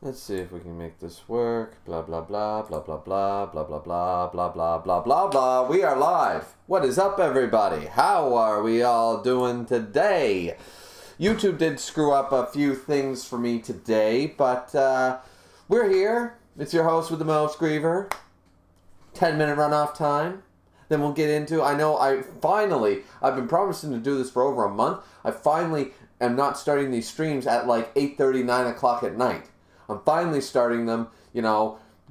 Let's see if we can make this work. Blah, blah, blah, blah, blah, blah, blah, blah, blah, blah, blah, blah, blah, blah. We are live. What is up, everybody? How are we all doing today? YouTube did screw up a few things for me today, but we're here. It's your host with the most, Griever. 10-minute runoff time. Then we'll get into, I've been promising to do this for over a month. I finally am not starting these streams at like 8:30, 9 o'clock at night. I'm finally starting them,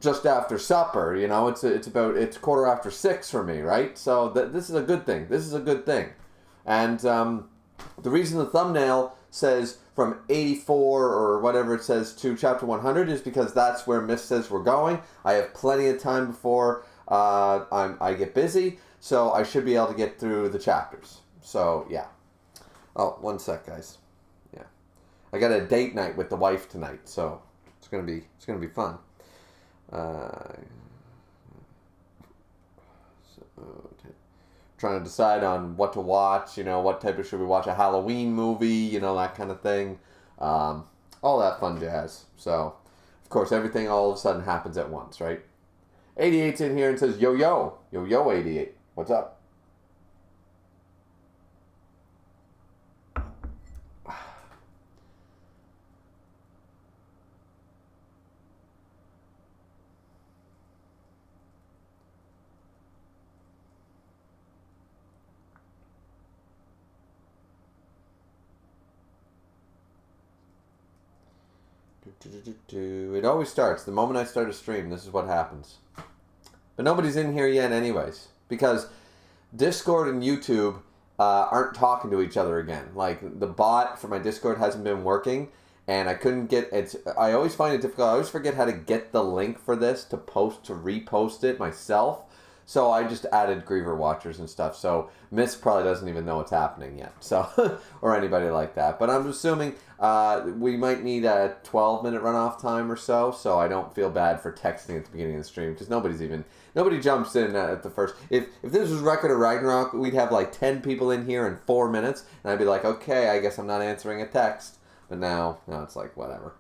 just after supper. It's quarter after 6 for me, right? So this is a good thing. This is a good thing. And the reason the thumbnail says from 84 or whatever it says to chapter 100 is because that's where Miss says we're going. I have plenty of time before I get busy, so I should be able to get through the chapters. So, yeah. Oh, one sec, guys. Yeah. I got a date night with the wife tonight, so it's gonna be fun. Trying to decide on what to watch, what type of, should we watch a Halloween movie, that kind of thing. All that fun jazz. So, of course, everything all of a sudden happens at once, right? 88's in here and says, yo, 88. What's up? It always starts. The moment I start a stream, this is what happens. But nobody's in here yet anyways. Because Discord and YouTube aren't talking to each other again. Like, the bot for my Discord hasn't been working. And I couldn't get... I always find it difficult. I always forget how to get the link for this to repost it myself. So I just added Griever watchers and stuff. So Miss probably doesn't even know what's happening yet. So, or anybody like that. But I'm assuming we might need a 12-minute runoff time or so. So I don't feel bad for texting at the beginning of the stream. Because nobody jumps in at the first. If this was Record of Ragnarok, we'd have like 10 people in here in 4 minutes. And I'd be like, okay, I guess I'm not answering a text. But now it's like, whatever.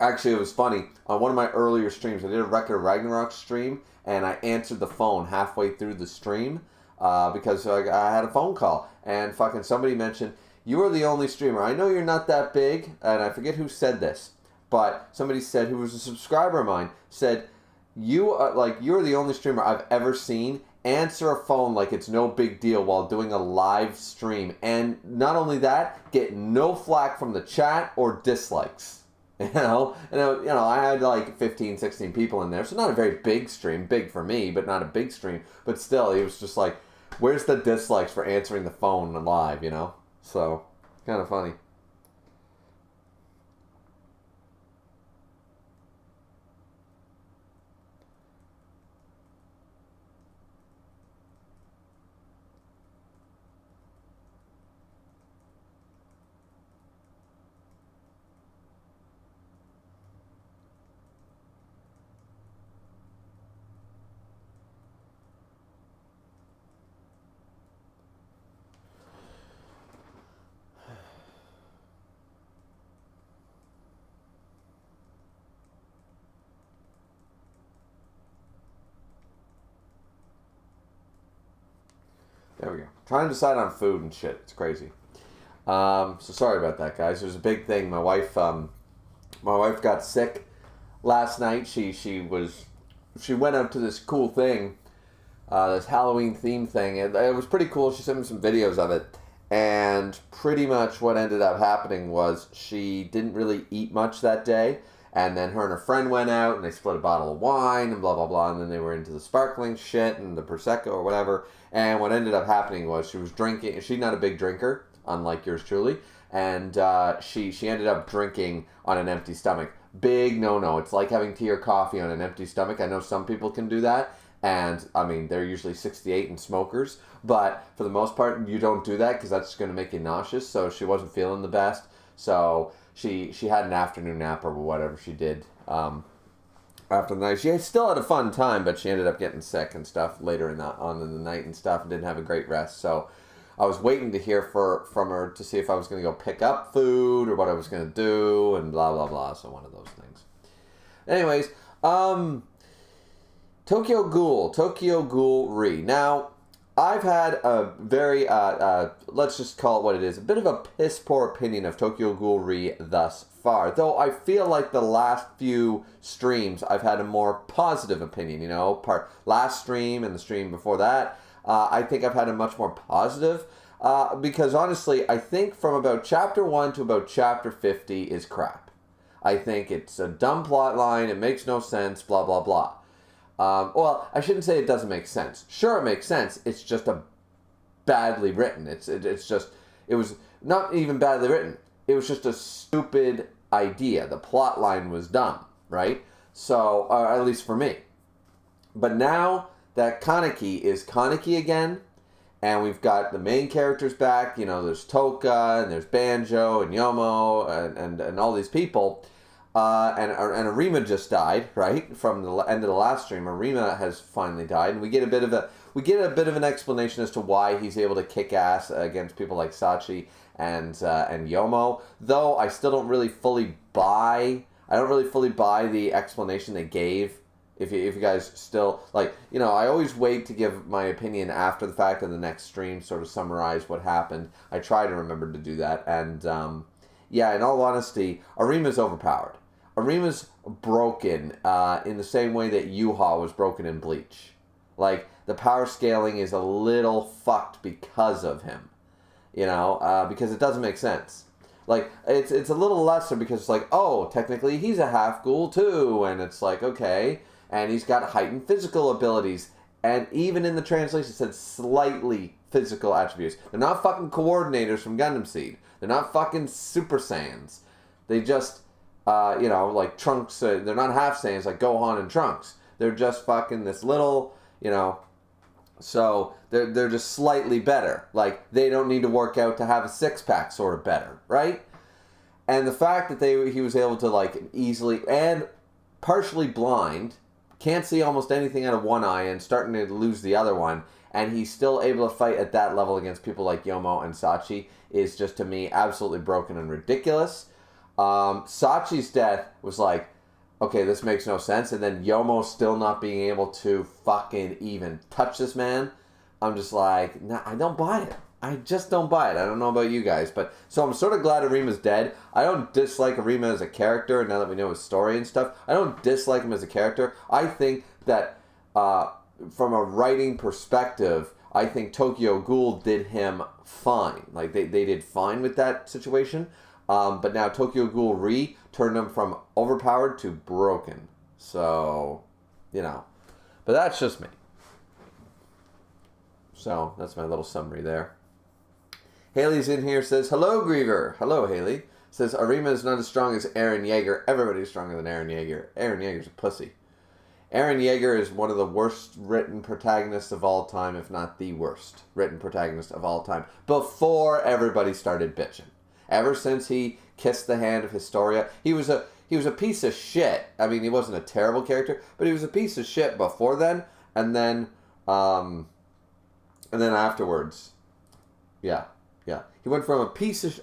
Actually, it was funny. On one of my earlier streams, I did a Record of Ragnarok stream, and I answered the phone halfway through the stream because I had a phone call. And fucking somebody mentioned, you are the only streamer. I know you're not that big, and I forget who said this, but somebody said, who was a subscriber of mine, said, you're the only streamer I've ever seen answer a phone like it's no big deal while doing a live stream. And not only that, get no flack from the chat or dislikes. I had like 15, 16 people in there, so not a very big stream, big for me, but not a big stream, but still, he was just like, where's the dislikes for answering the phone live, so, kind of funny. There we go. Trying to decide on food and shit. It's crazy. So sorry about that, guys. There's a big thing. My wife got sick last night. She went out to this cool thing, this Halloween theme thing. It was pretty cool. She sent me some videos of it. And pretty much what ended up happening was she didn't really eat much that day. And then her and her friend went out and they split a bottle of wine and blah, blah, blah. And then they were into the sparkling shit and the Prosecco or whatever. And what ended up happening was she was drinking. She's not a big drinker, unlike yours truly. And she ended up drinking on an empty stomach. Big no-no. It's like having tea or coffee on an empty stomach. I know some people can do that. And, I mean, they're usually 68 and smokers. But for the most part, you don't do that because that's going to make you nauseous. So she wasn't feeling the best. So she had an afternoon nap or whatever she did after the night. She still had a fun time, but she ended up getting sick and stuff later on in the night and stuff and didn't have a great rest. So I was waiting to hear from her to see if I was going to go pick up food or what I was going to do and blah, blah, blah. So one of those things. Anyways, Tokyo Ghoul Re. Now, I've had a very, let's just call it what it is, a bit of a piss-poor opinion of Tokyo Ghoul Re thus far. Though I feel like the last few streams I've had a more positive opinion, last stream and the stream before that. I think I've had a much more positive, because honestly, I think from about chapter 1 to about chapter 50 is crap. I think it's a dumb plot line, it makes no sense, blah, blah, blah. Well, I shouldn't say it doesn't make sense. Sure, it makes sense. It's just badly written. It was not even badly written. It was just a stupid idea. The plot line was dumb, right? So, at least for me. But now that Kaneki is Kaneki again, and we've got the main characters back, there's Toka, and there's Banjo, and Yomo, and all these people. And Arima just died, right? From the end of the last stream, Arima has finally died, and we get a bit of an explanation as to why he's able to kick ass against people like Sachi and Yomo. Though I still don't really fully buy. I don't really fully buy the explanation they gave. If you guys still I always wait to give my opinion after the fact of the next stream, sort of summarize what happened. I try to remember to do that, and in all honesty, Arima's overpowered. Arima's broken in the same way that Yuha was broken in Bleach. Like, the power scaling is a little fucked because of him. Because it doesn't make sense. Like, it's a little lesser because it's like, oh, technically he's a half ghoul too. And it's like, okay. And he's got heightened physical abilities. And even in the translation it said slightly physical attributes. They're not fucking coordinators from Gundam Seed. They're not fucking Super Saiyans. They just, like Trunks, they're not half Saiyans like Gohan and Trunks. They're just fucking this little, so they're just slightly better. Like, they don't need to work out to have a six-pack sort of better, right? And the fact that he was able to, like, easily, and partially blind, can't see almost anything out of one eye and starting to lose the other one, and he's still able to fight at that level against people like Yomo and Sachi, is just, to me, absolutely broken and ridiculous. Sachi's death was like, okay, this makes no sense, and then Yomo still not being able to fucking even touch this man. I'm just like, nah, I don't buy it. I just don't buy it. I don't know about you guys, but so I'm sort of glad Arima's dead. I don't dislike Arima as a character, now that we know his story and stuff. I don't dislike him as a character. I think that, from a writing perspective, I think Tokyo Ghoul did him fine. Like, they did fine with that situation. But now Tokyo Ghoul Re turned him from overpowered to broken. So, But that's just me. So, that's my little summary there. Haley's in here, says, hello, Griever. Hello, Haley. Says, Arima is not as strong as Eren Yeager. Everybody's stronger than Eren Yeager. Eren Yeager's a pussy. Eren Yeager is one of the worst written protagonists of all time, if not the worst written protagonist of all time, before everybody started bitching. Ever since he kissed the hand of Historia, he was a piece of shit. I mean, he wasn't a terrible character, but he was a piece of shit before then, and then afterwards, yeah. He went from a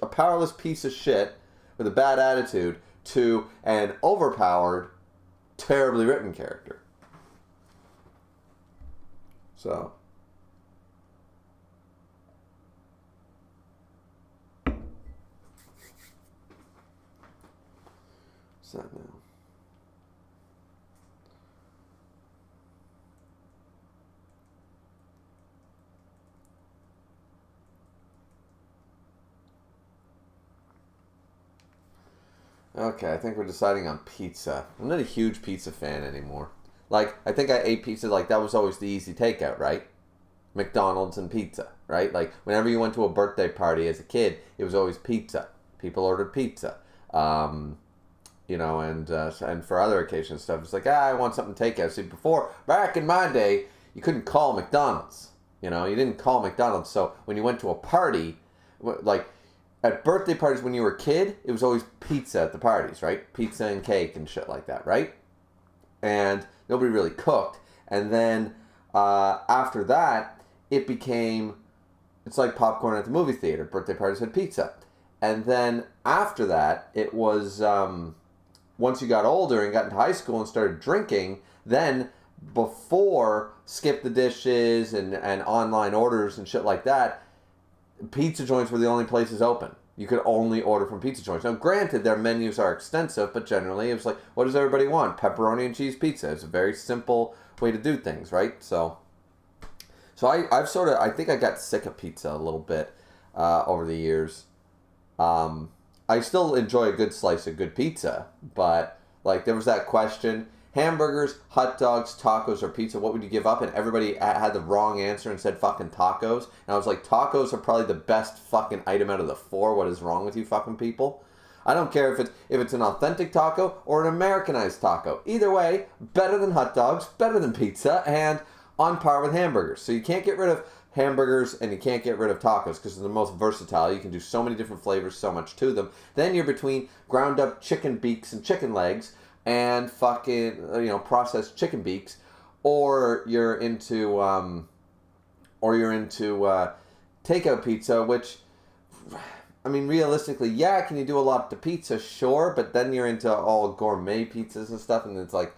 powerless piece of shit with a bad attitude to an overpowered, terribly written character. So. What's that now? Okay, I think we're deciding on pizza. I'm not a huge pizza fan anymore. Like, I think I ate pizza, like, that was always the easy takeout, right? McDonald's and pizza, right? Like, whenever you went to a birthday party as a kid, it was always pizza. People ordered pizza. And for other occasions stuff, it's like, I want something takeout. See, back in my day, you couldn't call McDonald's. You didn't call McDonald's. So when you went to a party, like, at birthday parties when you were a kid, it was always pizza at the parties, right? Pizza and cake and shit like that, right? And nobody really cooked. And then after that, it became it's like popcorn at the movie theater. Birthday parties had pizza. And then after that, it was, once you got older and got into high school and started drinking, then before skip the dishes and online orders and shit like that, pizza joints were the only places open. You could only order from pizza joints. Now, granted, their menus are extensive, but generally it was like, what does everybody want? Pepperoni and cheese pizza. It's a very simple way to do things, right? So I think I got sick of pizza a little bit over the years. I still enjoy a good slice of good pizza, but like there was that question, hamburgers, hot dogs, tacos, or pizza, what would you give up? And everybody had the wrong answer and said fucking tacos. And I was like, tacos are probably the best fucking item out of the four. What is wrong with you fucking people? I don't care if it's an authentic taco or an Americanized taco. Either way, better than hot dogs, better than pizza, and on par with hamburgers. So you can't get rid of hamburgers and you can't get rid of tacos because they're the most versatile. You can do so many different flavors, so much to them. Then you're between ground up chicken beaks and chicken legs and fucking, processed chicken beaks, or you're into takeout pizza, which, I mean, realistically, yeah, can you do a lot to pizza? Sure, but then you're into all gourmet pizzas and stuff, and it's like,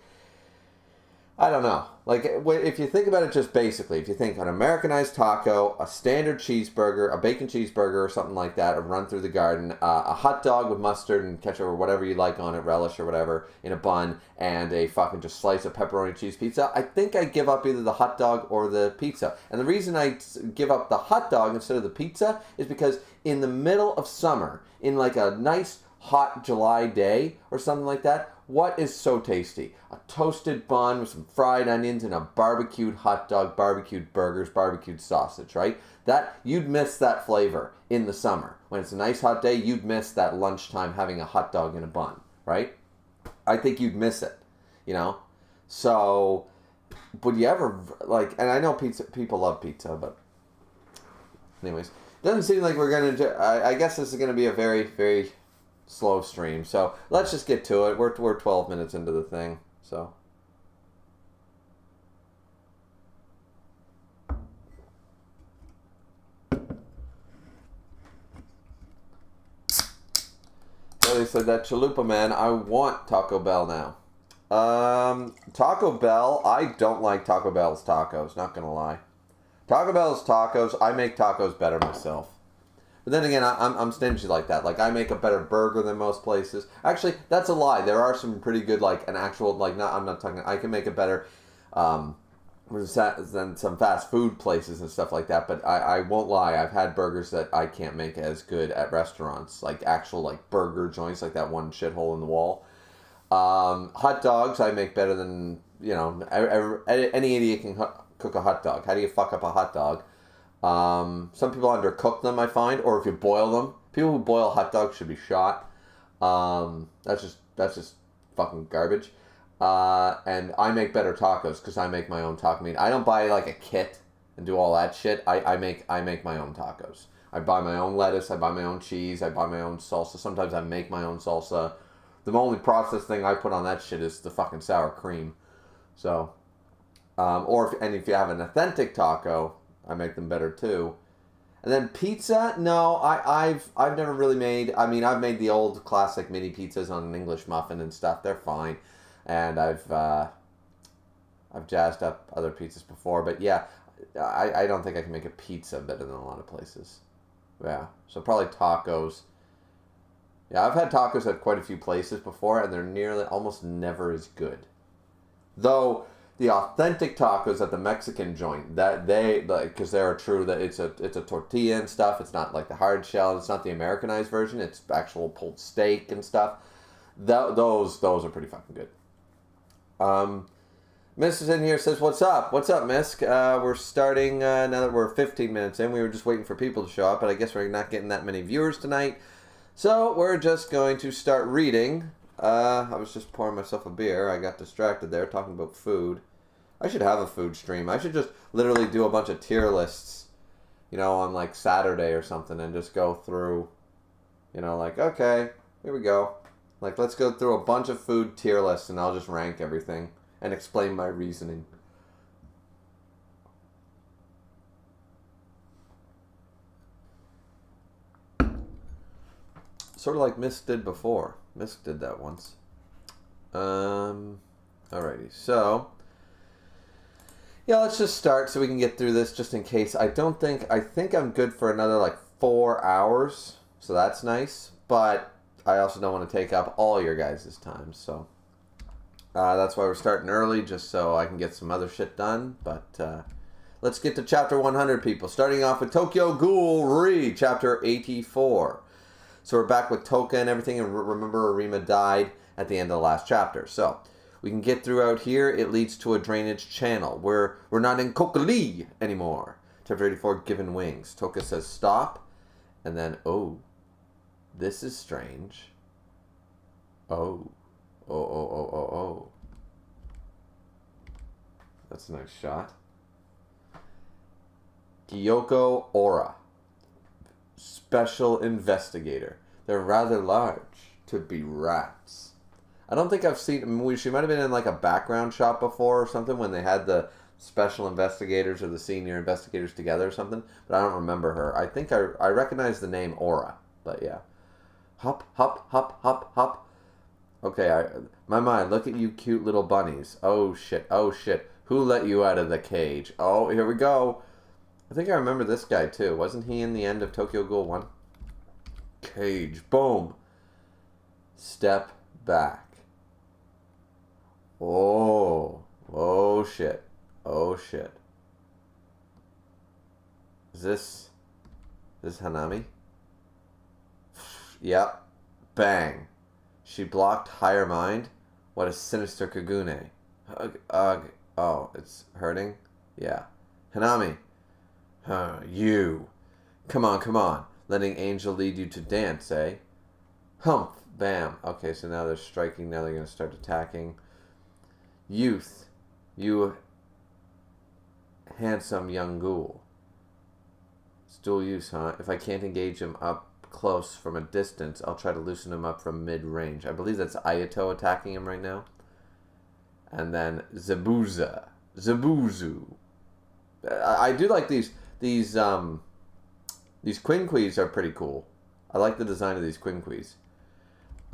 I don't know. Like, if you think about it just basically, if you think an Americanized taco, a standard cheeseburger, a bacon cheeseburger or something like that, a run through the garden, a hot dog with mustard and ketchup or whatever you like on it, relish or whatever, in a bun, and a fucking just slice of pepperoni cheese pizza, I think I give up either the hot dog or the pizza. And the reason I give up the hot dog instead of the pizza is because in the middle of summer, in like a nice hot July day or something like that, what is so tasty? A toasted bun with some fried onions and a barbecued hot dog, barbecued burgers, barbecued sausage, right? That, you'd miss that flavor in the summer. When it's a nice hot day, you'd miss that lunchtime having a hot dog and a bun, right? I think you'd miss it, So, would you ever, like, and I know people love pizza, but anyways, doesn't seem like we're going to, I guess this is going to be a very, very slow stream, so let's just get to it. We're 12 minutes into the thing, so they said that chalupa, man. I want Taco Bell now. Taco Bell, I don't like Taco Bell's tacos, not gonna lie. Taco Bell's tacos, I make tacos better myself. But then again, I'm stingy like that. Like, I make a better burger than most places. Actually, that's a lie. There are some pretty good, like, an actual, like, I'm not talking, I can make a better, than some fast food places and stuff like that. But I won't lie. I've had burgers that I can't make as good at restaurants. Like, actual, like, burger joints, like that one shithole in the wall. Hot dogs, I make better than, any idiot can cook a hot dog. How do you fuck up a hot dog? Some people undercook them, I find, or if you boil them. People who boil hot dogs should be shot. That's just fucking garbage. And I make better tacos because I make my own taco meat. I don't buy like a kit and do all that shit. I make my own tacos. I buy my own lettuce. I buy my own cheese. I buy my own salsa. Sometimes I make my own salsa. The only processed thing I put on that shit is the fucking sour cream. So, if you have an authentic taco, I make them better too. And then pizza, no, I've never really made. I mean, I've made the old classic mini pizzas on an English muffin and stuff. They're fine, and I've jazzed up other pizzas before. But yeah, I don't think I can make a pizza better than a lot of places. Yeah, so probably tacos. Yeah, I've had tacos at quite a few places before, and they're almost never as good. Though the authentic tacos at the Mexican joint, that they, because they're true, that it's a tortilla and stuff. It's not like the hard shell. It's not the Americanized version. It's actual pulled steak and stuff. Those are pretty fucking good. Miss is in here, says, "What's up? What's up, Miss? We're starting now that we're 15 minutes in. We were just waiting for people to show up, but I guess we're not getting that many viewers tonight. So we're just going to start reading. I was just pouring myself a beer. I got distracted there talking about food. I should have a food stream. I should just literally do a bunch of tier lists, on like Saturday or something and just go through, like, okay, here we go. Like, let's go through a bunch of food tier lists and I'll just rank everything and explain my reasoning. Sort of like Misk did before. Misk did that once. Alrighty, so yeah, let's just start so we can get through this just in case. I think I'm good for another like 4 hours, so that's nice. But I also don't want to take up all your guys' time, so that's why we're starting early, just so I can get some other shit done. But let's get to chapter 100, people. Starting off with Tokyo Ghoul Re, chapter 84. So we're back with Toka and everything, and remember Arima died at the end of the last chapter. So we can get through out here. It leads to a drainage channel. We're not in Kokali anymore. Chapter 84, Given Wings. Toka says stop, and then, oh, this is strange. Oh. That's a nice shot. Gyoko Ora. Special investigator. They're rather large to be rats. I don't think I've seen... she might have been in like a background shot before or something when they had the special investigators or the senior investigators together or something, but I don't remember her. I think I recognize the name Aura, but yeah. Hop, hop, hop, hop, hop. Okay, my mind, look at you cute little bunnies. Oh shit, oh shit. Who let you out of the cage? Oh, here we go. I think I remember this guy too. Wasn't he in the end of Tokyo Ghoul 1? Cage. Boom. Step back. Oh. Oh shit. Oh shit. Is this Hanami? Yep. Bang. She blocked Higher Mind? What a sinister Kagune. Ugh. Oh, it's hurting? Yeah. Hanami. You. Come on. Letting Angel lead you to dance, eh? Humph. Bam. Okay, so now they're striking. Now they're going to start attacking. Youth. You handsome young ghoul. It's dual use, huh? If I can't engage him up close from a distance, I'll try to loosen him up from mid-range. I believe that's Ayato attacking him right now. And then Zabuzu. I do like these Quinquis are pretty cool. I like the design of these Quinquis.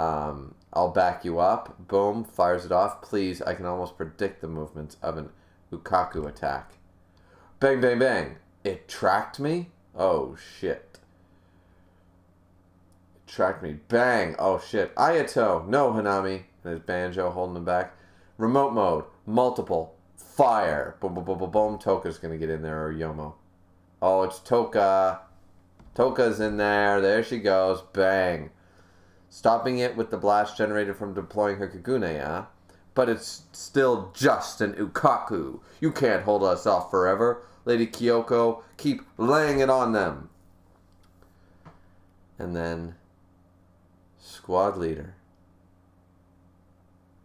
I'll back you up. Boom, fires it off. Please, I can almost predict the movements of an Ukaku attack. Bang, bang, bang. It tracked me? Oh, shit. It tracked me. Bang. Oh, shit. Ayato. No, Hanami. There's Banjo holding him back. Remote mode. Multiple. Fire. Boom, boom, boom, boom, boom. Toka's going to get in there, or Yomo. Oh, it's Toka. Toka's in there. There she goes. Bang. Stopping it with the blast generated from deploying her Kagune, huh? But it's still just an Ukaku. You can't hold us off forever. Lady Kyoko, keep laying it on them. And then, squad leader.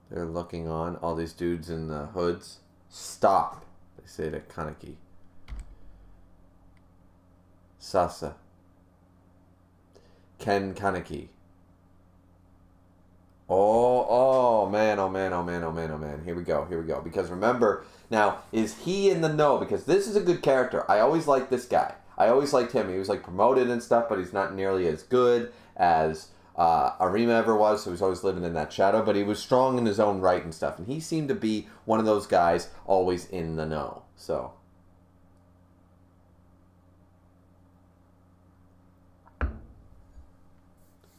They're looking on. All these dudes in the hoods. Stop, they say to Kaneki. Sasa. Ken Kaneki. Oh man. Here we go. Because remember, now, is he in the know? Because this is a good character. I always liked this guy. I always liked him. He was like promoted and stuff, but he's not nearly as good as Arima ever was, so he's always living in that shadow, but he was strong in his own right and stuff. And he seemed to be one of those guys always in the know. So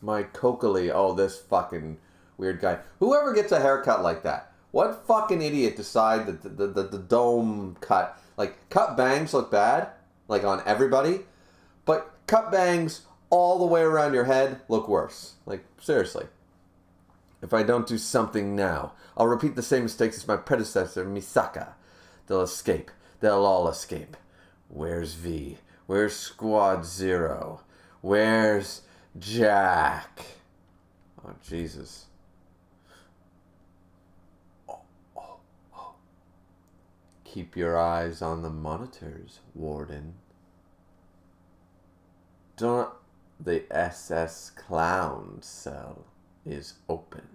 my Kokali, oh, this fucking weird guy. Whoever gets a haircut like that, what fucking idiot decided that the dome cut, like, cut bangs look bad, like on everybody, but cut bangs all the way around your head look worse. Like, seriously. If I don't do something now, I'll repeat the same mistakes as my predecessor, Misaka. They'll escape. They'll all escape. Where's V? Where's Squad Zero? Where's Jack? Oh, Jesus. Oh. Keep your eyes on the monitors, Warden. Don't... The SS Clown cell is open.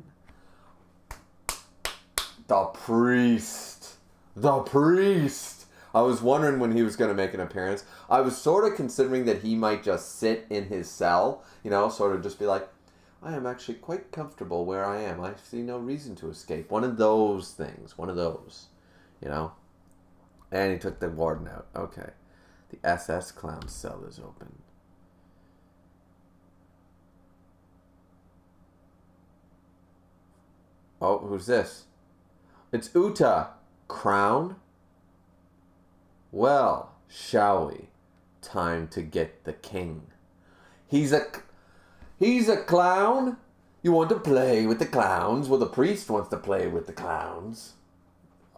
The priest! I was wondering when he was going to make an appearance. I was sort of considering that he might just sit in his cell, you know, sort of just be like, I am actually quite comfortable where I am. I see no reason to escape. One of those things. One of those. You know? And he took the warden out. Okay. The SS clown cell is open. Oh, who's this? It's Uta. Crown? Well, shall we? Time to get the king. He's a clown? You want to play with the clowns? Well, the priest wants to play with the clowns.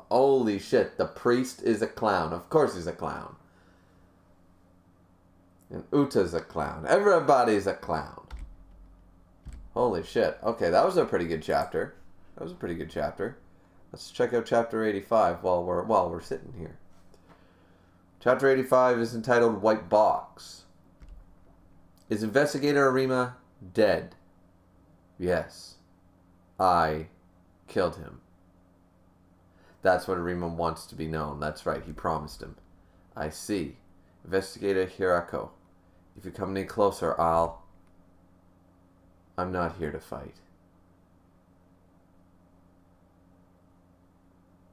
Holy shit, the priest is a clown. Of course he's a clown. And Uta's a clown. Everybody's a clown. Holy shit. Okay, that was a pretty good chapter. Let's check out chapter 85 while we're sitting here. Chapter 85 is entitled White Box. Is Investigator Arima dead? Yes. I killed him. That's what Arima wants to be known. That's right, he promised him. I see. Investigator Hirako. If you come any closer, I'm not here to fight.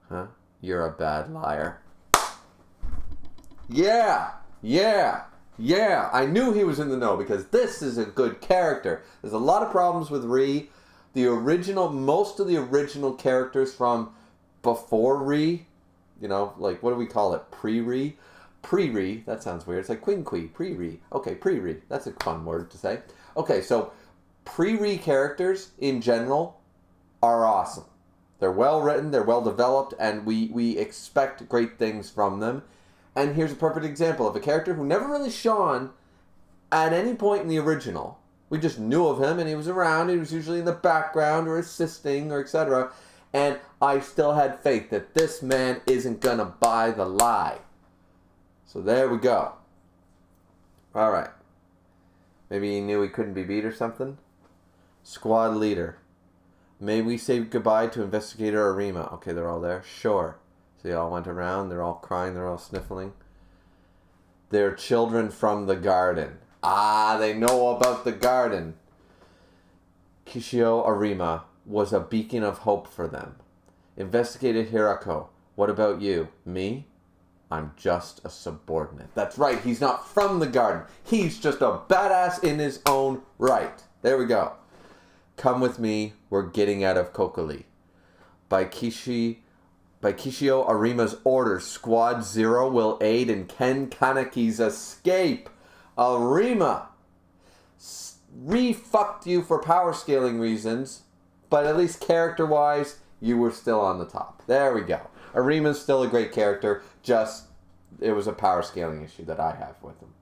Huh? You're a bad liar. Yeah! I knew he was in the know because this is a good character. There's a lot of problems with Ri. Most of the original characters from before Ri, you know, like, what do we call it? Pre-Ri? Pre-Ri, that sounds weird. It's like Quinqui, pre-Ri. Okay, pre-Ri. That's a fun word to say. Okay, so pre-Ri characters in general are awesome. They're well written, they're well developed, and we expect great things from them. And here's a perfect example of a character who never really shone at any point in the original. We just knew of him and he was around. He was usually in the background or assisting or etc. And I still had faith that this man isn't going to buy the lie. So there we go. Alright. Maybe he knew he couldn't be beat or something? Squad leader. May we say goodbye to Investigator Arima. Okay, they're all there. Sure. So they all went around. They're all crying. They're all sniffling. They're children from the garden. Ah, they know about the garden. Kishio Arima was a beacon of hope for them. Investigator Hirako. What about you? Me? I'm just a subordinate. That's right. He's not from the garden. He's just a badass in his own right. There we go. Come with me. We're getting out of Kokoli. By Kishio Arima's orders, Squad 0 will aid in Ken Kaneki's escape. Arima re-fucked you for power scaling reasons, but at least character-wise, you were still on the top. There we go. Arima's still a great character, just it was a power scaling issue that I have with him.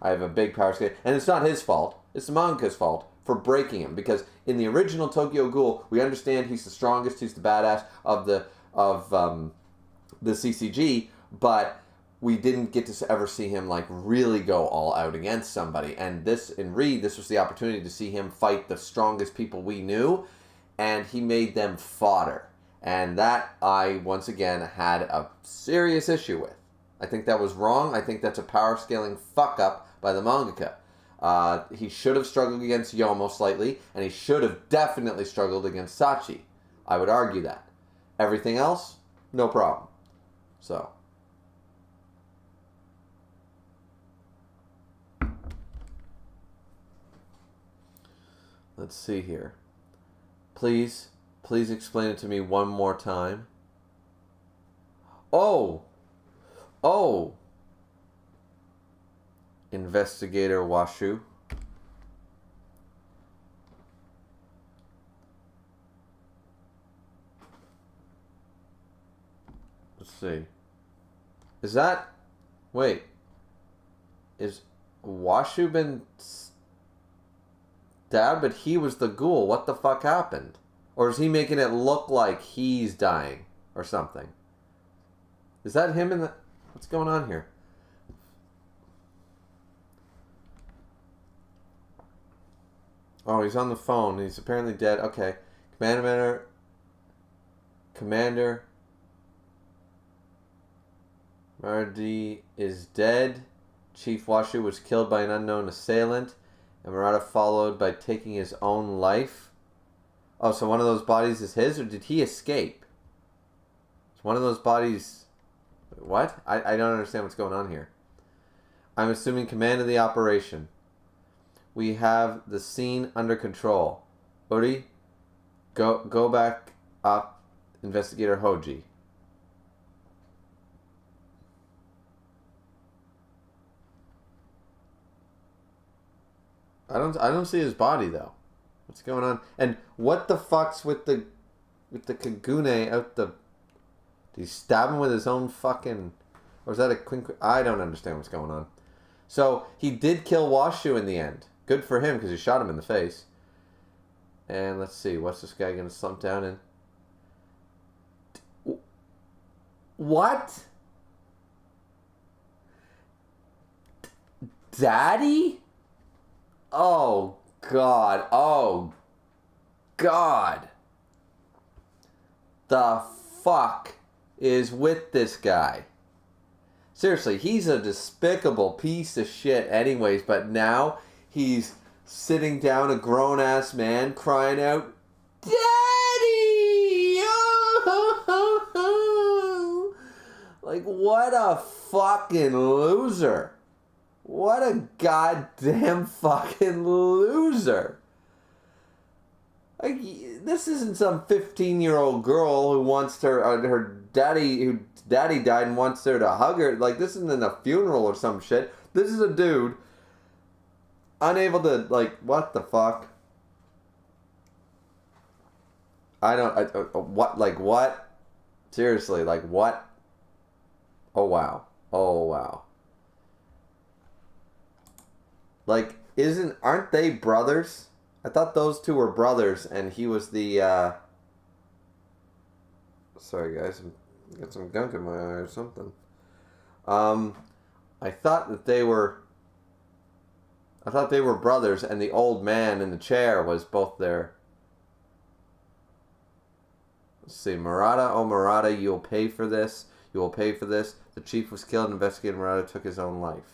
I have a big power scale, and it's not his fault. It's the mangaka's fault for breaking him, because in the original Tokyo Ghoul, we understand he's the strongest, he's the badass of the CCG, but we didn't get to ever see him like really go all out against somebody. And this in Reed, this was the opportunity to see him fight the strongest people we knew, and he made them fodder. And that I once again had a serious issue with. I think that was wrong. I think that's a power scaling fuck up by the mangaka. He should have struggled against Yomo slightly, and he should have definitely struggled against Sachi. I would argue that. Everything else, no problem. So. Let's see here. Please explain it to me one more time. Oh! Investigator Washu. Let's see. Is that... Wait. Is Washu been stabbed, but he was the ghoul? What the fuck happened? Or is he making it look like he's dying or something? Is that him in the... What's going on here? Oh, he's on the phone. He's apparently dead. Okay. Commander Mardi is dead. Chief Washu was killed by an unknown assailant. And Murata followed by taking his own life. Oh, so one of those bodies is his, or did he escape? Is one of those bodies... What? I don't understand what's going on here. I'm assuming command of the operation. We have the scene under control. Uri, go back up, Investigator Hoji. I don't see his body though. What's going on? And what the fuck's with the Kagune out the... Did he stab him with his own fucking... Or is that a quink... I don't understand what's going on. So, he did kill Washu in the end. Good for him, because he shot him in the face. And let's see, what's this guy going to slump down in? What? Daddy? Oh, God. Oh, God. The fuck is with this guy? Seriously, he's a despicable piece of shit anyways, but now he's sitting down, a grown-ass man, crying out, Daddy! Oh! Like, what a fucking loser. What a goddamn fucking loser. Like, this isn't some 15-year-old girl who wants her daddy, who daddy died and wants her to hug her. Like, this isn't a funeral or some shit. This is a dude unable to, like, what the fuck? What? Seriously, like, what? Oh, wow. Oh, wow. Like, aren't they brothers? I thought those two were brothers, and he was the, Sorry, guys. I got some gunk in my eye or something. I thought they were brothers, and the old man in the chair was both their... Let's see. Murata, oh Murata, you will pay for this. You will pay for this. The chief was killed. Investigator Murata took his own life.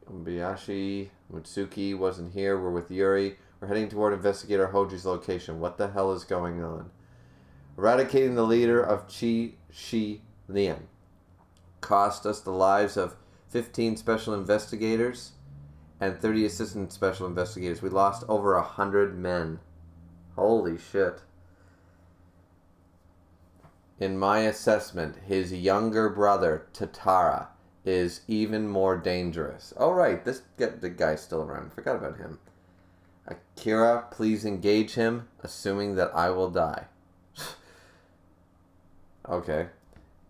Bayashi, Mutsuki wasn't here. We're with Yuri. We're heading toward Investigator Hoji's location. What the hell is going on? Eradicating the leader of Chi Shi Lian cost us the lives of 15 special investigators and 30 assistant special investigators. We lost over 100 men. Holy shit. In my assessment, his younger brother, Tatara, is even more dangerous. Oh, right. The guy's still around. Forgot about him. Akira, please engage him, assuming that I will die. Okay.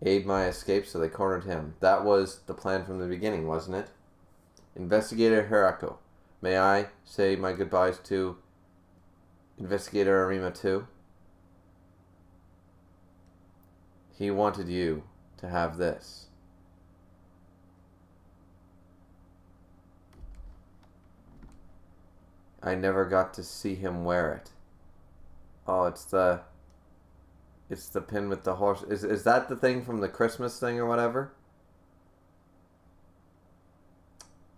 Aid my escape, so they cornered him. That was the plan from the beginning, wasn't it? Investigator Hirako, may I say my goodbyes to Investigator Arima too? He wanted you to have this. I never got to see him wear it. Oh, it's the pin with the horse. Is that the thing from the Christmas thing or whatever?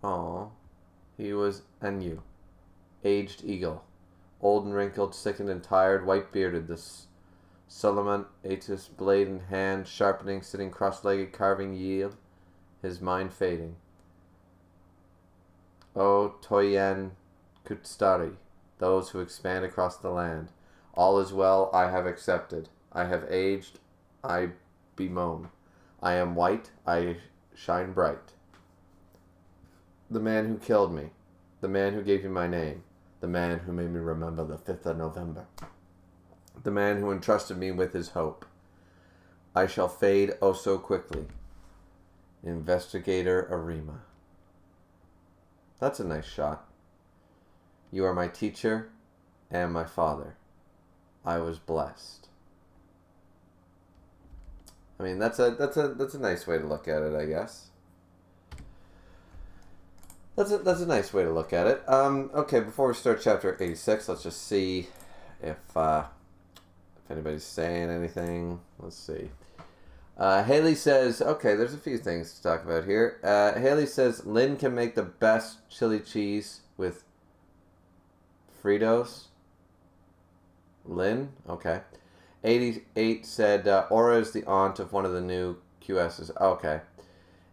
Oh, he was Enyu, aged eagle, old and wrinkled, sickened and tired, white-bearded. This Solomon Atis, blade in hand, sharpening, sitting cross-legged, carving yield, his mind fading. Oh, Toyen Kutstari, those who expand across the land. All is well, I have accepted. I have aged, I bemoan. I am white, I shine bright. The man who killed me. The man who gave you my name. The man who made me remember the 5th of November. The man who entrusted me with his hope. I shall fade oh so quickly. Investigator Arima. That's a nice shot. You are my teacher and my father. I was blessed. I mean, that's a nice way to look at it, I guess. That's a nice way to look at it. Okay, before we start chapter 86, let's just see if anybody's saying anything. Let's see. Haley says, okay, there's a few things to talk about here. Haley says, Lynn can make the best chili cheese with Fritos. Lynn? Okay. 88 said, Aura is the aunt of one of the new QSs. Okay.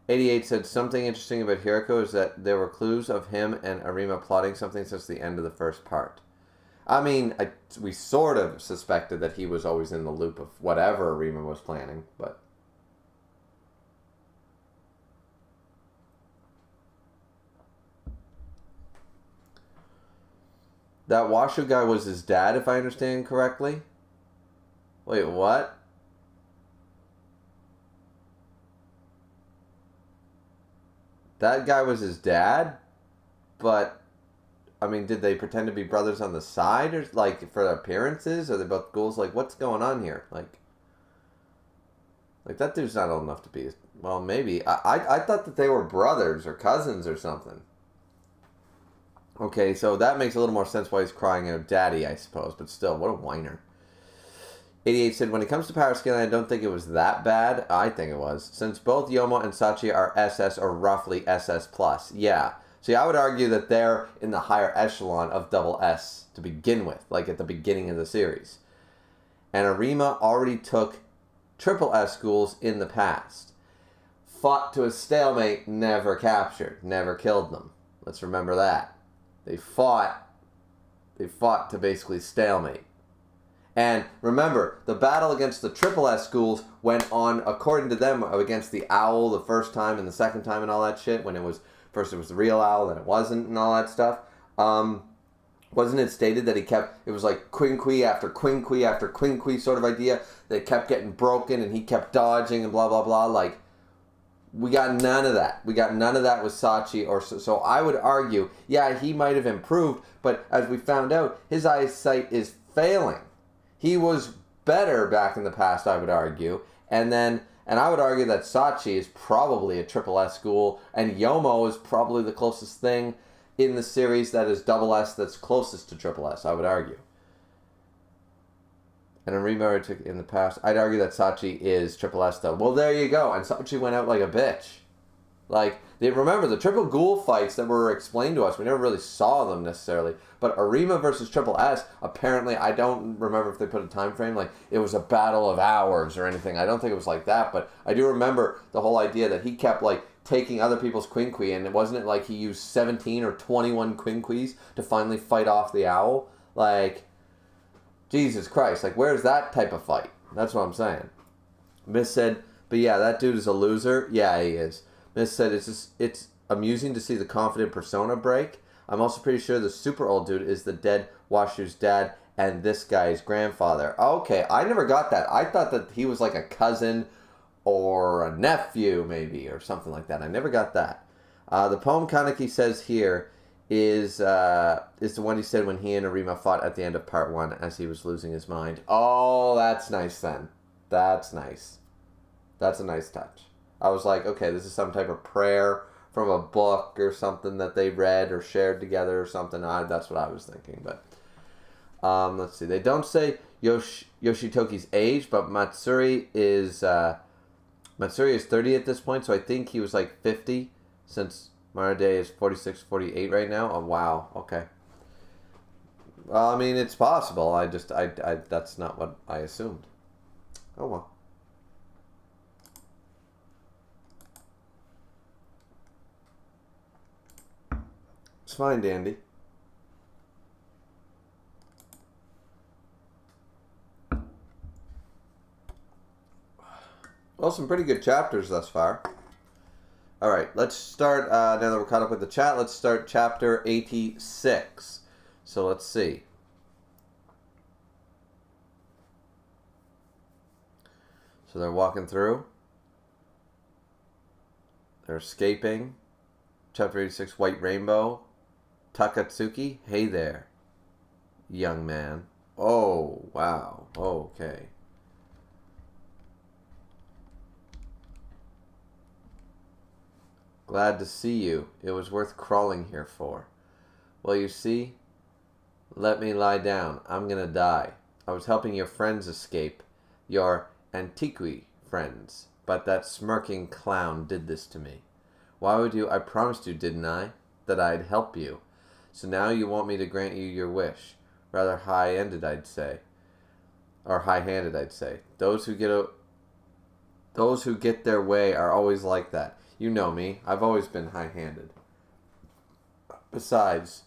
88 said, something interesting about Hiroko is that there were clues of him and Arima plotting something since the end of the first part. I mean, we sort of suspected that he was always in the loop of whatever Arima was planning, but... That Washu guy was his dad, if I understand correctly? Wait, what? That guy was his dad? But... I mean, did they pretend to be brothers on the side, or like for appearances? Are they both ghouls? Like, what's going on here? Like that dude's not old enough to be. Well, maybe. I thought that they were brothers or cousins or something. Okay, so that makes a little more sense why he's crying out, "Daddy," I suppose. But still, what a whiner. 88 said, when it comes to power scaling, I don't think it was that bad. I think it was, since both Yomo and Sachi are SS or roughly SS+. Yeah. See, I would argue that they're in the higher echelon of double S to begin with, like at the beginning of the series. And Arima already took triple S ghouls in the past. Fought to a stalemate, never captured, never killed them. Let's remember that. They fought to basically stalemate. And remember, the battle against the triple S ghouls went on, according to them, against the owl the first time and the second time and all that shit, when it was... First it was the real owl, then it wasn't, and all that stuff. Wasn't it stated that it was like quinqui after quinqui after quinqui sort of idea that kept getting broken and he kept dodging and blah, blah, blah. Like, we got none of that. We got none of that with Sachi. So I would argue, yeah, he might have improved, but as we found out, his eyesight is failing. He was better back in the past, I would argue, and I would argue that Sachi is probably a triple S ghoul, and Yomo is probably the closest thing in the series that is double S that's closest to triple S, I would argue. And Arima took in the past, I'd argue that Sachi is triple S though. Well, there you go, and Sachi went out like a bitch. Like, remember, the triple ghoul fights that were explained to us, we never really saw them necessarily. But Arima versus Triple S, apparently, I don't remember if they put a time frame, like it was a battle of hours or anything. I don't think it was like that, but I do remember the whole idea that he kept like taking other people's quinqui, and it wasn't like he used 17 or 21 quinquis to finally fight off the owl. Like, Jesus Christ, like where's that type of fight? That's what I'm saying. Miss said, but yeah, that dude is a loser. Yeah, he is. Miss said, it's amusing to see the confident persona break. I'm also pretty sure the super old dude is the dead Washu's dad and this guy's grandfather. Okay, I never got that. I thought that he was like a cousin or a nephew maybe or something like that. I never got that. The poem Kaneki says here is the one he said when he and Arima fought at the end of part 1 as he was losing his mind. Oh, that's nice then. That's nice. That's a nice touch. I was like, okay, this is some type of prayer from a book or something that they read or shared together or something. That's what I was thinking. But let's see. They don't say Yoshitoki's age, but Matsuri is 30 at this point, so I think he was like 50 since Marade is 46, 48 right now. Oh, wow. Okay. Well, I mean, it's possible. I that's not what I assumed. Oh, well. It's fine, Dandy. Well, some pretty good chapters thus far. Alright, let's start, now that we're caught up with the chat, let's start chapter 86. So let's see. So they're walking through. They're escaping. Chapter 86, White Rainbow. Takatsuki, hey there, young man. Oh, wow. Okay. Glad to see you. It was worth crawling here for. Well, you see, let me lie down. I'm gonna die. I was helping your friends escape. Your Antiqui friends. but that smirking clown did this to me. Why would you? I promised you, didn't I, that I'd help you. So now you want me to grant you your wish. Rather high-ended, I'd say. Or high-handed, I'd say. Those who get their way are always like that. You know me. I've always been high-handed. Besides,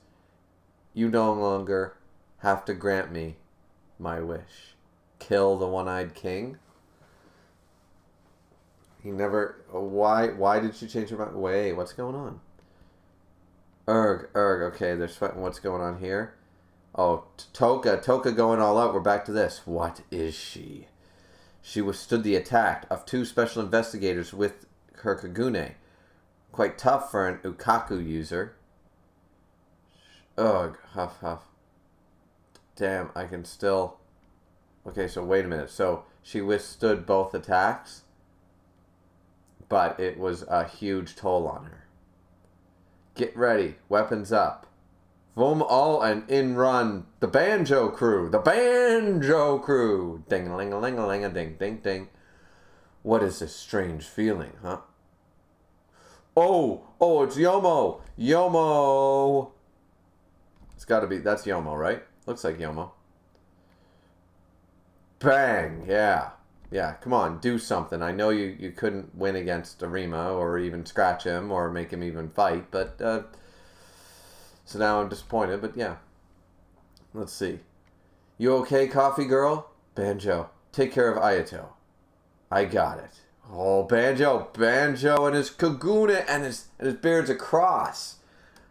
you no longer have to grant me my wish. Kill the one-eyed king? He never... Why did she change her mind? Wait, what's going on? Erg, okay, they're sweating. What's going on here? Oh, Toka going all out. We're back to this. What is she? She withstood the attack of 2 special investigators with her Kagune. Quite tough for an Ukaku user. Ugh, huff. Damn, I can still... Okay, so wait a minute. So she withstood both attacks, but it was a huge toll on her. Get ready. Weapons up. Vom all and in run. The Banjo Crew. The Banjo Crew. Ding-a-ling-a-ling-a-ling-a-ding, ding, ding. What is this strange feeling, huh? Oh, it's Yomo. Yomo. It's got to be, that's Yomo, right? Looks like Yomo. Bang, yeah. Yeah, come on, do something. I know you couldn't win against Arima or even scratch him or make him even fight, but, so now I'm disappointed, but yeah. Let's see. You okay, coffee girl? Banjo, take care of Ayato. I got it. Oh, Banjo and his Kagune and his beard's a cross.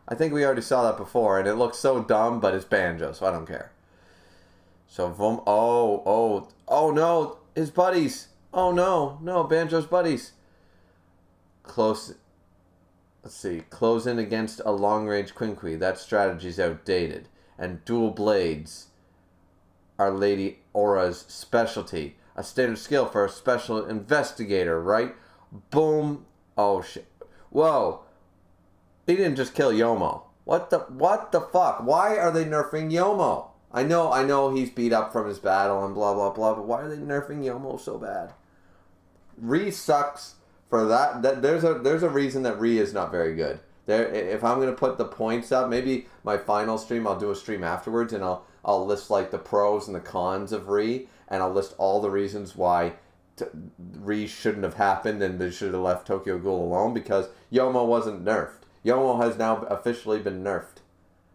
I think we already saw that before, and it looks so dumb, but it's Banjo, so I don't care. So, oh no, his buddies. Oh no, Banjo's buddies. Close in against a long-range Quinqui. That strategy's outdated. And dual blades are Lady Aura's specialty. A standard skill for a special investigator, right? Boom. Oh, shit. Whoa. He didn't just kill Yomo. What the fuck? Why are they nerfing Yomo? I know he's beat up from his battle and blah, blah, blah, but why are they nerfing Yomo so bad? Ree sucks for that. There's a reason that Ree is not very good. If I'm going to put the points up, maybe my final stream, I'll do a stream afterwards, and I'll list like the pros and the cons of Ree, and I'll list all the reasons why Ree shouldn't have happened and they should have left Tokyo Ghoul alone, because Yomo wasn't nerfed. Yomo has now officially been nerfed.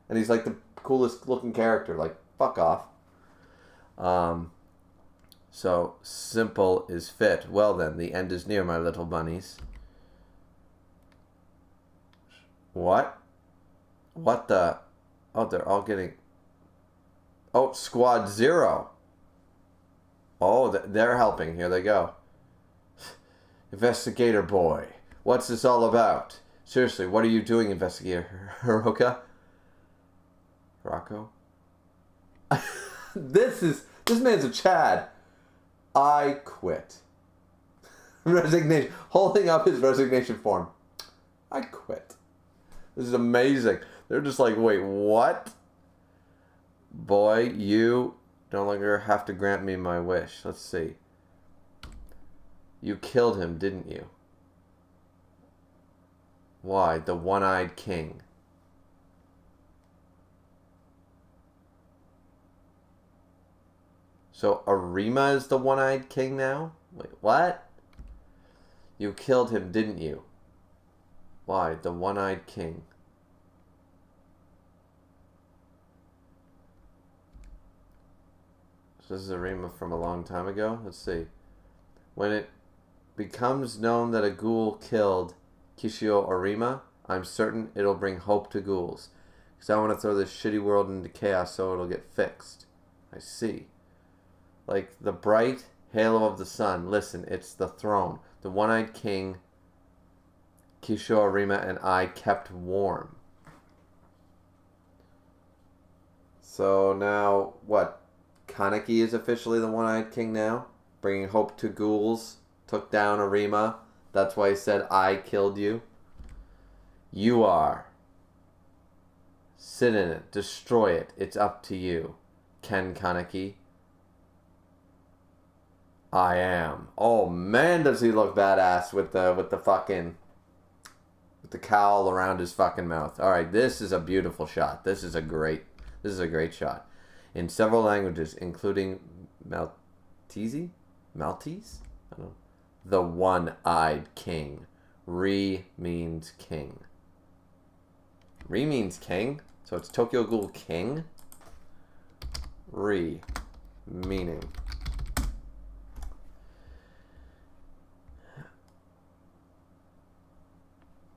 And he's like the coolest looking character. Like, fuck off. So, simple is fit. Well then, the end is near, my little bunnies. What? What the... Oh, they're all getting... Oh, Squad 0. Oh, they're helping. Here they go. Investigator boy. What's this all about? Seriously, what are you doing, Investigator Hiroka? Rocco? This man's a Chad. I quit. Resignation. Holding up his resignation form. I quit. This is amazing. They're just like, wait, what? Boy, you no longer have to grant me my wish. Let's see. You killed him, didn't you? Why? The one-eyed king. So Arima is the one-eyed king now? Wait, what? You killed him, didn't you? Why? The one-eyed king. So this is Arima from a long time ago? Let's see. When it becomes known that a ghoul killed Kishio Arima, I'm certain it'll bring hope to ghouls. Because I want to throw this shitty world into chaos so it'll get fixed. I see. Like the bright halo of the sun. Listen, it's the throne. The one-eyed king, Kishio Arima, and I kept warm. So now, what? Kaneki is officially the one-eyed king now? Bringing hope to ghouls. Took down Arima. That's why he said, I killed you. You are. Sit in it. Destroy it. It's up to you. Ken Kaneki. I am. Oh man, does he look badass with the cowl around his fucking mouth. All right, this is a beautiful shot. This is a great shot. In several languages, including Maltese? I don't know. The one-eyed king. Re means king. Re means king? So it's Tokyo Ghoul king? Re meaning.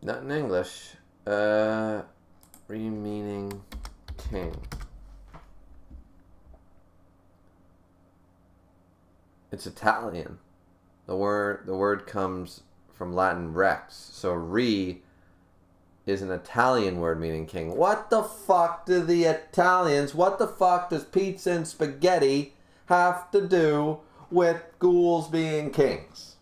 Not in English. Re-meaning king. It's Italian. The word comes from Latin rex. So re is an Italian word meaning king. What the fuck do the Italians, what the fuck does pizza and spaghetti have to do with ghouls being kings?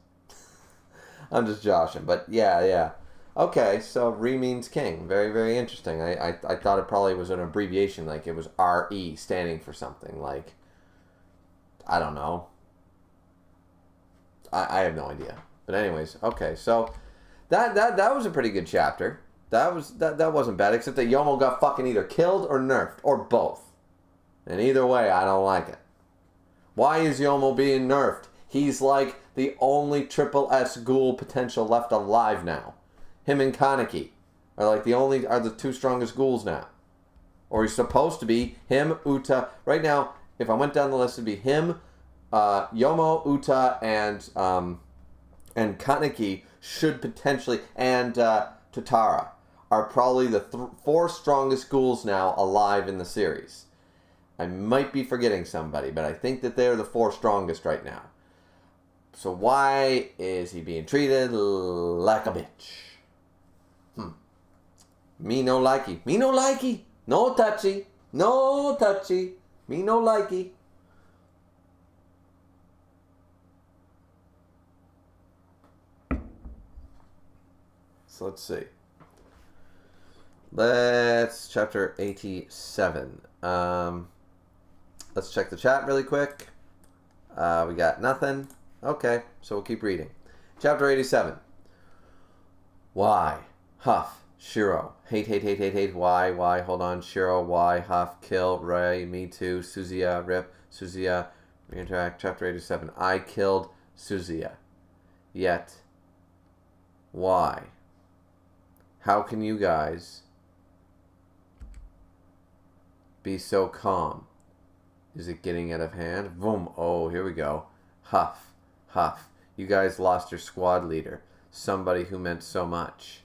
I'm just joshing, but yeah. Okay, so re means king. Very, very interesting. I thought it probably was an abbreviation, like it was R-E standing for something. Like, I don't know. I have no idea. But anyways, okay, so that was a pretty good chapter. That wasn't bad, except that Yomo got fucking either killed or nerfed, or both. And either way, I don't like it. Why is Yomo being nerfed? He's like the only triple S ghoul potential left alive now. Him and Kaneki are the two strongest ghouls now. Or he's supposed to be him, Uta. Right now, if I went down the list, it'd be him, Yomo, Uta, and Kaneki should potentially, and Totara are probably the four strongest ghouls now alive in the series. I might be forgetting somebody, but I think that they're the four strongest right now. So why is he being treated like a bitch? Me no likey. Me no likey. No touchy. No touchy. Me no likey. So let's see. Let's chapter 87. Let's check the chat really quick. We got nothing. Okay, so we'll keep reading. Chapter 87. Why? Huff. Shiro. Hate. Why? Hold on. Shiro. Why? Huff. Kill. Ray. Me too. Suzuya. Rip. Suzuya. Reinteract. Chapter 87. I killed Suzuya. Yet. Why? How can you guys be so calm? Is it getting out of hand? Boom. Oh, here we go. Huff. You guys lost your squad leader. Somebody who meant so much.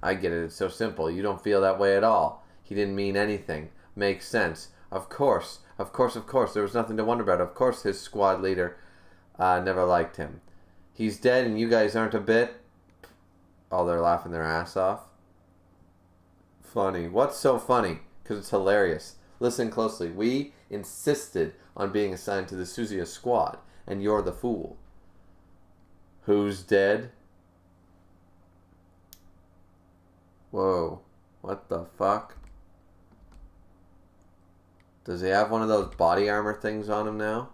I get it. It's so simple. You don't feel that way at all. He didn't mean anything. Makes sense. Of course. There was nothing to wonder about. Of course his squad leader never liked him. He's dead and you guys aren't a bit. Oh, they're laughing their ass off. Funny. What's so funny? Because it's hilarious. Listen closely. We insisted on being assigned to the Suzuya squad, and you're the fool. Who's dead? Whoa. What the fuck? Does he have one of those body armor things on him now?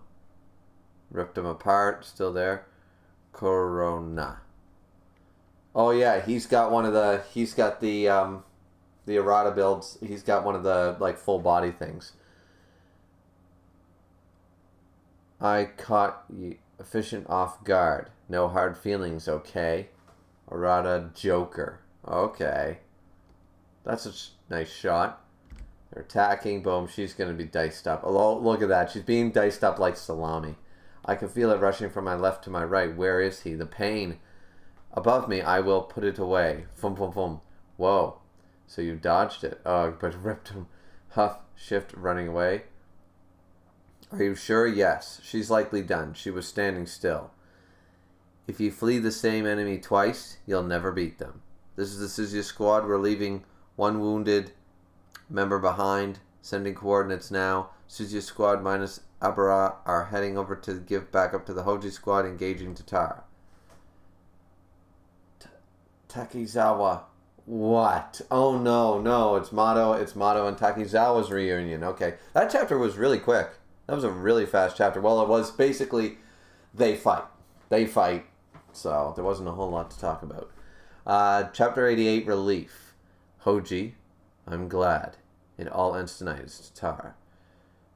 Ripped him apart. Still there. Corona. Oh yeah, he's got the errata builds. He's got one of the like full body things. I caught you efficient off guard. No hard feelings, okay? Errata Joker. Okay. That's a nice shot. They're attacking. Boom. She's going to be diced up. Oh, look at that. She's being diced up like salami. I can feel it rushing from my left to my right. Where is he? The pain. Above me, I will put it away. Fum. Whoa. So you dodged it. Oh, but ripped him. Huff. Shift. Running away. Are you sure? Yes. She's likely done. She was standing still. If you flee the same enemy twice, you'll never beat them. This is the Suzuya squad. We're leaving one wounded member behind. Sending coordinates now. Suzuya squad minus Abara are heading over to give backup to the Hoji squad, engaging Tatara. Takizawa. What? Oh no, it's Mato and Takizawa's reunion. Okay. That chapter was really quick. That was a really fast chapter. Well, it was basically they fight. They fight. So there wasn't a whole lot to talk about. Chapter 88, Relief. Hoji, I'm glad. It all ends tonight. It's Tatara.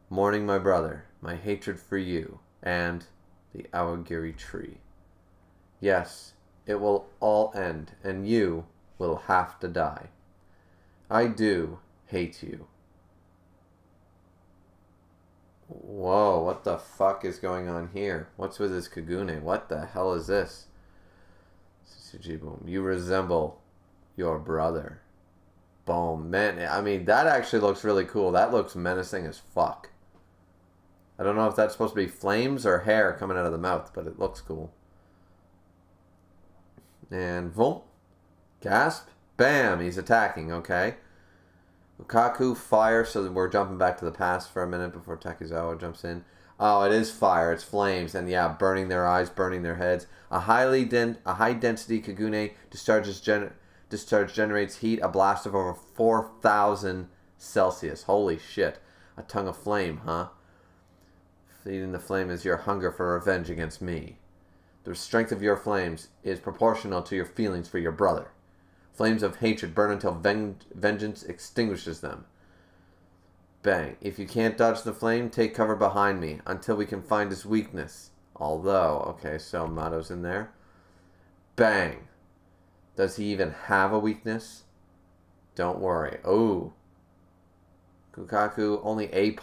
Mourning my brother, my hatred for you, and the Awagiri tree. Yes, it will all end, and you will have to die. I do hate you. Whoa, what the fuck is going on here? What's with this Kagune? What the hell is this? Boom. You resemble your brother. Boom. Man, I mean, that actually looks really cool. That looks menacing as fuck. I don't know if that's supposed to be flames or hair coming out of the mouth, but it looks cool. And boom. Gasp. Bam. He's attacking. Okay. Lukaku, fire. So we're jumping back to the past for a minute before Takizawa jumps in. Oh, it is fire. It's flames. And yeah, burning their eyes, burning their heads. A high-density Kagune discharge generates heat. A blast of over 4,000 Celsius. Holy shit. A tongue of flame, huh? Feeding the flame is your hunger for revenge against me. The strength of your flames is proportional to your feelings for your brother. Flames of hatred burn until vengeance extinguishes them. Bang. If you can't dodge the flame, take cover behind me until we can find his weakness. Although, okay, so Mato's in there. Bang. Does he even have a weakness? Don't worry. Oh. Lukaku, only A+?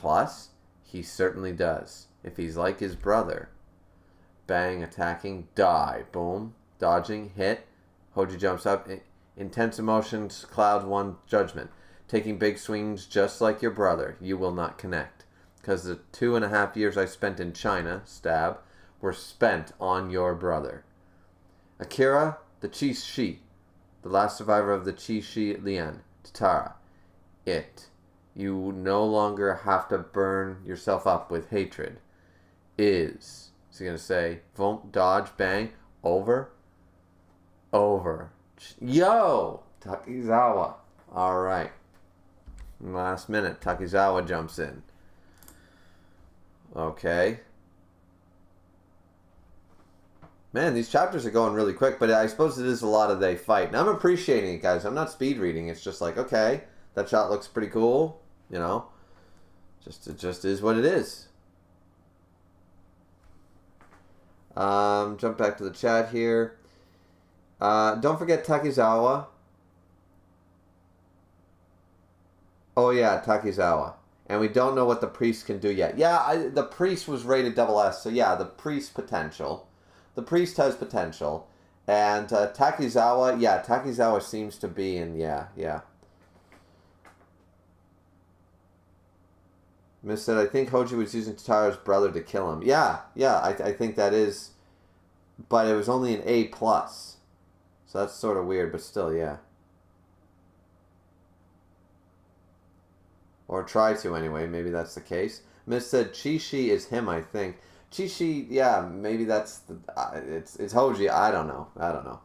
He certainly does. If he's like his brother. Bang, attacking, die. Boom. Dodging, hit. Hoji jumps up. Intense emotions, cloud one judgment. Taking big swings just like your brother. You will not connect. Because the 2.5 years I spent in China, stab, were spent on your brother. Akira, the Chi-Shi. The last survivor of the Chi-Shi Lian. Tatara. It. You no longer have to burn yourself up with hatred. Is he going to say, boom, dodge, bang, over, over. Yo! Takizawa. Alright. Last minute, Takizawa jumps in. Okay. Man, these chapters are going really quick, but I suppose it is a lot of they fight. And I'm appreciating it, guys. I'm not speed reading. It's just like, okay, that shot looks pretty cool. You know? It just is what it is. Jump back to the chat here. Don't forget Takizawa. Oh yeah, Takizawa. And we don't know what the priest can do yet. Yeah, the priest was rated SS, so yeah, the priest potential. The priest has potential. And Takizawa, yeah, Takizawa seems to be in, yeah. Miss said, I think Hoji was using Tatara's brother to kill him. Yeah, I think that is. But it was only an A+. So that's sort of weird, but still, yeah. Or try to, anyway. Maybe that's the case. Miss said, Chi-Shi is him, I think. Chi-Shi, yeah, maybe that's... it's Hoji. I don't know.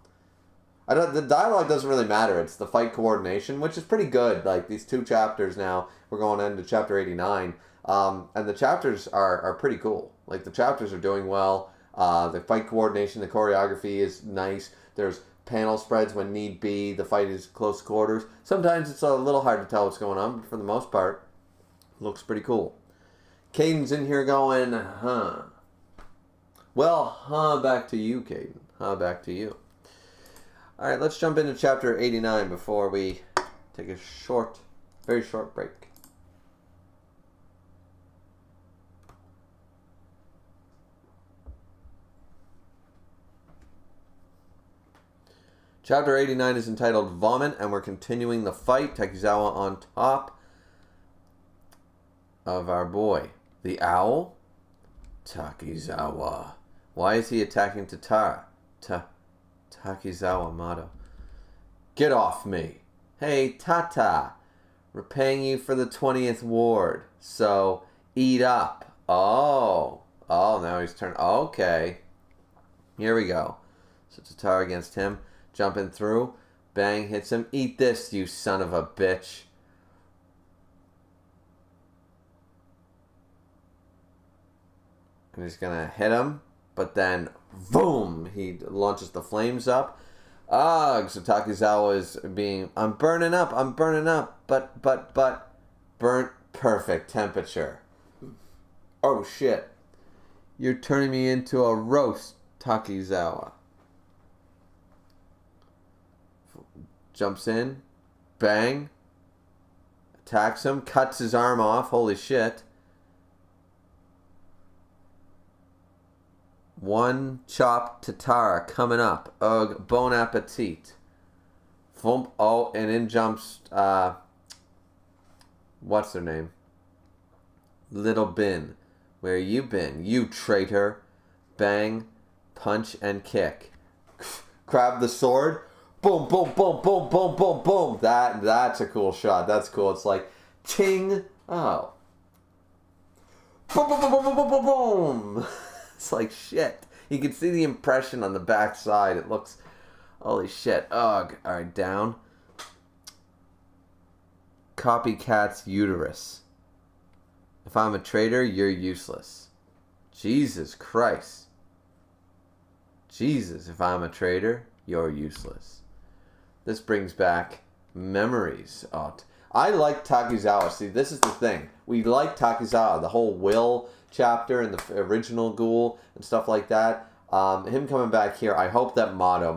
The dialogue doesn't really matter. It's the fight coordination, which is pretty good. Like, these 2 chapters now. We're going into chapter 89. And the chapters are pretty cool. Like, the chapters are doing well. The fight coordination, the choreography is nice. There's panel spreads when need be. The fight is close quarters. Sometimes it's a little hard to tell what's going on, but for the most part, it looks pretty cool. Caden's in here going, huh. Well, back to you, Caden. Back to you. Alright, let's jump into chapter 89 before we take a very short break. Chapter 89 is entitled Vomit, and we're continuing the fight. Takizawa on top of our boy. The owl? Takizawa. Why is he attacking Tatara? Takizawa Mato. Get off me. Hey, Tata. We're paying you for the 20th ward. So, eat up. Oh, now he's turned. Okay. Here we go. So, Tatara against him. Jumping through. Bang, hits him. Eat this, you son of a bitch. And he's going to hit him. But then, boom, he launches the flames up. So Takizawa is I'm burning up, but, burnt perfect temperature. Oh shit. You're turning me into a roast, Takizawa. Jumps in, bang, attacks him, cuts his arm off, holy shit. One chop Tatara coming up. Ugh, bon appetit. Thump, oh, and in jumps, what's her name? Little Bin. Where you been, you traitor? Bang, punch, and kick. Grab the sword. Boom, boom, boom, boom, boom, boom, boom. That's a cool shot. That's cool. It's like, ting. Oh. Boom, boom, boom, boom, boom, boom, boom. It's like shit. You can see the impression on the back side. It looks, holy shit. Ugh. All right, down. Copycat's uterus. If I'm a traitor, you're useless. Jesus Christ. Jesus, if I'm a traitor, you're useless. This brings back memories. Oh, I like Takizawa. See, this is the thing. We like Takizawa. The whole Will chapter and the original Ghoul and stuff like that. Him coming back here, I hope that Motto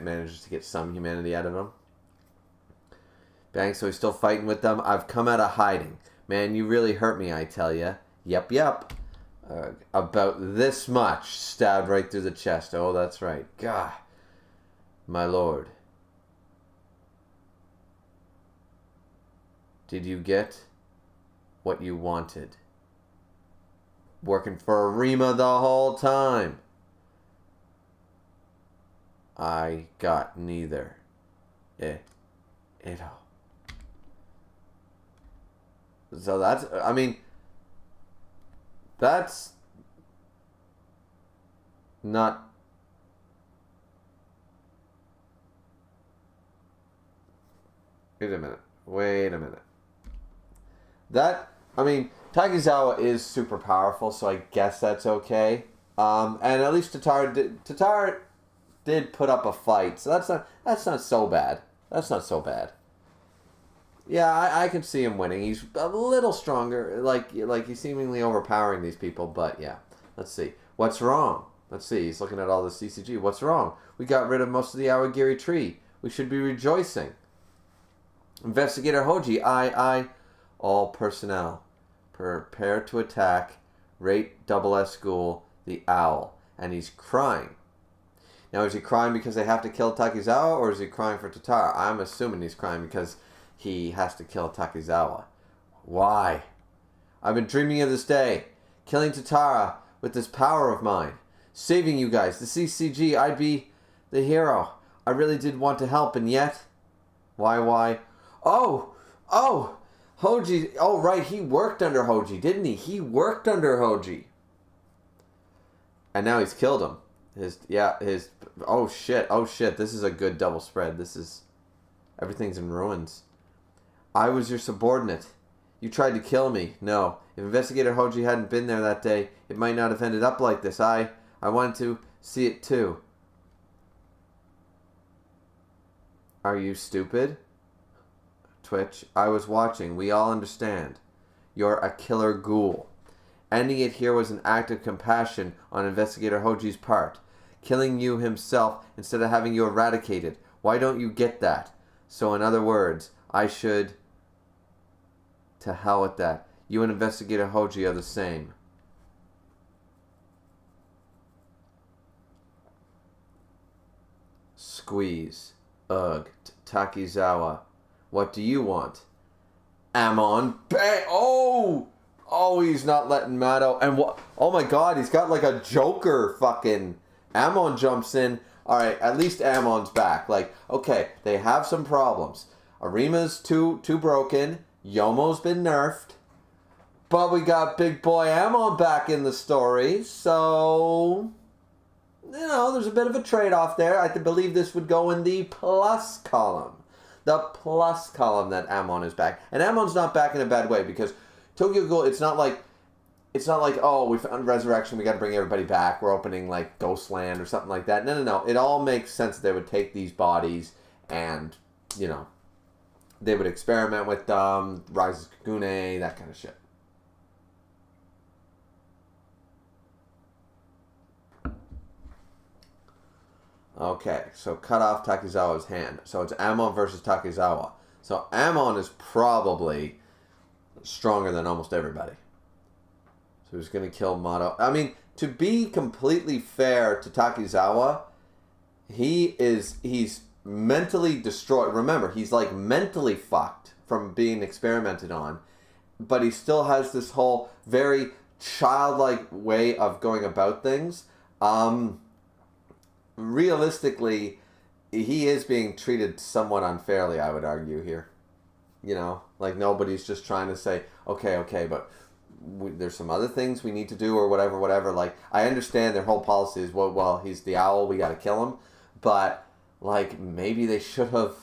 manages to get some humanity out of him. Bang, so he's still fighting with them. I've come out of hiding. Man, you really hurt me, I tell ya. Yep, yep. About this much. Stabbed right through the chest. Oh, that's right. God. My lord. Did you get what you wanted? Working for Arima the whole time. I got neither. It all. So that's, I mean, that's not, wait a minute. That, I mean, Takizawa is super powerful, so I guess that's okay. And at least Tatara did put up a fight, so that's not so bad. That's not so bad. Yeah, I can see him winning. He's a little stronger, like he's seemingly overpowering these people, but yeah. Let's see. What's wrong? Let's see. He's looking at all the CCG. What's wrong? We got rid of most of the Awagiri tree. We should be rejoicing. Investigator Hoji, all personnel. Prepare to attack. Rate SS Ghoul, the owl. And he's crying. Now, is he crying because they have to kill Takizawa, or is he crying for Tatara? I'm assuming he's crying because he has to kill Takizawa. Why? I've been dreaming of this day. Killing Tatara with this power of mine. Saving you guys. The CCG. I'd be the hero. I really did want to help, and yet... Why? Oh! Hoji. Oh, right. He worked under Hoji, didn't he? He worked under Hoji. And now he's killed him. Oh shit. This is a good double spread. Everything's in ruins. I was your subordinate. You tried to kill me. No. If Investigator Hoji hadn't been there that day, it might not have ended up like this. I wanted to see it too. Are you stupid? Twitch. I was watching. We all understand. You're a killer ghoul. Ending it here was an act of compassion on Investigator Hoji's part. Killing you himself instead of having you eradicated. Why don't you get that? So in other words, I should... To hell with that. You and Investigator Hoji are the same. Squeeze. Ugh. Takizawa. What do you want? Amon. Bang! Oh! Oh, he's not letting Mado. And what? Oh my god, he's got like a Joker fucking... Amon jumps in. Alright, at least Amon's back. Like, okay, they have some problems. Arima's too broken. Yomo's been nerfed. But we got big boy Amon back in the story. So, you know, there's a bit of a trade-off there. I believe this would go in the plus column. The plus column that Amon is back. And Amon's not back in a bad way because Tokyo Ghoul, it's not like it's not like, oh, we found resurrection, we got to bring everybody back, we're opening like Ghostland or something like that. No. It all makes sense that they would take these bodies and, you know, they would experiment with them, Rise of Kagune, that kind of shit. Okay, so cut off Takizawa's hand. So it's Amon versus Takizawa. So Amon is probably stronger than almost everybody. So he's going to kill Mato. I mean, to be completely fair to Takizawa, he's mentally destroyed. Remember, he's like mentally fucked from being experimented on. But he still has this whole very childlike way of going about things. Realistically, he is being treated somewhat unfairly, I would argue here. You know, like nobody's just trying to say, okay, but there's some other things we need to do or whatever. Like, I understand their whole policy is, well, he's the owl, we gotta kill him. But, like, maybe they should have,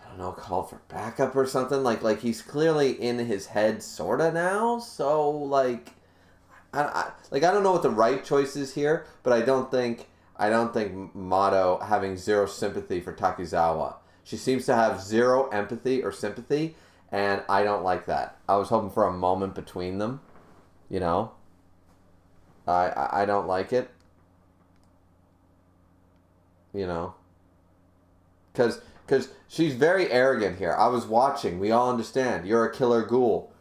I don't know, called for backup or something. Like he's clearly in his head sorta now. So, like, I don't know what the right choice is here, but I don't think Mato having zero sympathy for Takizawa. She seems to have zero empathy or sympathy, and I don't like that. I was hoping for a moment between them, you know? I don't like it. You know? Because she's very arrogant here. I was watching. We all understand. You're a killer ghoul.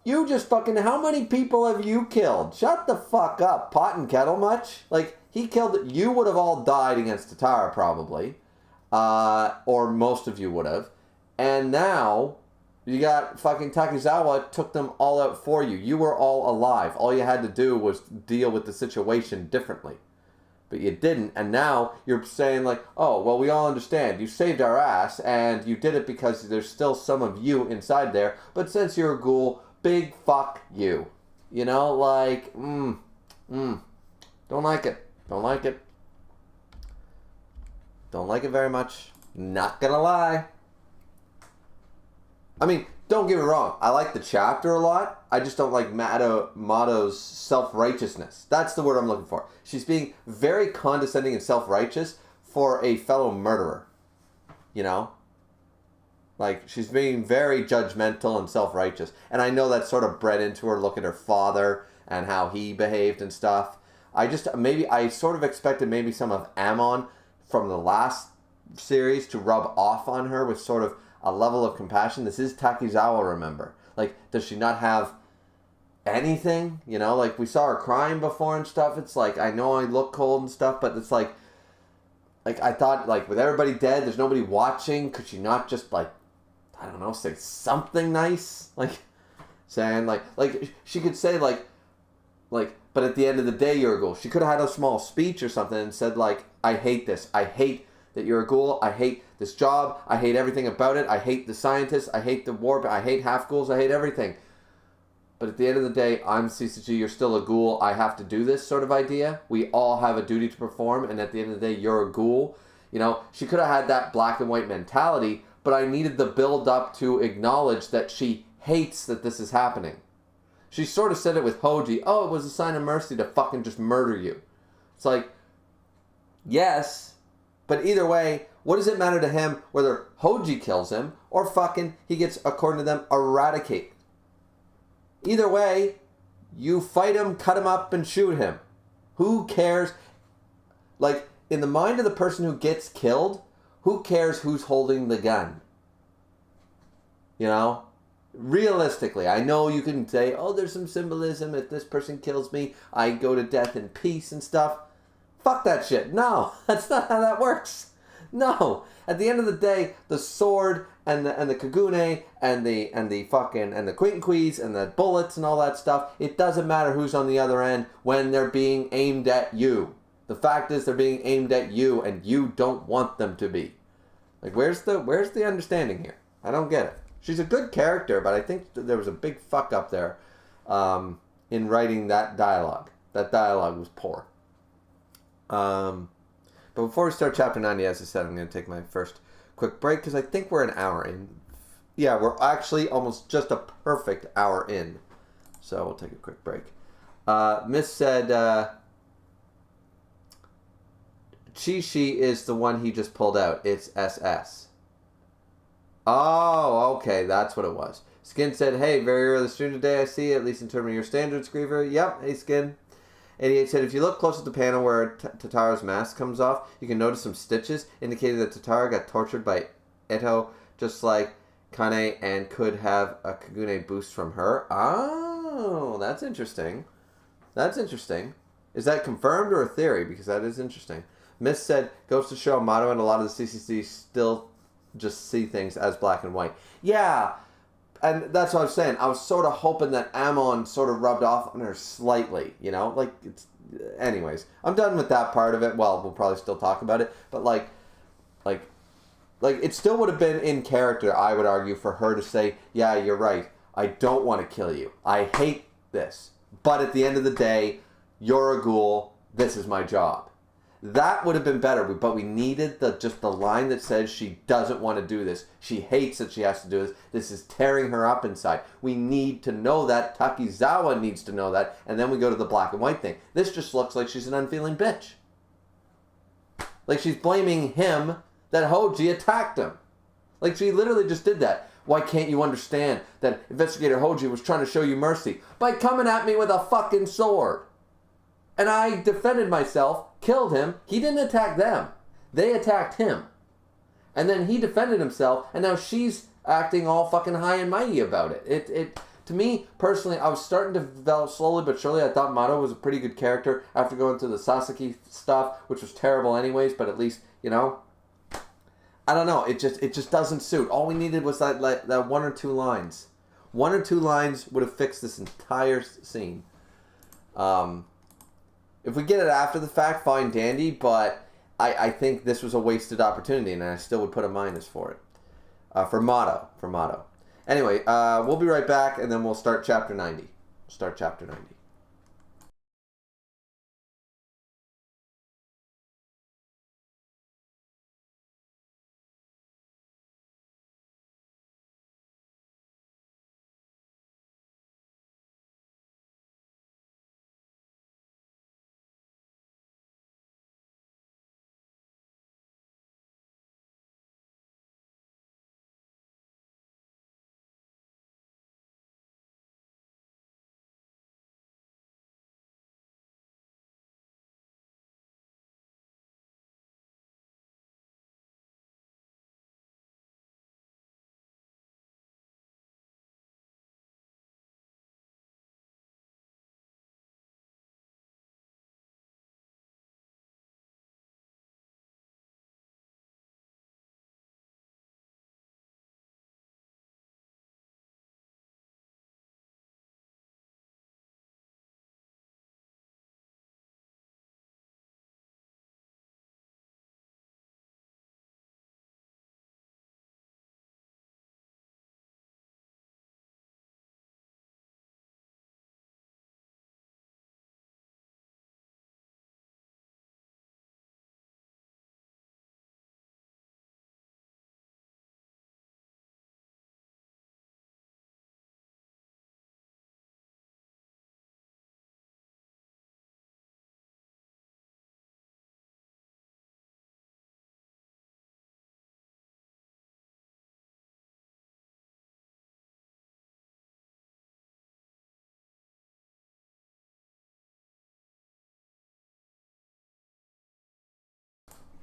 You just fucking... How many people have you killed? Shut the fuck up. Pot and kettle much? Like, he killed... You would have all died against Tatara, probably. Or most of you would have. And now, you got fucking Takizawa took them all out for you. You were all alive. All you had to do was deal with the situation differently. But you didn't. And now, you're saying like, oh, well, we all understand. You saved our ass, and you did it because there's still some of you inside there. But since you're a ghoul... Big fuck you. You know, like, don't like it. Don't like it. Don't like it very much. Not gonna lie. I mean, don't get me wrong. I like the chapter a lot. I just don't like Mato's self-righteousness. That's the word I'm looking for. She's being very condescending and self-righteous for a fellow murderer. You know? Like, she's being very judgmental and self-righteous. And I know that's sort of bred into her. Look at her father and how he behaved and stuff. I sort of expected maybe some of Amon from the last series to rub off on her with sort of a level of compassion. This is Takizawa, remember. Like, does she not have anything? You know, like, we saw her crying before and stuff. It's like, I know I look cold and stuff, but it's like I thought, like, with everybody dead, there's nobody watching. Could she not just, like, I don't know, say something nice? Like, saying, like she could say, like, but at the end of the day, you're a ghoul. She could have had a small speech or something and said, like, I hate this. I hate that you're a ghoul. I hate this job. I hate everything about it. I hate the scientists. I hate the warp. I hate half ghouls. I hate everything. But at the end of the day, I'm CCG. You're still a ghoul. I have to do this sort of idea. We all have a duty to perform. And at the end of the day, you're a ghoul. You know, she could have had that black and white mentality, but I needed the build up to acknowledge that she hates that this is happening. She sort of said it with Hoji. Oh, it was a sign of mercy to fucking just murder you. It's like, yes, but either way, what does it matter to him whether Hoji kills him or fucking he gets, according to them, eradicated? Either way, you fight him, cut him up, and shoot him. Who cares? Like, in the mind of the person who gets killed, who cares who's holding the gun? You know? Realistically, I know you can say, oh, there's some symbolism. If this person kills me, I go to death in peace and stuff. Fuck that shit. No, that's not how that works. No. At the end of the day, the sword and the Kagune and the Quinkwees and the bullets and all that stuff, it doesn't matter who's on the other end when they're being aimed at you. The fact is they're being aimed at you and you don't want them to be. Like, where's the understanding here? I don't get it. She's a good character, but I think there was a big fuck up there in writing that dialogue. That dialogue was poor. But before we start chapter 90, as I said, I'm going to take my first quick break because I think we're an hour in. Yeah, we're actually almost just a perfect hour in. So we'll take a quick break. Miss said Chi-Chi is the one he just pulled out. It's SS. Oh, okay, that's what it was. Skin said, hey, very early stream today, I see, at least in terms of your standards, Griever. Yep, hey, Skin. 88 said, if you look close at the panel where Tataro's mask comes off, you can notice some stitches, indicating that Tataro got tortured by Eto, just like Kane, and could have a Kagune boost from her. Oh, that's interesting. That's interesting. Is that confirmed or a theory? Because that is interesting. Miss said, goes to show Mato and a lot of the CCC still just see things as black and white. Yeah, and that's what I was saying. I was sort of hoping that Amon sort of rubbed off on her slightly, you know? Like, it's... Anyways, I'm done with that part of it. Well, we'll probably still talk about it. But, like, it still would have been in character, I would argue, for her to say, yeah, you're right. I don't want to kill you. I hate this. But at the end of the day, you're a ghoul. This is my job. That would have been better, but we needed just the line that says she doesn't want to do this. She hates that she has to do this. This is tearing her up inside. We need to know that. Takizawa needs to know that. And then we go to the black and white thing. This just looks like she's an unfeeling bitch. Like she's blaming him that Hoji attacked him. Like she literally just did that. Why can't you understand that Investigator Hoji was trying to show you mercy by coming at me with a fucking sword? And I defended myself, killed him. He didn't attack them. They attacked him. And then he defended himself, and now she's acting all fucking high and mighty about it. To me, personally, I was starting to develop slowly but surely. I thought Mato was a pretty good character after going through the Sasaki stuff, which was terrible anyways, but at least, you know, I don't know. It just doesn't suit. All we needed was that one or two lines. One or two lines would have fixed this entire scene. If we get it after the fact, fine, dandy, but I think this was a wasted opportunity, and I still would put a minus for it. For Mato. Anyway, we'll be right back, and then we'll start Chapter 90. Start Chapter 90.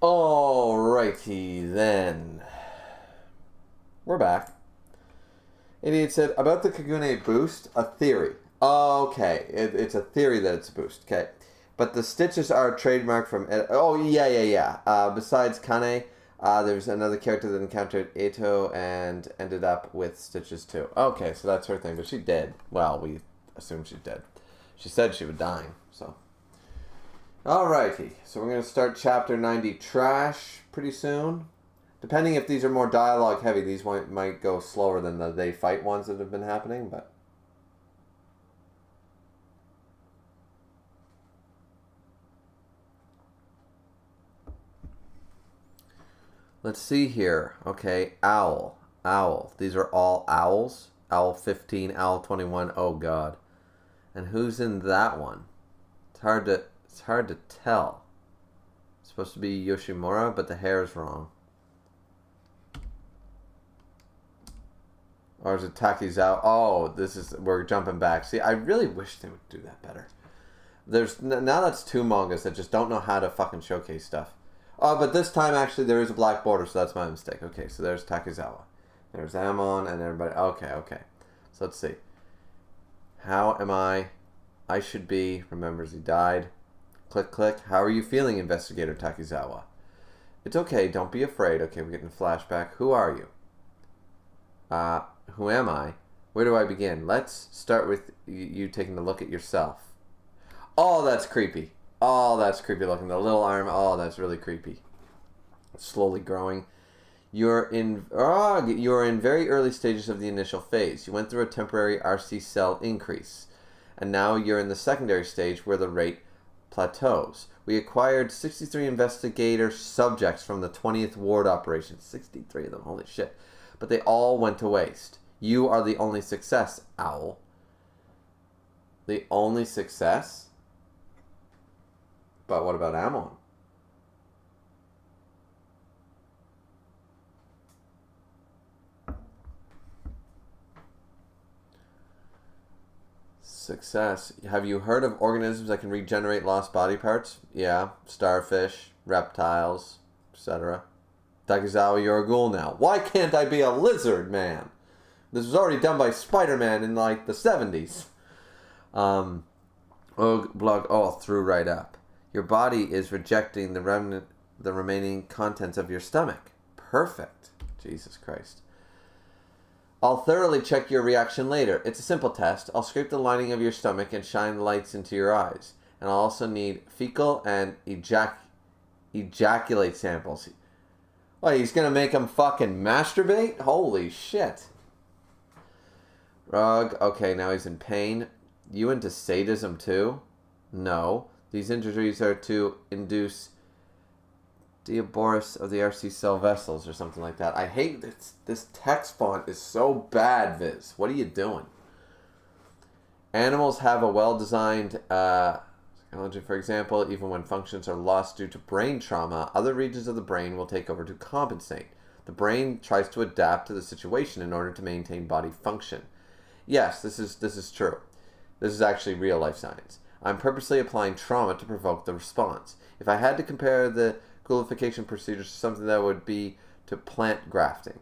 Alrighty then. We're back. Idiot said, about the Kagune boost, a theory. Okay, it's a theory that it's a boost. Okay. But the stitches are trademarked from... Oh, yeah. Besides Kane, there's another character that encountered Eto and ended up with stitches too. Okay, so that's her thing. But she did. Well, we assume she's dead. She said she was dying, so... Alrighty, so we're going to start Chapter 90 Trash pretty soon. Depending if these are more dialogue heavy, these might go slower than the they fight ones that have been happening, but... Let's see here. Okay, Owl. These are all owls. Owl 15, Owl 21. Oh, God. And who's in that one? It's hard to tell. It's supposed to be Yoshimura, but the hair's wrong. Or is it Takizawa? Oh, we're jumping back. See, I really wish they would do that better. Now that's 2 mangas that just don't know how to fucking showcase stuff. Oh, but this time actually there is a black border, so that's my mistake. Okay, so there's Takizawa. There's Amon and everybody. Okay. So let's see. How am I? I should be. Remembers he died. Click, click. How are you feeling, Investigator Takizawa? It's okay. Don't be afraid. Okay, we're getting a flashback. Who are you? Who am I? Where do I begin? Let's start with you taking a look at yourself. Oh, that's creepy. Oh, that's creepy looking. The little arm. Oh, that's really creepy. It's slowly growing. You're in very early stages of the initial phase. You went through a temporary RC cell increase. And now you're in the secondary stage where the rate plateaus. We acquired 63 investigator subjects from the 20th Ward operation. 63 of them. Holy shit. But they all went to waste. You are the only success, Owl. The only success? But what about Amon? Success. Have you heard of organisms that can regenerate lost body parts? Yeah. Starfish, reptiles, etc. Takizawa, you're a ghoul now. Why can't I be a lizard man? This was already done by Spider-Man in like the 70s. Threw right up. Your body is rejecting the remaining contents of your stomach. Perfect. Jesus Christ. I'll thoroughly check your reaction later. It's a simple test. I'll scrape the lining of your stomach and shine lights into your eyes. And I'll also need fecal and ejaculate samples. Oh, he's gonna make him fucking masturbate? Holy shit. Rug. Okay, now he's in pain. You into sadism too? No. These injuries are to induce Diaboris of the RC cell vessels or something like that. I hate this text font is so bad, Viz. What are you doing? Animals have a well-designed psychology, for example. Even when functions are lost due to brain trauma, other regions of the brain will take over to compensate. The brain tries to adapt to the situation in order to maintain body function. Yes, this is true. This is actually real-life science. I'm purposely applying trauma to provoke the response. If I had to compare the ghoulification procedures to something that would be to plant grafting.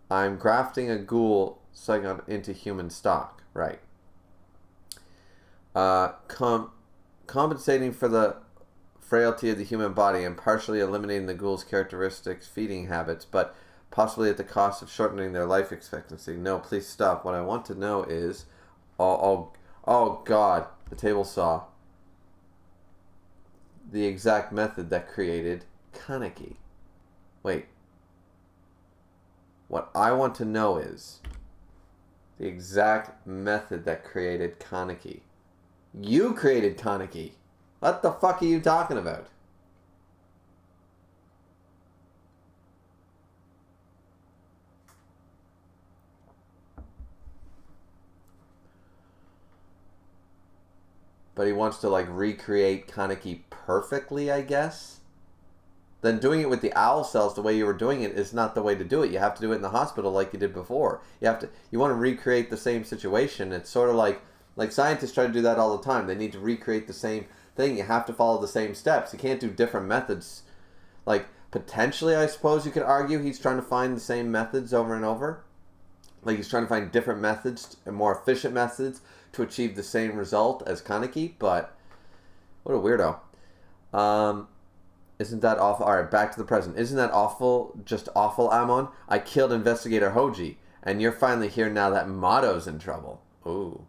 I'm grafting a ghoul psychic into human stock. Right. Compensating for the frailty of the human body and partially eliminating the ghoul's characteristics, feeding habits, but possibly at the cost of shortening their life expectancy. No, please stop. What I want to know is... Oh God, the table saw the exact method that created Kaneki. Wait. What I want to know is the exact method that created Kaneki. You created Kaneki. What the fuck are you talking about? But he wants to like recreate Kaneki perfectly, I guess. Then doing it with the owl cells the way you were doing it is not the way to do it. You have to do it in the hospital like you did before. You want to recreate the same situation. It's sort of like scientists try to do that all the time. They need to recreate the same thing. You have to follow the same steps. You can't do different methods. Like potentially, I suppose you could argue he's trying to find the same methods over and over. Like he's trying to find different methods and more efficient methods to achieve the same result as Kaneki, but what a weirdo. Isn't that awful? Alright, back to the present. Isn't that awful? Just awful, Amon? I killed Investigator Hoji, and you're finally here now that Mato's in trouble. Ooh.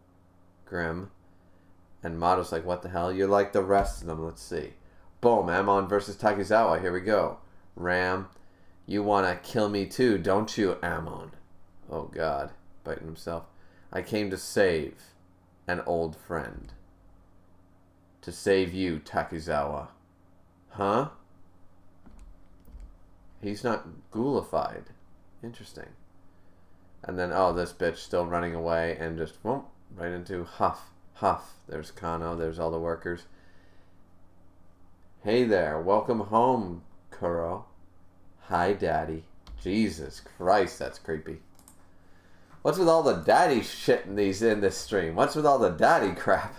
Grim. And Mato's like, what the hell? You're like the rest of them. Let's see. Boom, Amon versus Takizawa. Here we go. Ram, you want to kill me too, don't you, Amon? Oh, God. Biting himself. I came to save an old friend. To save you, Takizawa. Huh? He's not ghoulified. Interesting. And then, oh, this bitch still running away and just, whoop, right into Huff. Huff. There's Kano. There's all the workers. Hey there. Welcome home, Kuro. Hi, Daddy. Jesus Christ, that's creepy. What's with all the daddy shit in this stream? What's with all the daddy crap?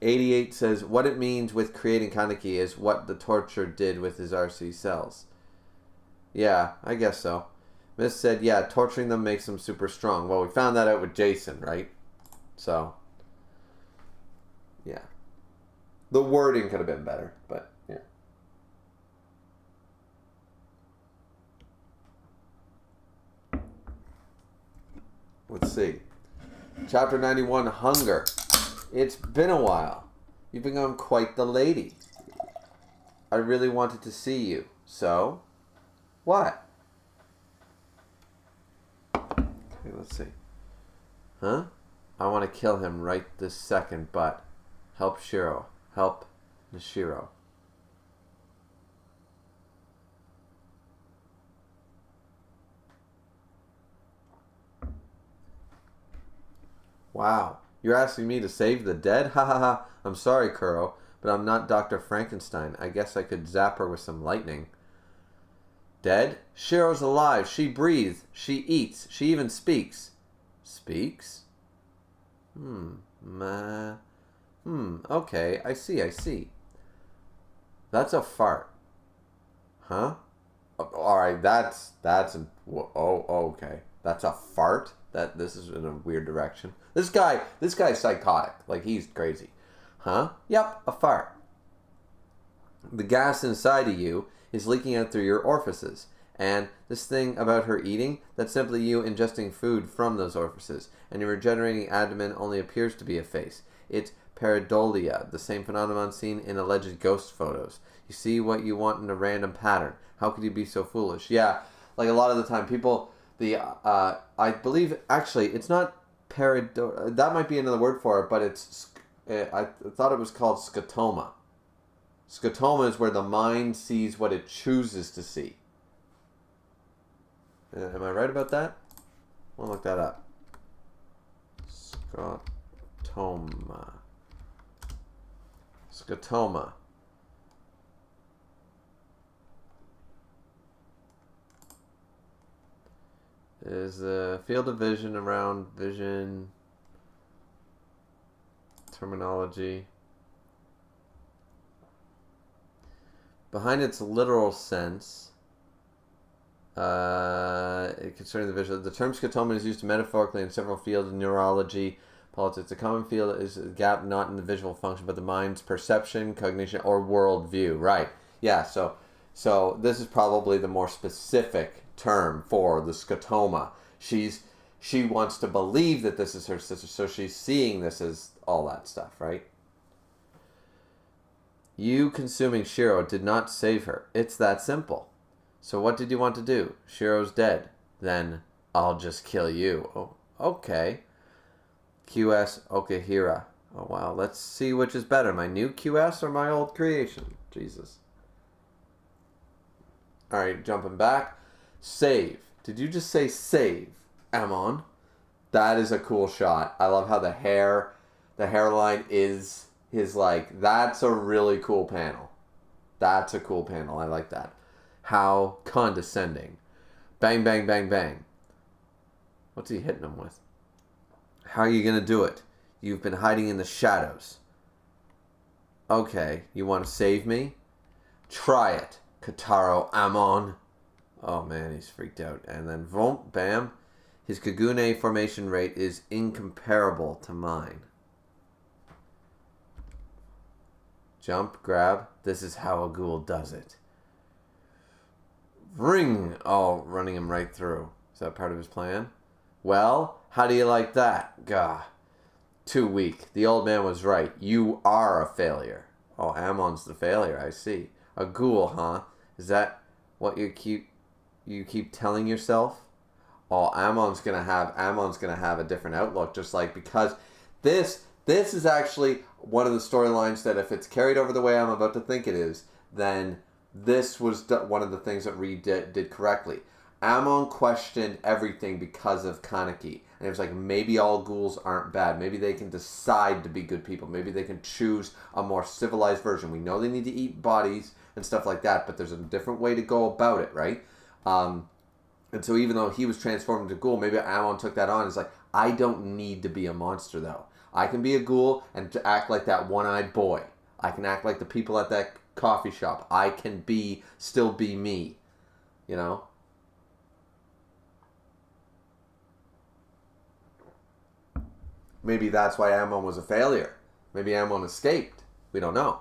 88 says, what it means with creating Kaneki is what the torture did with his RC cells. Yeah, I guess so. Miss said, yeah, torturing them makes them super strong. Well, we found that out with Jason, right? So, yeah. The wording could have been better, but, yeah. Let's see. Chapter 91, Hunger. It's been a while. You've become quite the lady. I really wanted to see you. So? What? Okay, let's see. Huh? I want to kill him right this second, but help Shiro. Help Nishiro. Wow. You're asking me to save the dead? Ha ha ha. I'm sorry, Kuro, but I'm not Dr. Frankenstein. I guess I could zap her with some lightning. Dead? Shiro's alive. She breathes. She eats. She even speaks. Speaks? Okay. I see. That's a fart. Huh? Alright, that's okay. That's a fart? This is in a weird direction. This guy's psychotic. Like, he's crazy. Huh? Yep, a fart. The gas inside of you is leaking out through your orifices. And this thing about her eating, that's simply you ingesting food from those orifices. And your regenerating abdomen only appears to be a face. It's pareidolia, the same phenomenon seen in alleged ghost photos. You see what you want in a random pattern. How could you be so foolish? Yeah, like a lot of the time people... I believe, actually, it's not pareidolia. That might be another word for it, but it's... I thought it was called scotoma. Scotoma is where the mind sees what it chooses to see. Am I right about that? I'll look that up. Scotoma. Scotoma. Is the field of vision around vision terminology. Behind its literal sense, concerning the visual, the term scotoma is used metaphorically in several fields of neurology, politics. The common field is a gap not in the visual function, but the mind's perception, cognition, or worldview. Right. Yeah, so this is probably the more specific term for the scotoma. She wants to believe that this is her sister, so she's seeing this as all that stuff, right? You consuming Shiro did not save her. It's that simple. So what did you want to do? Shiro's dead. Then I'll just kill you. Oh, okay. QS Okahira. Oh, wow. Let's see which is better, my new QS or my old creation. Jesus. Alright, jumping back. Save. Did you just say save, Amon? That is a cool shot. I love how the hairline is his, like, that's a really cool panel. That's a cool panel. I like that. How condescending. Bang, bang, bang, bang. What's he hitting him with? How are you going to do it? You've been hiding in the shadows. Okay, you want to save me? Try it, Kotaro Amon. Oh man, he's freaked out. And then, vroom, bam. His Kagune formation rate is incomparable to mine. Jump, grab. This is how a ghoul does it. Ring! Oh, running him right through. Is that part of his plan? Well, how do you like that? Gah. Too weak. The old man was right. You are a failure. Oh, Amon's the failure, I see. A ghoul, huh? Is that what you keep telling yourself? Oh, Amon's gonna have a different outlook, just like, because this is actually one of the storylines that if it's carried over the way I'm about to think it is, then this was one of the things that Reed did correctly. Ammon questioned everything because of Kaneki. And it was like, maybe all ghouls aren't bad. Maybe they can decide to be good people. Maybe they can choose a more civilized version. We know they need to eat bodies and stuff like that, but there's a different way to go about it, right? And so even though he was transformed into ghoul, maybe Ammon took that on. It's like, I don't need to be a monster, though. I can be a ghoul and to act like that one-eyed boy. I can act like the people at that coffee shop. I can still be me, you know? Maybe that's why Ammon was a failure. Maybe Ammon escaped. We don't know.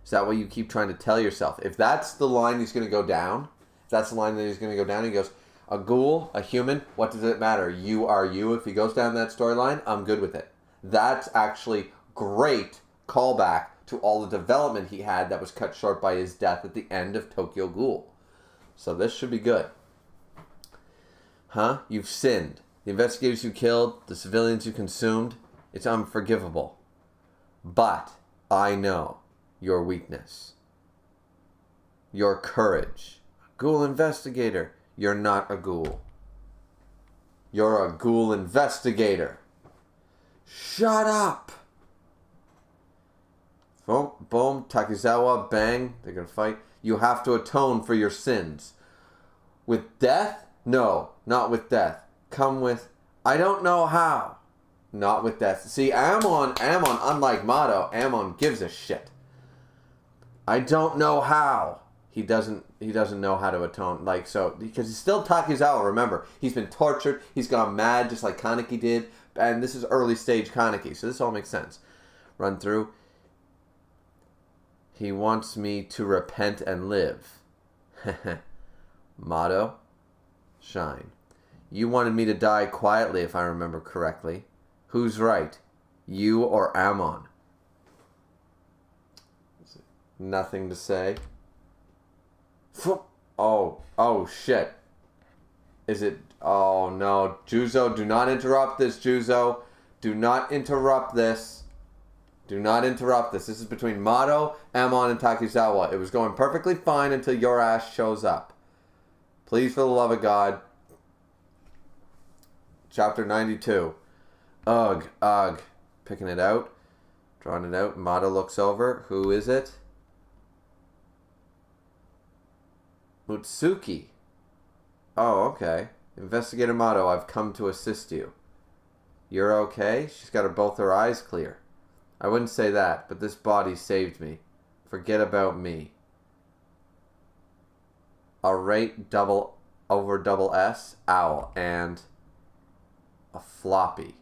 Is that what you keep trying to tell yourself? If that's the line he's going to go down, if that's the line that he's going to go down, he goes, a ghoul, a human, what does it matter? You are you. If he goes down that storyline, I'm good with it. That's actually great callback to all the development he had that was cut short by his death at the end of Tokyo Ghoul. So this should be good. Huh? You've sinned. The investigators you killed, the civilians you consumed, it's unforgivable. But I know your weakness. Your courage. Ghoul investigator. You're not a ghoul. You're a ghoul investigator. Shut up! Boom, boom, Takizawa, bang, they're gonna fight. You have to atone for your sins. With death? No, not with death. Come with, I don't know how. Not with death. See, Ammon, unlike Mato, Ammon gives a shit. I don't know how. He doesn't know how to atone. Like, so, because he's still Takizawa, remember. He's been tortured. He's gone mad just like Kaneki did. And this is early stage Kaneki, so this all makes sense. Run through. He wants me to repent and live. Motto. Shine. You wanted me to die quietly, if I remember correctly. Who's right? You or Ammon? Nothing to say. Oh shit. Is it? Oh no. Juzo, do not interrupt this, Juzo. Do not interrupt this. Do not interrupt this. This is between Mato, Ammon, and Takizawa. It was going perfectly fine until your ass shows up. Please, for the love of God. Chapter 92. Ugh. Picking it out. Drawing it out. Mato looks over. Who is it? Mutsuki. Oh, okay. Investigator Mato, I've come to assist you. You're okay? She's got both her eyes clear. I wouldn't say that, but this body saved me. Forget about me. A rate double S, owl, and a floppy.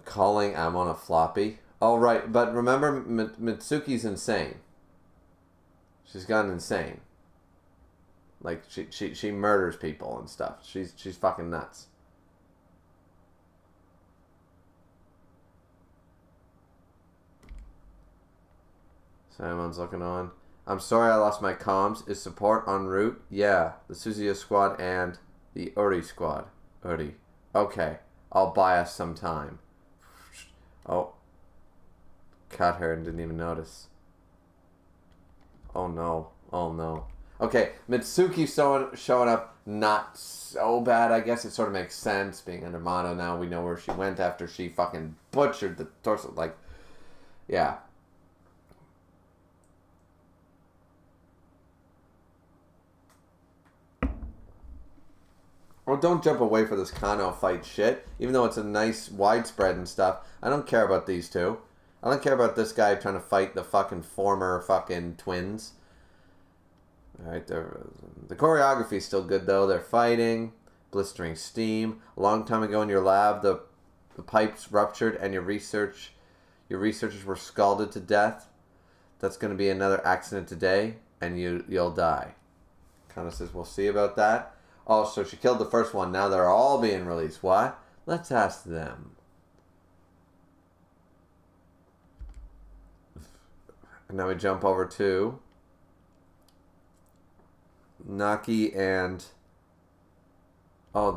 Calling Ammon a floppy? Oh, right, but remember, Mitsuki's insane. She's gone insane. Like, she murders people and stuff. She's fucking nuts. Simon's looking on. I'm sorry I lost my comms. Is support en route? Yeah, the Suzuya squad and the Uri squad. Uri. Okay, I'll buy us some time. Oh. Cut her and didn't even notice. Oh no. Okay, Mitsuki showing up not so bad, I guess. It sort of makes sense. Being under Mato now, we know where she went after she fucking butchered the torso. Like, yeah. Well, don't jump away for this Kano fight shit. Even though it's a nice widespread and stuff, I don't care about these two. I don't care about this guy trying to fight the fucking former fucking twins. Alright, the choreography is still good though. They're fighting. Blistering steam. A long time ago in your lab, the pipes ruptured and your researchers were scalded to death. That's going to be another accident today, and you'll die. Kind of says, we'll see about that. Oh, so she killed the first one. Now they're all being released. What? Let's ask them. And now we jump over to Naki and all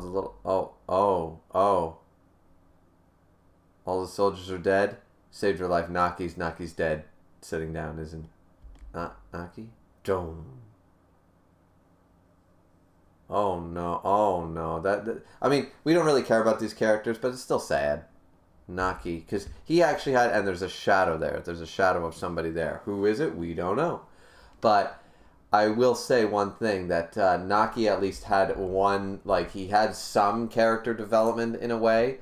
the soldiers are dead. Saved her life. Naki's dead. sitting down isn't Naki? Don't. Oh no, oh no. That I mean, we don't really care about these characters, but it's still sad. Naki, because he actually had, and there's a shadow there. There's a shadow of somebody there. Who is it? We don't know. But I will say one thing, that Naki at least had one, like, he had some character development in a way.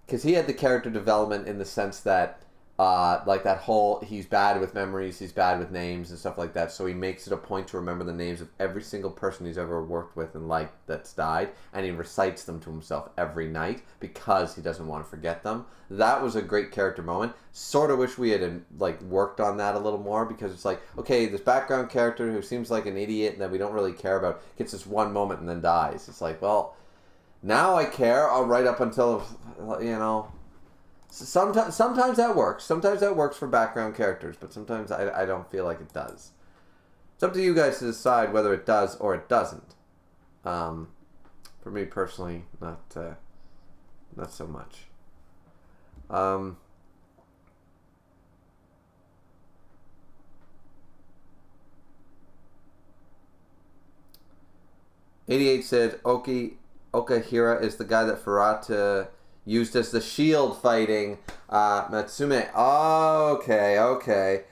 Because he had the character development in the sense that, like, that whole, he's bad with memories, he's bad with names and stuff like that, so he makes it a point to remember the names of every single person he's ever worked with in life that's died, and he recites them to himself every night because he doesn't want to forget them. That was a great character moment. Sort of wish we had, like, worked on that a little more, because it's like, okay, this background character who seems like an idiot and that we don't really care about gets this one moment and then dies. It's like, well, now I care. I'll right up until, you know... Sometimes that works. Sometimes that works for background characters, but sometimes I don't feel like it does. It's up to you guys to decide whether it does or it doesn't. For me personally, not so much. 88 said Okahira is the guy that Furata used as the shield fighting Matsume. Okay.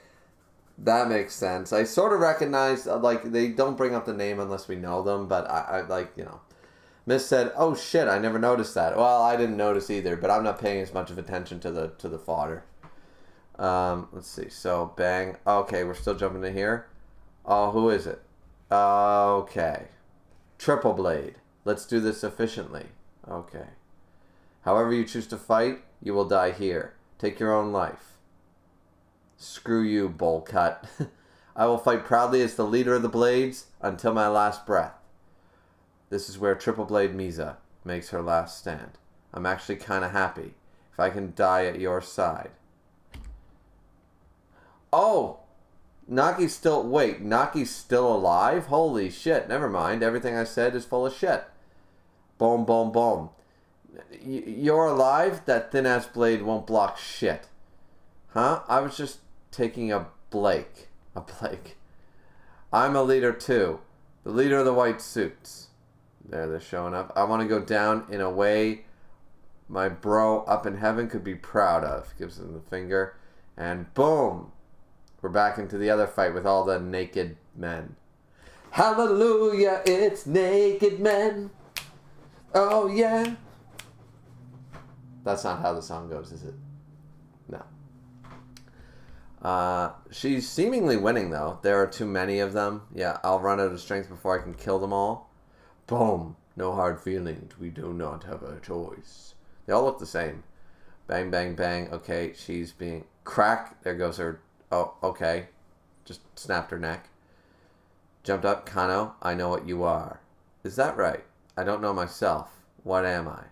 That makes sense. I sort of recognize, like, they don't bring up the name unless we know them, but I like, you know. Miss said, oh shit, I never noticed that. Well, I didn't notice either, but I'm not paying as much of attention to the fodder. Let's see. So, bang. Okay, we're still jumping in here. Oh, who is it? Okay. Triple Blade. Let's do this efficiently. Okay. However you choose to fight, you will die here. Take your own life. Screw you, bowl cut. I will fight proudly as the leader of the Blades until my last breath. This is where Triple Blade Misa makes her last stand. I'm actually kind of happy if I can die at your side. Oh! Naki's still... Wait, Naki's still alive? Holy shit, never mind. Everything I said is full of shit. Boom, boom, boom. You're alive? That thin-ass blade won't block shit. Huh? I was just taking a Blake. A Blake. I'm a leader too. The leader of the white suits. There, they're showing up. I want to go down in a way my bro up in heaven could be proud of. Gives him the finger. And boom! We're back into the other fight with all the naked men. Hallelujah, it's naked men. Oh yeah. That's not how the song goes, is it? No. She's seemingly winning, though. There are too many of them. Yeah, I'll run out of strength before I can kill them all. Boom. No hard feelings. We do not have a choice. They all look the same. Bang, bang, bang. Okay, she's being... Crack. There goes her... Oh, okay. Just snapped her neck. Jumped up. Kano, I know what you are. Is that right? I don't know myself. What am I?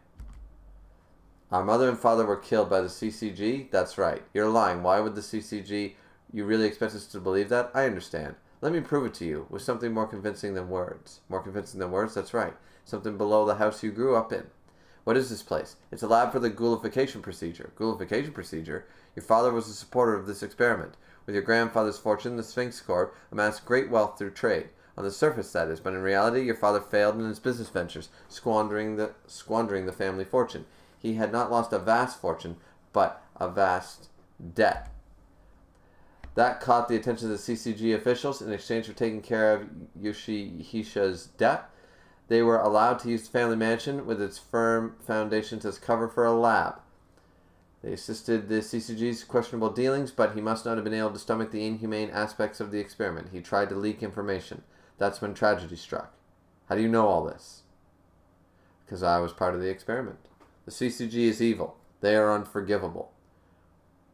Our mother and father were killed by the CCG? That's right. You're lying. Why would the CCG... You really expect us to believe that? I understand. Let me prove it to you with something more convincing than words. More convincing than words? That's right. Something below the house you grew up in. What is this place? It's a lab for the ghoulification procedure. Ghoulification procedure? Your father was a supporter of this experiment. With your grandfather's fortune, the Sphinx Corp amassed great wealth through trade. On the surface, that is, but in reality, your father failed in his business ventures, squandering the family fortune. He had not lost a vast fortune, but a vast debt. That caught the attention of the CCG officials. In exchange for taking care of Yoshihisha's debt, they were allowed to use the family mansion with its firm foundations as cover for a lab. They assisted the CCG's questionable dealings, but he must not have been able to stomach the inhumane aspects of the experiment. He tried to leak information. That's when tragedy struck. How do you know all this? Because I was part of the experiment. The CCG is evil. They are unforgivable.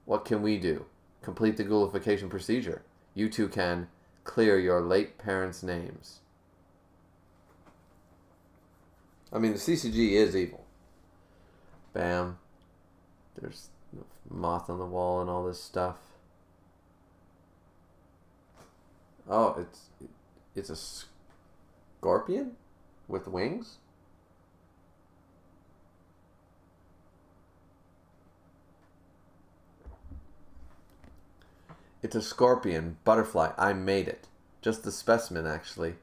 What can we do? Complete the ghoulification procedure. You two can clear your late parents' names. I mean, the CCG is evil. Bam. There's moth on the wall and all this stuff. Oh, it's a scorpion with wings? It's a scorpion, butterfly. I made it. Just the specimen, actually.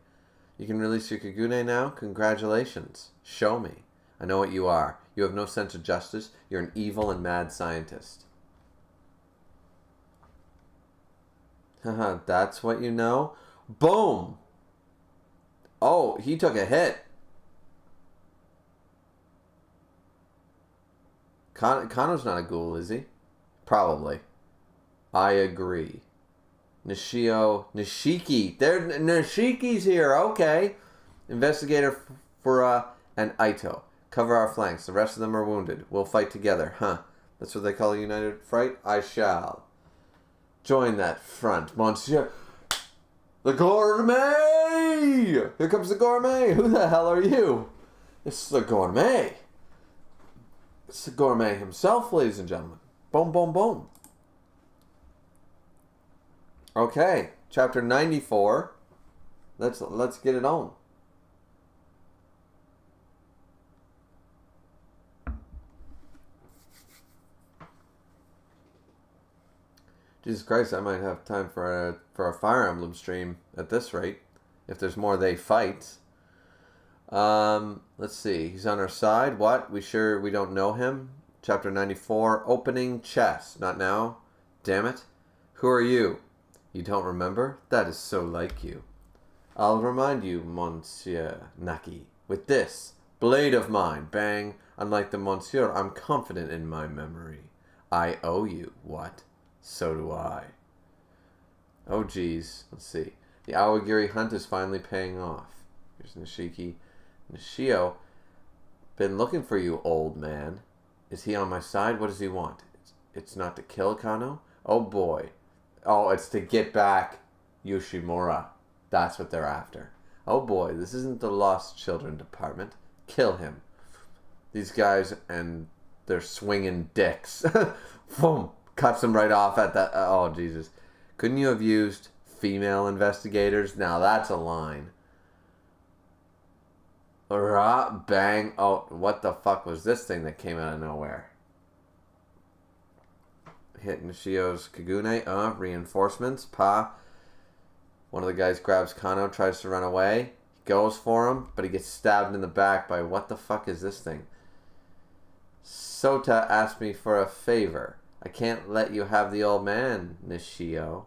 You can release your Kagune now? Congratulations. Show me. I know what you are. You have no sense of justice. You're an evil and mad scientist. Haha, that's what you know? Boom! Oh, he took a hit. Kano's not a ghoul, is he? Probably. I agree. Nishiki. Nishiki's here. Okay. Investigator Fura and Aito. Cover our flanks. The rest of them are wounded. We'll fight together. Huh. That's what they call a united fight? I shall. Join that front, monsieur. The gourmet! Here comes the gourmet. Who the hell are you? It's the gourmet. It's the gourmet himself, ladies and gentlemen. Boom, boom, boom. Okay, chapter 94. Let's get it on. Jesus Christ, I might have time for a Fire Emblem stream at this rate. If there's more they fight. Let's see. He's on our side. What? We sure we don't know him? Chapter 94. Opening chest. Not now. Damn it. Who are you? You don't remember? That is so like you. I'll remind you, Monsieur Naki. With this blade of mine. Bang. Unlike the Monsieur, I'm confident in my memory. I owe you. What? So do I. Oh, geez. Let's see. The Awagiri hunt is finally paying off. Here's Nishio. Been looking for you, old man. Is he on my side? What does he want? It's not to kill Kano? Oh, boy. Oh, it's to get back Yoshimura. That's what they're after. Oh, boy. This isn't the Lost Children department. Kill him. These guys and their swinging dicks. Boom. Cuts them right off at that. Oh, Jesus. Couldn't you have used female investigators? Now, that's a line. Bang. Oh, what the fuck was this thing that came out of nowhere? Hit Nishio's Kagune. Reinforcements. Pa. One of the guys grabs Kano, tries to run away. He goes for him, but he gets stabbed in the back by what the fuck is this thing? Sota asked me for a favor. I can't let you have the old man, Nishio.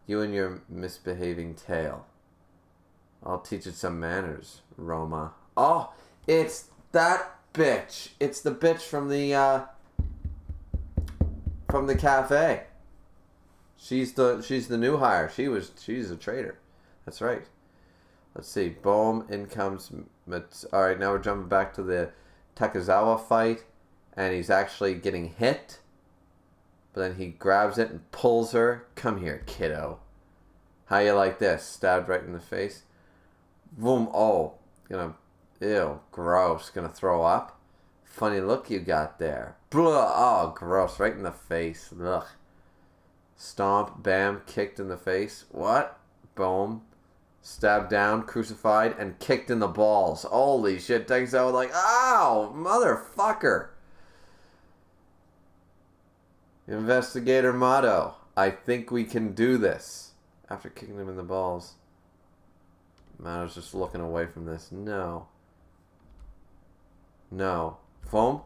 You and your misbehaving tail. I'll teach it some manners, Roma. Oh, it's that bitch. It's the bitch from the cafe. She's the new hire. She's a traitor. That's right. Let's see. Boom. In comes. All right. Now we're jumping back to the Takizawa fight, and he's actually getting hit. But then he grabs it and pulls her. Come here, kiddo. How you like this? Stabbed right in the face. Boom. Oh. Ew. Gross. Gonna throw up. Funny look you got there. Blah. Oh, gross. Right in the face. Ugh. Stomp. Bam. Kicked in the face. What? Boom. Stabbed down. Crucified. And kicked in the balls. Holy shit. Takes out like, ow. Motherfucker. Investigator Motto, I think we can do this. After kicking him in the balls. Mato's just looking away from this. No. No. Foam?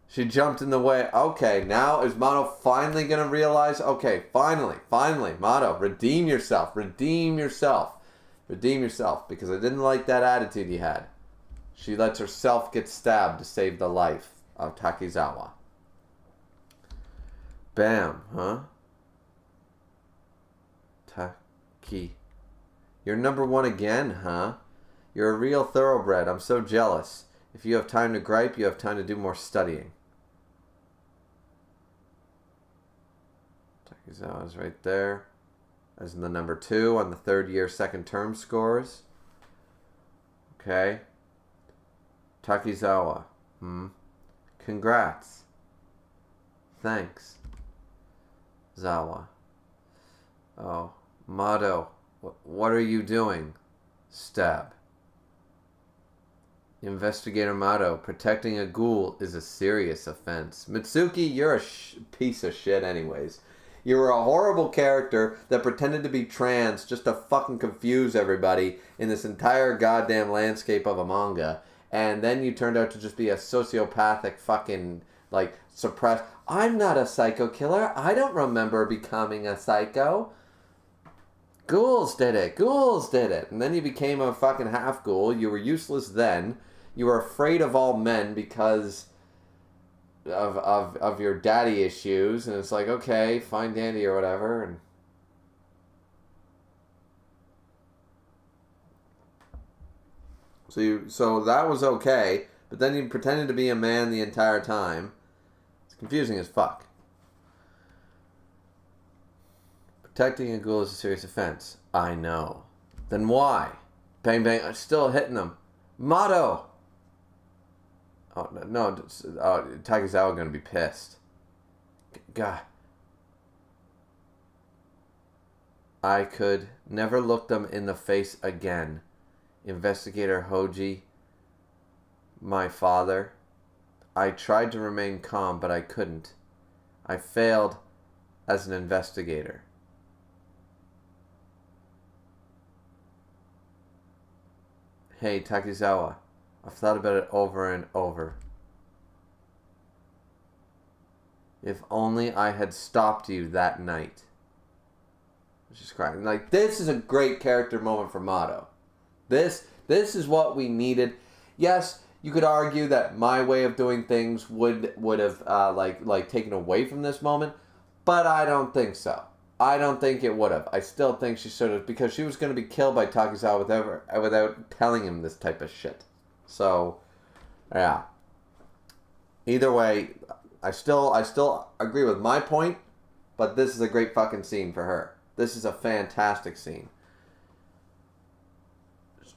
She jumped in the way. Okay, now is Mato finally going to realize? Okay, finally, Mato, redeem yourself. Redeem yourself. Redeem yourself. Because I didn't like that attitude you had. She lets herself get stabbed to save the life of Takizawa. Bam, huh? Taki. You're number one again, huh? You're a real thoroughbred. I'm so jealous. If you have time to gripe, you have time to do more studying. Takizawa's right there. As in the number 2 on the third year second term scores. Okay. Takizawa. Congrats. Thanks. Zawa. Oh. Mado. What are you doing? Stab. Investigator Mado. Protecting a ghoul is a serious offense. Mitsuki, you're a piece of shit anyways. You were a horrible character that pretended to be trans just to fucking confuse everybody in this entire goddamn landscape of a manga. And then you turned out to just be a sociopathic fucking, like, suppressed. I'm not a psycho killer. I don't remember becoming a psycho. Ghouls did it. Ghouls did it. And then you became a fucking half ghoul. You were useless then. You were afraid of all men because of your daddy issues. And it's like, okay, find Dandy or whatever. And so that was okay. But then you pretended to be a man the entire time. It's confusing as fuck. Protecting a ghoul is a serious offense. I know. Then why? Bang bang, I'm still hitting them. Motto! Oh, no. Takizawa gonna be pissed. God. I could never look them in the face again. Investigator Hoji, my father. I tried to remain calm, but I couldn't. I failed as an investigator. Hey, Takizawa, I've thought about it over and over. If only I had stopped you that night. She's crying. Like, this is a great character moment for Mato. This is what we needed. Yes, you could argue that my way of doing things would have like taken away from this moment, but I don't think so. I don't think it would have. I still think she should have, because she was going to be killed by Takizawa without telling him this type of shit. So, yeah. Either way, I still agree with my point, but this is a great fucking scene for her. This is a fantastic scene.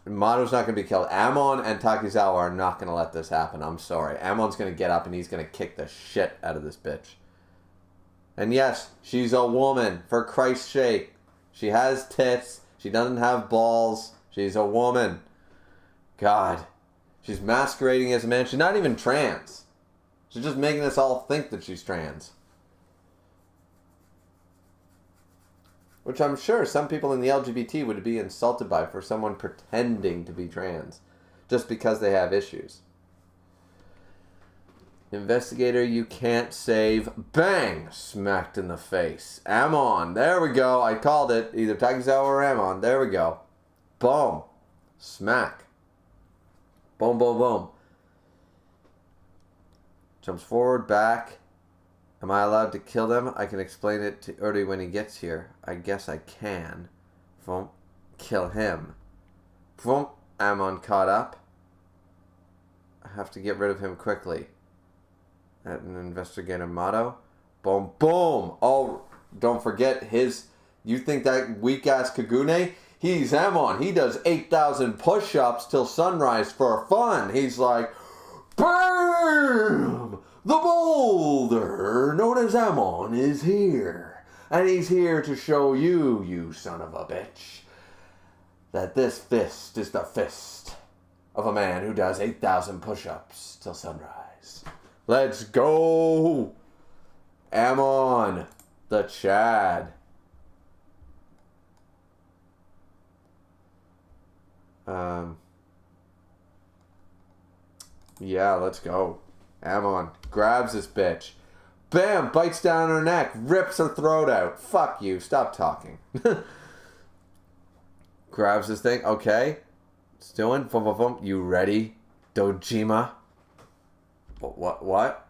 Mato's not going to be killed. Amon and Takizawa are not going to let this happen. I'm sorry. Amon's going to get up and he's going to kick the shit out of this bitch. And yes, she's a woman, for Christ's sake. She has tits. She doesn't have balls. She's a woman. God. She's masquerading as a man. She's not even trans. She's just making us all think that she's trans. Which I'm sure some people in the LGBT would be insulted by, for someone pretending to be trans. Just because they have issues. Investigator, you can't save. Bang! Smacked in the face. Amon. There we go. I called it. Either Takizawa or Amon. There we go. Boom. Smack. Boom, boom, boom. Jumps forward, back. Am I allowed to kill them? I can explain it to Uri when he gets here. I guess I can. Boom. Kill him. Boom. Amon caught up. I have to get rid of him quickly. At an investigator motto. Boom, boom. Oh, don't forget his... You think that weak-ass Kagune? He's Amon. He does 8,000 push-ups till sunrise for fun. He's like, BAM! The boulder known as Amon is here. And he's here to show you, you son of a bitch, that this fist is the fist of a man who does 8,000 push-ups till sunrise. Let's go! Amon, the Chad. Yeah, let's go. Amon grabs this bitch. Bam! Bites down her neck. Rips her throat out. Fuck you. Stop talking. Grabs this thing. Okay. It's doing. Boom, boom, boom. You ready, Dojima? What?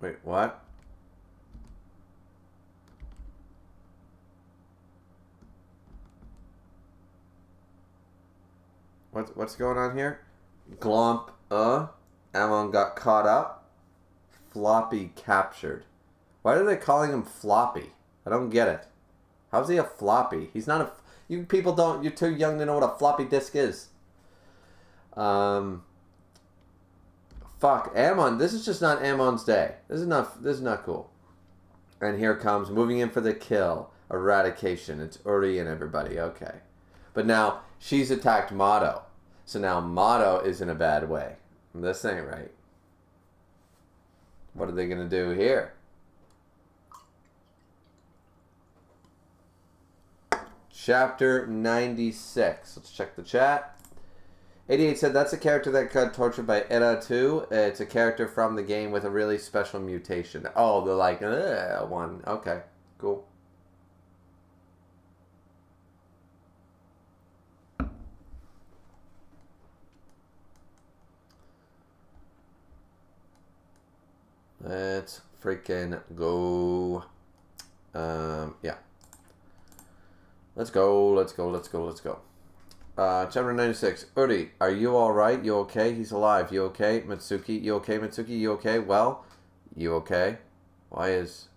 Wait, what? What's going on here? Glomp, Amon got caught up. Floppy captured. Why are they calling him Floppy? I don't get it. How's he a floppy? He's not a... You people don't... You're too young to know what a floppy disk is. Fuck. Amon. This is just not Amon's day. This is not cool. And here comes, moving in for the kill. Eradication. It's Uri and everybody. Okay. But now, she's attacked Mato. So now Mato is in a bad way. This ain't right. What are they going to do here? Chapter 96. Let's check the chat. 88 said, that's a character that got tortured by Era too. It's a character from the game with a really special mutation. Oh, the like, one. Okay, cool. Let's freaking go. Yeah. Let's go. Chapter 96. Uri, are you alright? You okay? He's alive. You okay? Mitsuki, you okay? Mitsuki, you okay? Well, you okay? Why is...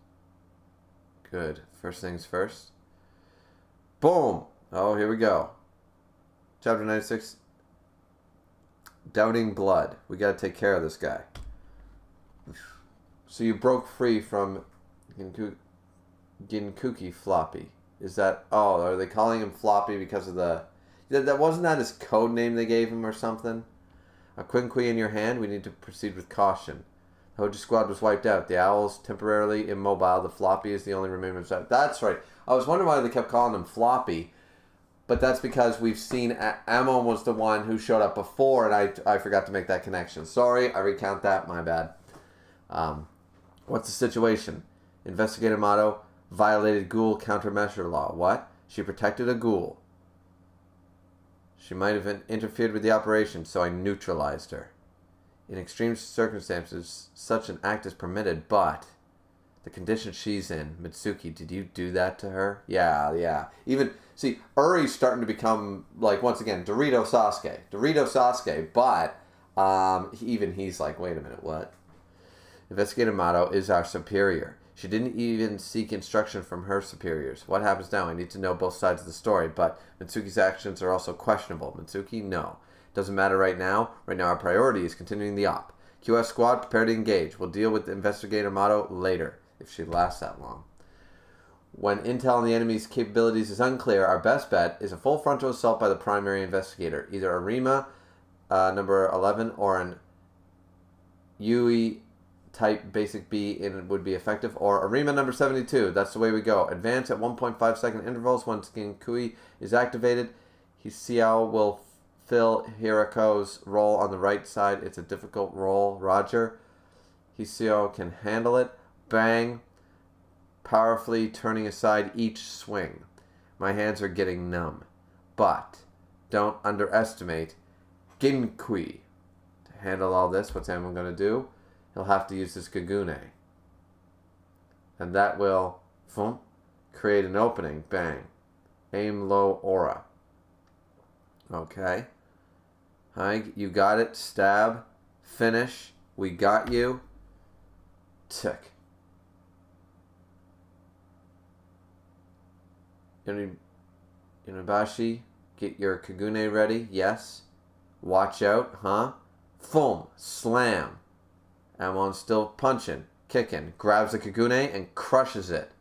Good. First things first. Boom! Oh, here we go. Chapter 96. Doubting blood. We gotta take care of this guy. So you broke free from Ginkuki Floppy. Is that... Oh, are they calling him Floppy because of the... That wasn't that his code name they gave him or something? A Quinkui in your hand? We need to proceed with caution. The Hoja squad was wiped out. The owl's temporarily immobile. The Floppy is the only remaining of... That's right. I was wondering why they kept calling him Floppy. But that's because we've seen... Amon was the one who showed up before, and I forgot to make that connection. Sorry, I recount that. My bad. What's the situation? Investigator motto, violated Ghoul countermeasure law. What? She protected a Ghoul. She might have interfered with the operation, so I neutralized her. In extreme circumstances, such an act is permitted, but the condition she's in, Mitsuki, did you do that to her? Yeah. Even, see, Uri's starting to become, like, once again, Dorito Sasuke, but even he's like, wait a minute, what? Investigator Mato is our superior. She didn't even seek instruction from her superiors. What happens now? I need to know both sides of the story, but Mitsuki's actions are also questionable. Mitsuki, no. Doesn't matter right now. Right now our priority is continuing the op. QS squad, prepare to engage. We'll deal with Investigator Mato later, if she lasts that long. When intel on the enemy's capabilities is unclear, our best bet is a full frontal assault by the primary investigator. Either Arima, number 11, or an Yui type basic B would be effective, or Arima number 72. That's the way we go. Advance at 1.5 second intervals. Once Ginkui is activated, Xiao will fill Hirako's role on the right side. It's a difficult role. Roger. Xiao can handle it. Bang. Powerfully turning aside each swing. My hands are getting numb. But don't underestimate Ginkui. To handle all this, what's Amon going to do? He'll have to use his Kagune. And that will create an opening. Bang. Aim low aura. Okay. Hi, you got it. Stab. Finish. We got you. Tick. Inabashi, get your Kagune ready. Yes. Watch out, huh? Foom. Slam. Amon's still punching, kicking, grabs the Kagune and crushes it.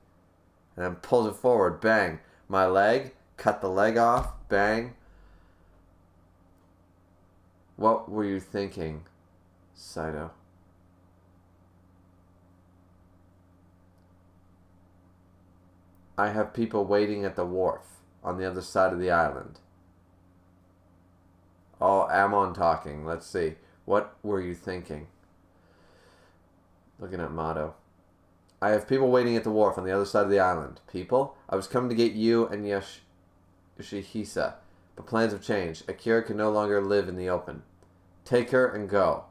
And then pulls it forward. Bang. My leg. Cut the leg off. Bang. What were you thinking, Saito? I have people waiting at the wharf on the other side of the island. Oh, Amon talking. Let's see. What were you thinking? Looking at Mato. I have people waiting at the wharf on the other side of the island. People? I was coming to get you and Yoshihisa. But plans have changed. Akira can no longer live in the open. Take her and go.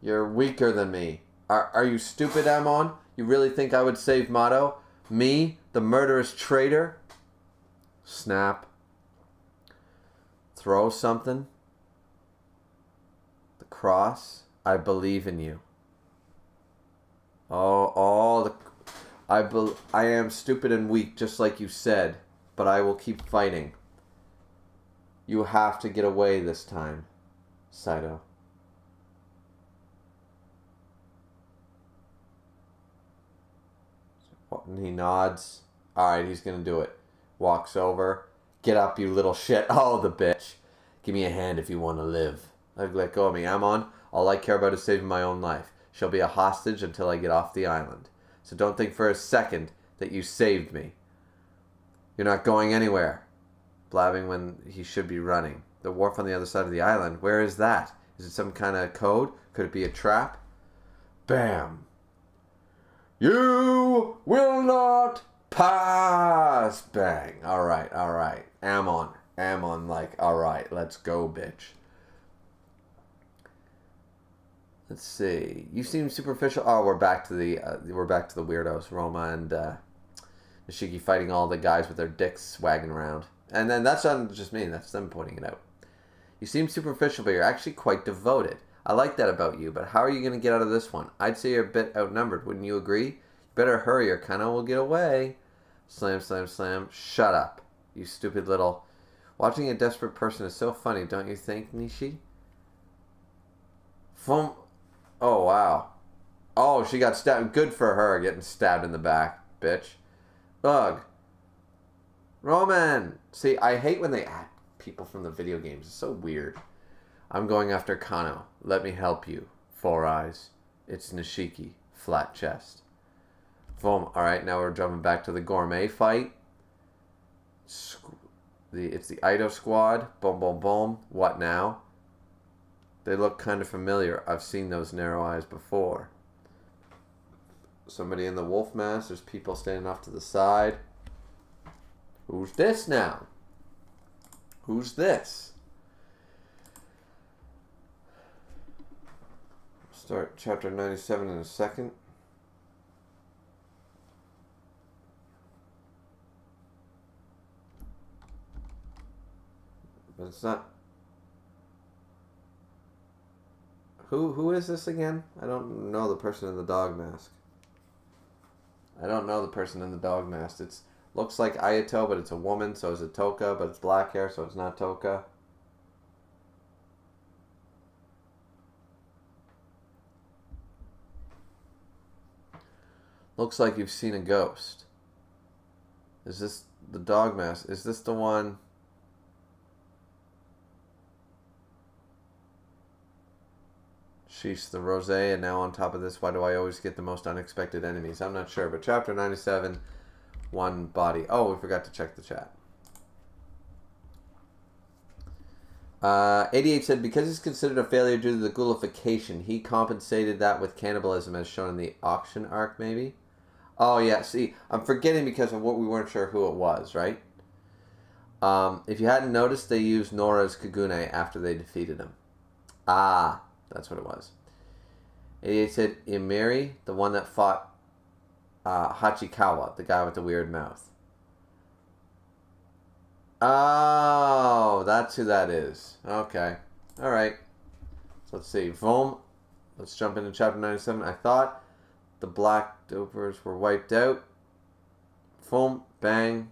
You're weaker than me. Are you stupid, Amon? You really think I would save Mato? Me? The murderous traitor? Snap. Throw something. The cross. I believe in you. I am stupid and weak, just like you said, but I will keep fighting. You have to get away this time, Saito. And he nods. Alright, he's gonna do it. Walks over. Get up, you little shit. Oh, the bitch. Give me a hand if you want to live. Let go of me. Amon, all I care about is saving my own life. She'll be a hostage until I get off the island. So don't think for a second that you saved me. You're not going anywhere. Blabbing when he should be running. The wharf on the other side of the island. Where is that? Is it some kind of code? Could it be a trap? Bam. You will not pass. Bang. Alright. Amon like, alright, let's go, bitch. Let's see. You seem superficial. Oh, we're back to the weirdos. Roma and Nishiki fighting all the guys with their dicks swagging around. And then that's not just me. That's them pointing it out. You seem superficial, but you're actually quite devoted. I like that about you, but how are you going to get out of this one? I'd say you're a bit outnumbered. Wouldn't you agree? You better hurry or Kana will get away. Slam, slam, slam. Shut up, you stupid little... Watching a desperate person is so funny, don't you think, Nishi? Oh, wow. Oh, she got stabbed. Good for her, getting stabbed in the back, bitch. Ugh. Roman! See, I hate when they add people from the video games. It's so weird. I'm going after Kano. Let me help you. 4 eyes. It's Nishiki. Flat chest. Boom. Alright, now we're jumping back to the gourmet fight. It's the Ido squad. Boom, boom, boom. What now? They look kind of familiar. I've seen those narrow eyes before. Somebody in the wolf mask. There's people standing off to the side. Who's this now? Who's this? Start chapter 97 in a second. But it's not... Who is this again? I don't know the person in the dog mask. It's looks like Ayato, but it's a woman, so is it Toka, but it's black hair, so it's not Toka. Looks like you've seen a ghost. Is this the dog mask? Is this the one... Sheesh, the rosé, and now on top of this, why do I always get the most unexpected enemies? I'm not sure, but chapter 97, one body. Oh, we forgot to check the chat. 88 said, because he's considered a failure due to the ghoulification, he compensated that with cannibalism as shown in the auction arc, maybe? Oh, yeah, see, I'm forgetting because of what we weren't sure who it was, right? If you hadn't noticed, they used Nora's Kagune after they defeated him. Ah, that's what it was. 88 said, Imiri, the one that fought Hachikawa, the guy with the weird mouth. Oh, that's who that is. Okay. Alright. So let's see. Vom. Let's jump into chapter 97. I thought the black dopers were wiped out. Vom. Bang.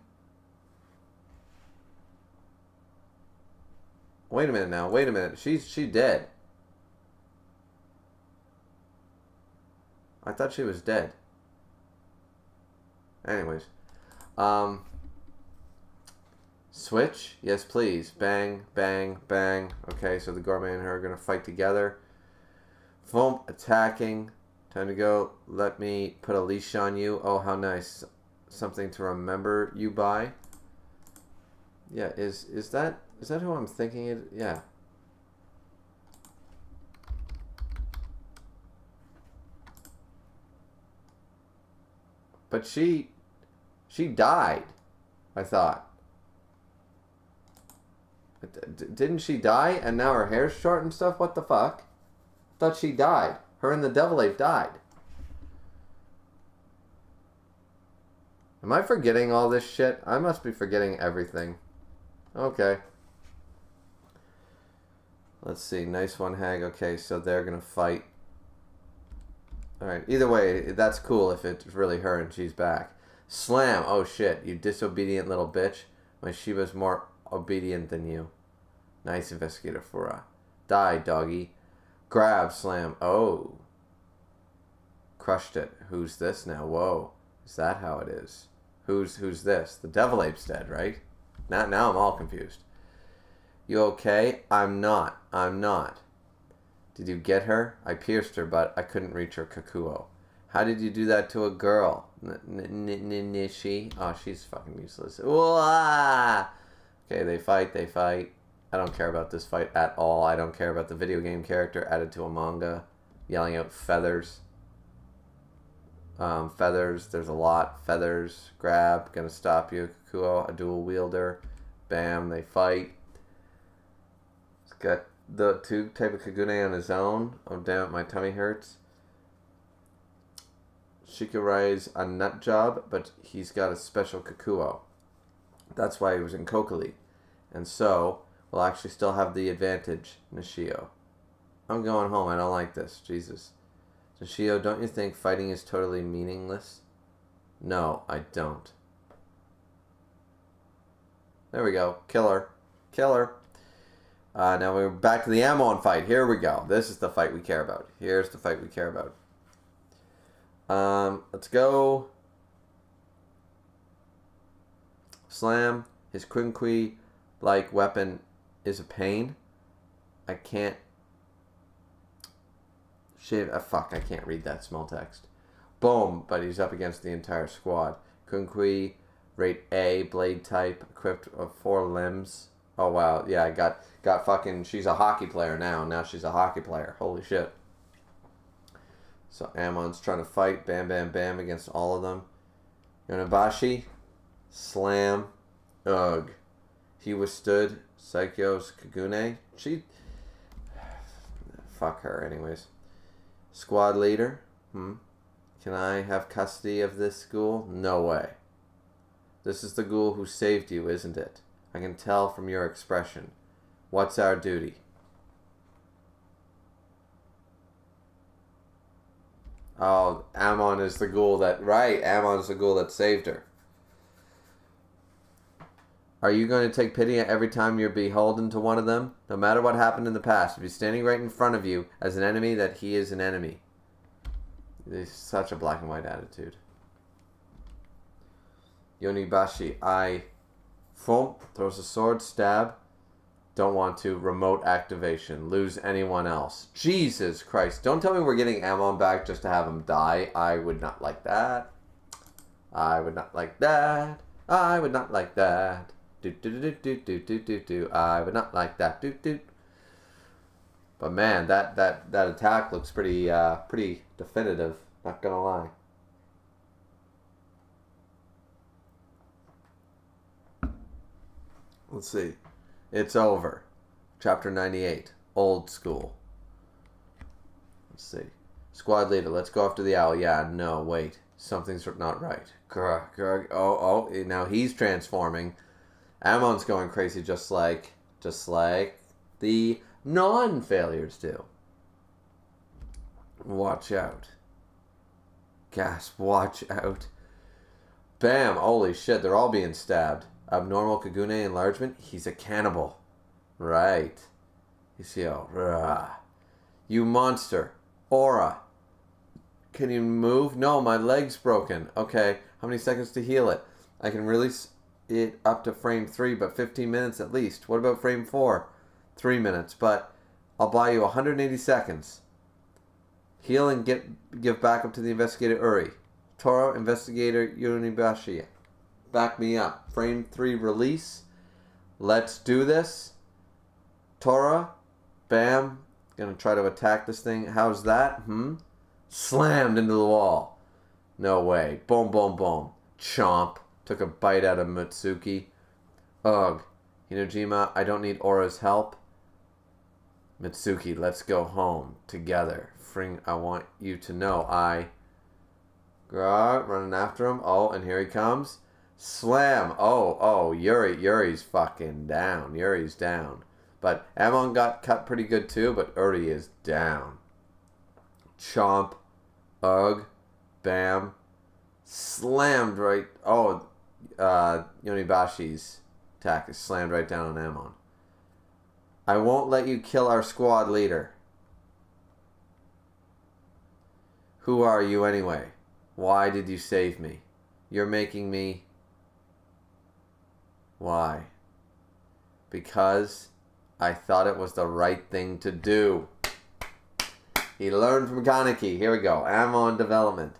Wait a minute now. Wait a minute. She's dead. I thought she was dead. Anyways. Switch? Yes, please. Bang, bang, bang. Okay, so the gourmet and her are going to fight together. Boom, attacking. Time to go. Let me put a leash on you. Oh, how nice. Something to remember you by. Yeah, is that who I'm thinking it? Yeah. But she died, I thought. Didn't she die and now her hair's short and stuff? What the fuck? Thought she died. Her and the devil ape died. Am I forgetting all this shit? I must be forgetting everything. Okay. Let's see. Nice one, Hag. Okay, so they're gonna fight. Alright, either way, that's cool if it's really her and she's back. Slam! Oh shit, you disobedient little bitch. My Shiba's more obedient than you. Nice, Investigator Fura. Die, doggy. Grab, slam. Oh. Crushed it. Who's this now? Whoa. Is that how it is? Who's this? The devil ape's dead, right? Now I'm all confused. You okay? I'm not. Did you get her? I pierced her, but I couldn't reach her Kakuo. How did you do that to a girl? Nishi? Oh, she's fucking useless. Okay, they fight. I don't care about this fight at all. I don't care about the video game character added to a manga. Yelling out feathers. Feathers, there's a lot. Feathers, grab, gonna stop you. Kakuo, a dual wielder. Bam, they fight. He's got the 2 type of Kagune on his own. Oh, damn it, my tummy hurts. Shikurai's a nut job, but he's got a special Kakuo. That's why he was in Kokali. And so, we'll actually still have the advantage, Nishio. I'm going home, I don't like this. Jesus. Nishio, don't you think fighting is totally meaningless? No, I don't. There we go. Killer. Now we're back to the Amon fight. Here we go. This is the fight we care about. Here's the fight we care about. Let's go. Slam. His Quinkui like weapon is a pain. I can't. Shit. Fuck. I can't read that small text. Boom. But he's up against the entire squad. Quinkui, rate A, blade type, equipped of 4 limbs. Oh wow. Yeah, I got fucking. She's a hockey player now. Now she's a hockey player. Holy shit. So Amon's trying to fight, bam, bam, bam, against all of them. Yonebashi, slam, ugh. He withstood Saikyo's Kagune. Fuck her, anyways. Squad leader, Can I have custody of this ghoul? No way. This is the ghoul who saved you, isn't it? I can tell from your expression. What's our duty? Oh, Amon is the ghoul that... Right, Amon is the ghoul that saved her. Are you going to take pity every time you're beholden to one of them? No matter what happened in the past, if he's standing right in front of you as an enemy, that he is an enemy. It's such a black and white attitude. Yonebashi, throws a sword, stab. Don't want to. Remote activation. Lose anyone else. Jesus Christ. Don't tell me we're getting Amon back just to have him die. I would not like that. I would not like that. I would not like that. I would not like that. But man, that attack looks pretty definitive. Not gonna lie. Let's see. It's over. Chapter 98. Old school. Let's see. Squad leader, let's go after the owl. Yeah, no, wait. Something's not right. Grr. Oh, now he's transforming. Amon's going crazy just like the non-failures do. Watch out. Gasp, watch out. Bam, holy shit, they're all being stabbed. Abnormal Kagune enlargement. He's a cannibal. Right. You monster. Aura. Can you move? No, my leg's broken. Okay. How many seconds to heal it? I can release it up to frame 3, but 15 minutes at least. What about frame 4? 3 minutes, but I'll buy you 180 seconds. Heal and give backup to the investigator Uri. Toro, investigator Yonebashi. Back me up. Frame 3 release. Let's do this. Tora. Bam. Gonna try to attack this thing. How's that? Slammed into the wall. No way. Boom, boom, boom. Chomp. Took a bite out of Mitsuki. Ugh. Hinojima, I don't need Aura's help. Mitsuki, let's go home. Together. Fring, I want you to know running after him. Oh, and here he comes. Slam. Oh, Yuri's fucking down. Yuri's down. But Amon got cut pretty good too, but Uri is down. Chomp. Ugh. Bam. Slammed right. Oh, Yonebashi's attack is slammed right down on Amon. I won't let you kill our squad leader. Who are you anyway? Why did you save me? You're making me... Why? Because I thought it was the right thing to do. He learned from Kaneki. Here we go. Ammo and development.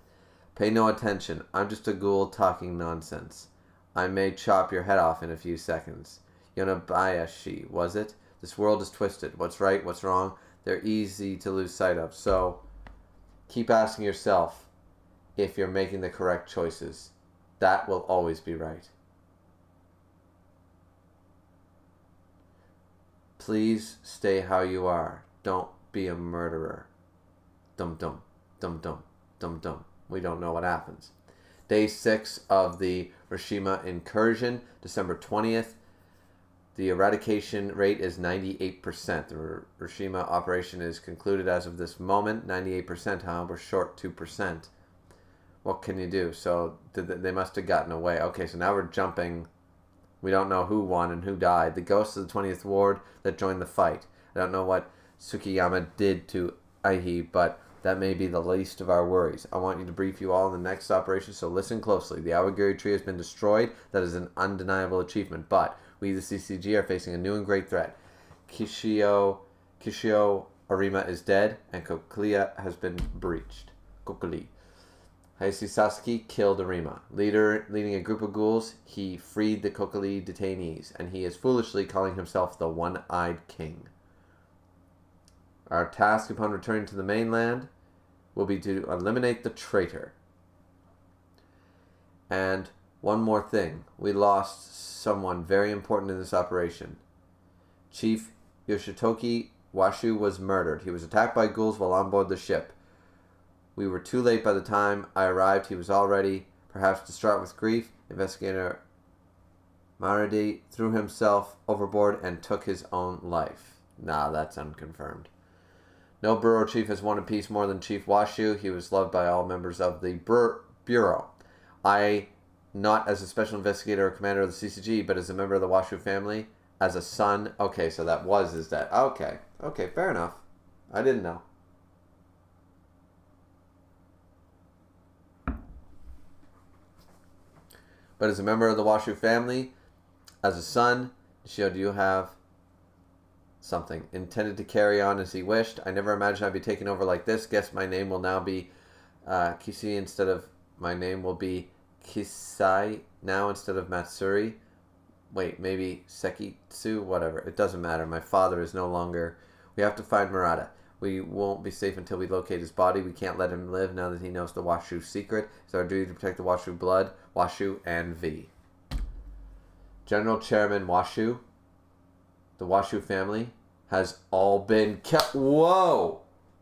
Pay no attention. I'm just a ghoul talking nonsense. I may chop your head off in a few seconds. Yonabayashi, was it? This world is twisted. What's right? What's wrong? They're easy to lose sight of. So, keep asking yourself if you're making the correct choices. That will always be right. Please stay how you are. Don't be a murderer. Dum dum, dum dum, dum dum. We don't know what happens. Day 6 of the Hiroshima incursion, December 20th. The eradication rate is 98%. The Hiroshima operation is concluded as of this moment. 98%, however, short 2%. What can you do? So they must have gotten away. Okay, so now we're jumping. We don't know who won and who died. The ghosts of the 20th Ward that joined the fight. I don't know what Tsukiyama did to Aihi, but that may be the least of our worries. I want you to brief you all on the next operation, so listen closely. The Awagiri tree has been destroyed. That is an undeniable achievement, but we, the CCG, are facing a new and great threat. Kishio Arima is dead, and Koklia has been breached. Kokuli. Hayashi Sasaki killed Arima. Leading a group of ghouls, he freed the Kokili detainees, and he is foolishly calling himself the One-Eyed King. Our task upon returning to the mainland will be to eliminate the traitor. And one more thing. We lost someone very important in this operation. Chief Yoshitoki Washu was murdered. He was attacked by ghouls while on board the ship. We were too late by the time I arrived. He was already, perhaps distraught with grief. Investigator Maradi threw himself overboard and took his own life. Nah, that's unconfirmed. No Bureau Chief has wanted peace more than Chief Washu. He was loved by all members of the Bureau. I, not as a special investigator or commander of the CCG, but as a member of the Washu family, as a son. Okay, so that was his dad. Okay, fair enough. I didn't know. But as a member of the Washu family, as a son, Nishio, do you have something intended to carry on as he wished? I never imagined I'd be taken over like this. Guess my name will now be Kishi instead of my name will be Kisai now instead of Matsuri. Wait, maybe Sekitsu? Whatever. It doesn't matter. My father is no longer. We have to find Murata. We won't be safe until we locate his body. We can't let him live now that he knows the Washu secret. It's our duty to protect the Washu blood, Washu, and V. General Chairman Washu, the Washu family, has all been kept. Whoa!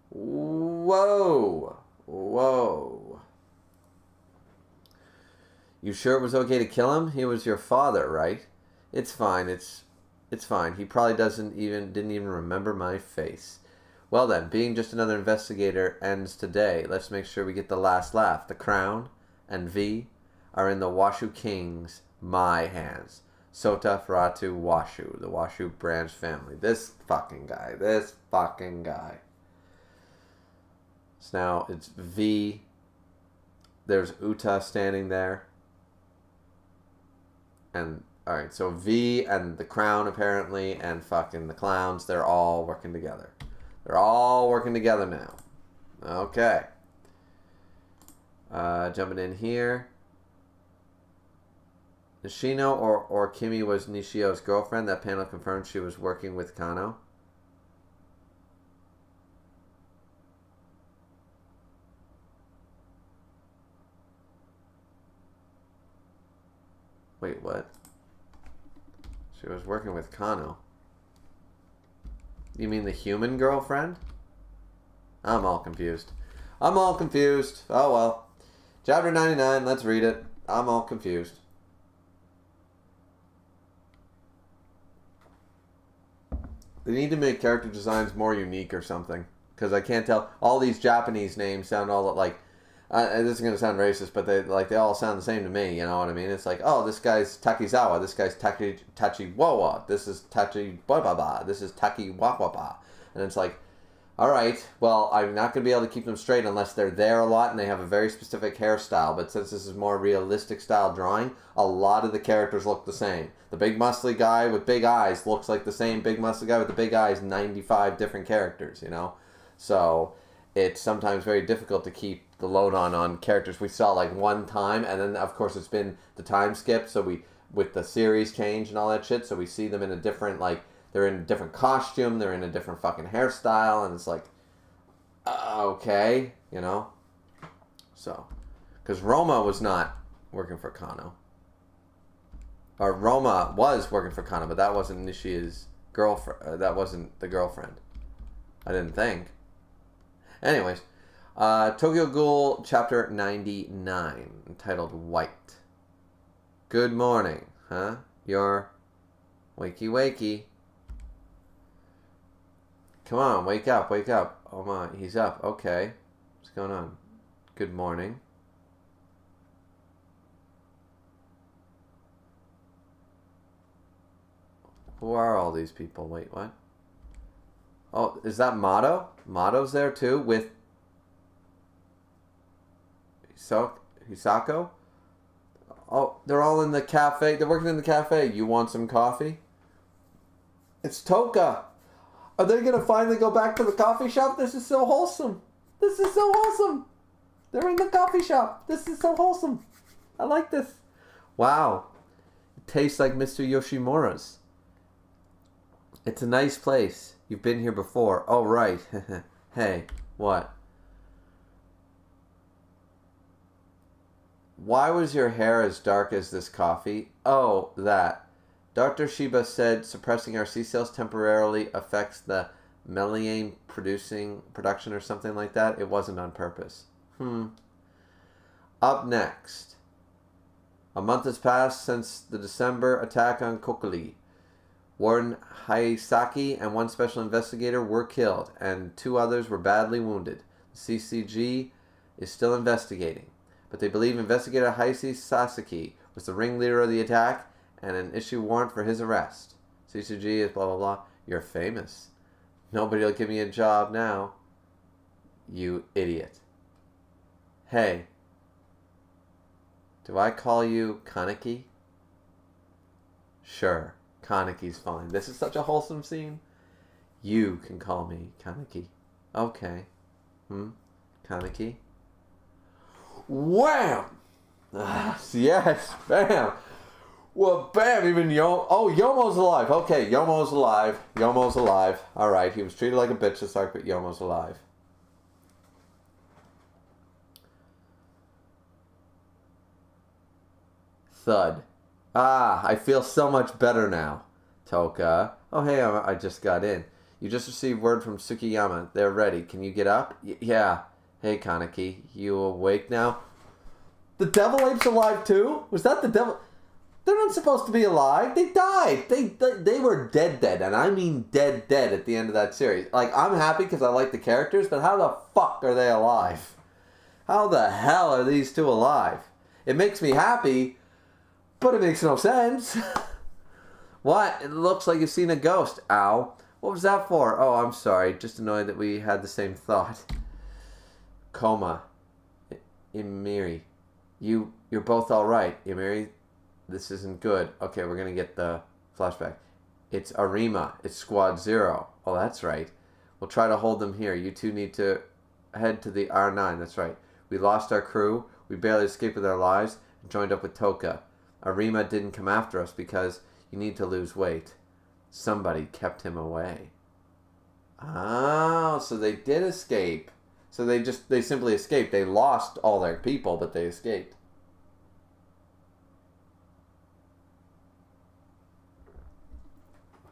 Whoa! Whoa! You sure it was okay to kill him? He was your father, right? It's fine. It's fine. He probably didn't even remember my face. Well then, being just another investigator ends today. Let's make sure we get the last laugh. The crown and V are in the Washu King's my hands. Sota Feratu Washu, the Washu branch family. This fucking guy. So now it's V. There's Uta standing there. And, alright, so V and the crown apparently and fucking the clowns, they're all working together. They're all working together now. Okay. Jumping in here. Nishino or Kimi was Nishio's girlfriend. That panel confirmed she was working with Kano. Wait, what? She was working with Kano. You mean the human girlfriend? I'm all confused. Oh well. Chapter 99, let's read it. I'm all confused. They need to make character designs more unique or something. Because I can't tell. All these Japanese names sound all like... this is going to sound racist, but they all sound the same to me, you know what I mean? It's like, oh, this guy's Takizawa, this guy's Tachiwawa, this is Tachibababa, this is Takiwawaba. And it's like, alright, well, I'm not going to be able to keep them straight unless they're there a lot and they have a very specific hairstyle. But since this is more realistic style drawing, a lot of the characters look the same. The big muscly guy with big eyes looks like the same big muscly guy with the big eyes, 95 different characters, you know? So... it's sometimes very difficult to keep the load on characters we saw like one time, and then of course it's been the time skip, so we with the series change and all that shit, so we see them in a different, like, they're in a different costume, they're in a different fucking hairstyle, and it's like, okay, you know? So, because Roma was not working for Kano. Or Roma was working for Kano, but that wasn't Nishia's girlfriend. That wasn't the girlfriend. I didn't think. Anyways, Tokyo Ghoul, chapter 99, entitled White. Good morning, huh? You're wakey wakey. Come on, wake up, wake up. Oh my, he's up. Okay. What's going on? Good morning. Who are all these people? Wait, what? Oh, is that Mato? Mato's there too with Hisako? Oh, they're all in the cafe. They're working in the cafe. You want some coffee? It's Toka. Are they going to finally go back to the coffee shop? This is so wholesome. This is so wholesome. They're in the coffee shop. This is so wholesome. I like this. Wow. It tastes like Mr. Yoshimura's. It's a nice place. You've been here before. Oh, right. Hey, what? Why was your hair as dark as this coffee? Oh, that. Dr. Shiba said suppressing our C cells temporarily affects the melanin production or something like that. It wasn't on purpose. Up next. A month has passed since the December attack on Kokoli. Warden Haisaki and one special investigator were killed, and 2 others were badly wounded. The CCG is still investigating, but they believe investigator Haisi Sasaki was the ringleader of the attack and issue warrant for his arrest. CCG is blah blah blah. You're famous. Nobody will give me a job now. You idiot. Hey. Do I call you Kaneki? Sure. Kaneki's fine. This is such a wholesome scene. You can call me Kaneki. Okay. Kaneki? Wham! Yes, bam! Well, bam, even Yomo's alive. Okay, Yomo's alive. Yomo's alive. Alright, he was treated like a bitch to start, but Yomo's alive. Thud. Ah, I feel so much better now. Toka. Oh, hey, I just got in. You just received word from Tsukiyama. They're ready. Can you get up? Yeah. Hey, Kaneki. You awake now? The Devil Ape's alive too? Was that the Devil? They're not supposed to be alive. They died. They were dead, and I mean dead at the end of that series. Like, I'm happy because I like the characters, but how the fuck are they alive? How the hell are these 2 alive? It makes me happy, but it makes no sense. What? It looks like you've seen a ghost. Ow. What was that for? Oh, I'm sorry. Just annoyed that we had the same thought. Coma. Imiri. You're both alright. Imiri, this isn't good. Okay, we're gonna get the flashback. It's Arima. It's Squad 0. Oh, that's right. We'll try to hold them here. You 2 need to head to the R9. That's right. We lost our crew. We barely escaped with our lives and joined up with Toka. Arima didn't come after us because you need to lose weight. Somebody kept him away. Oh, so they did escape. So they simply escaped. They lost all their people, but they escaped.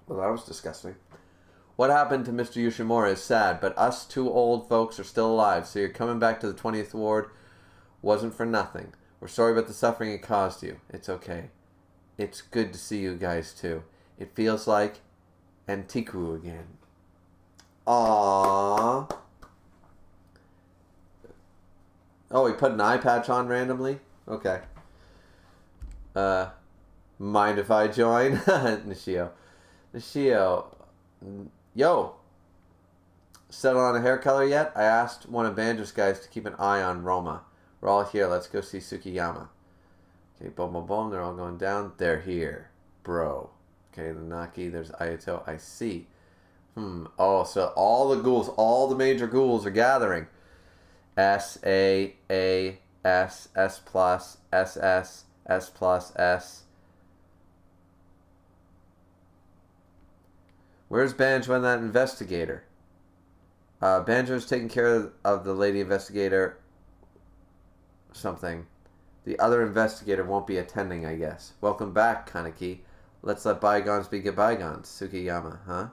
Well, that was disgusting. What happened to Mr. Yoshimura is sad, but us 2 old folks are still alive, so you're coming back to the 20th Ward wasn't for nothing. We're sorry about the suffering it caused you. It's okay. It's good to see you guys too. It feels like Antiku again. Aww. Oh, he put an eye patch on randomly? Okay. Mind if I join? Nishio. Yo. Settle on a hair color yet? I asked one of Banjo's guys to keep an eye on Roma. We're all here. Let's go see Tsukiyama. Okay, boom, boom, boom. They're all going down. They're here. Bro. Okay, the Naki. There's Ayato. I see. Oh, so all the ghouls, all the major ghouls are gathering. S, A, S, S plus, SS, S plus, S. Where's Banjo and that investigator? Banjo's taking care of the lady investigator. Something. The other investigator won't be attending, I guess. Welcome back, Kaneki. Let's let bygones be bygones, Tsukiyama, huh?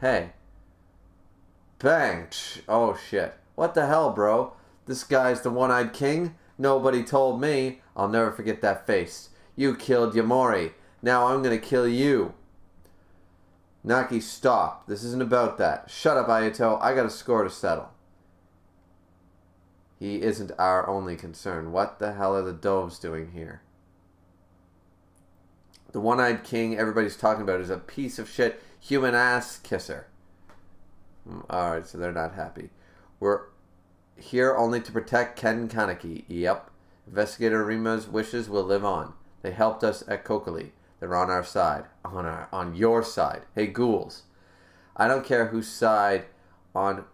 Hey. Bang! Oh, shit. What the hell, bro? This guy's the one-eyed king? Nobody told me. I'll never forget that face. You killed Yamori. Now I'm gonna kill you. Naki, stop. This isn't about that. Shut up, Ayato. I got a score to settle. He isn't our only concern. What the hell are the doves doing here? The one-eyed king everybody's talking about is a piece of shit human ass kisser. Alright, so they're not happy. We're here only to protect Ken Kaneki. Yep. Investigator Rima's wishes will live on. They helped us at Kokoli. They're on our side. On your side. Hey, ghouls. I don't care who's on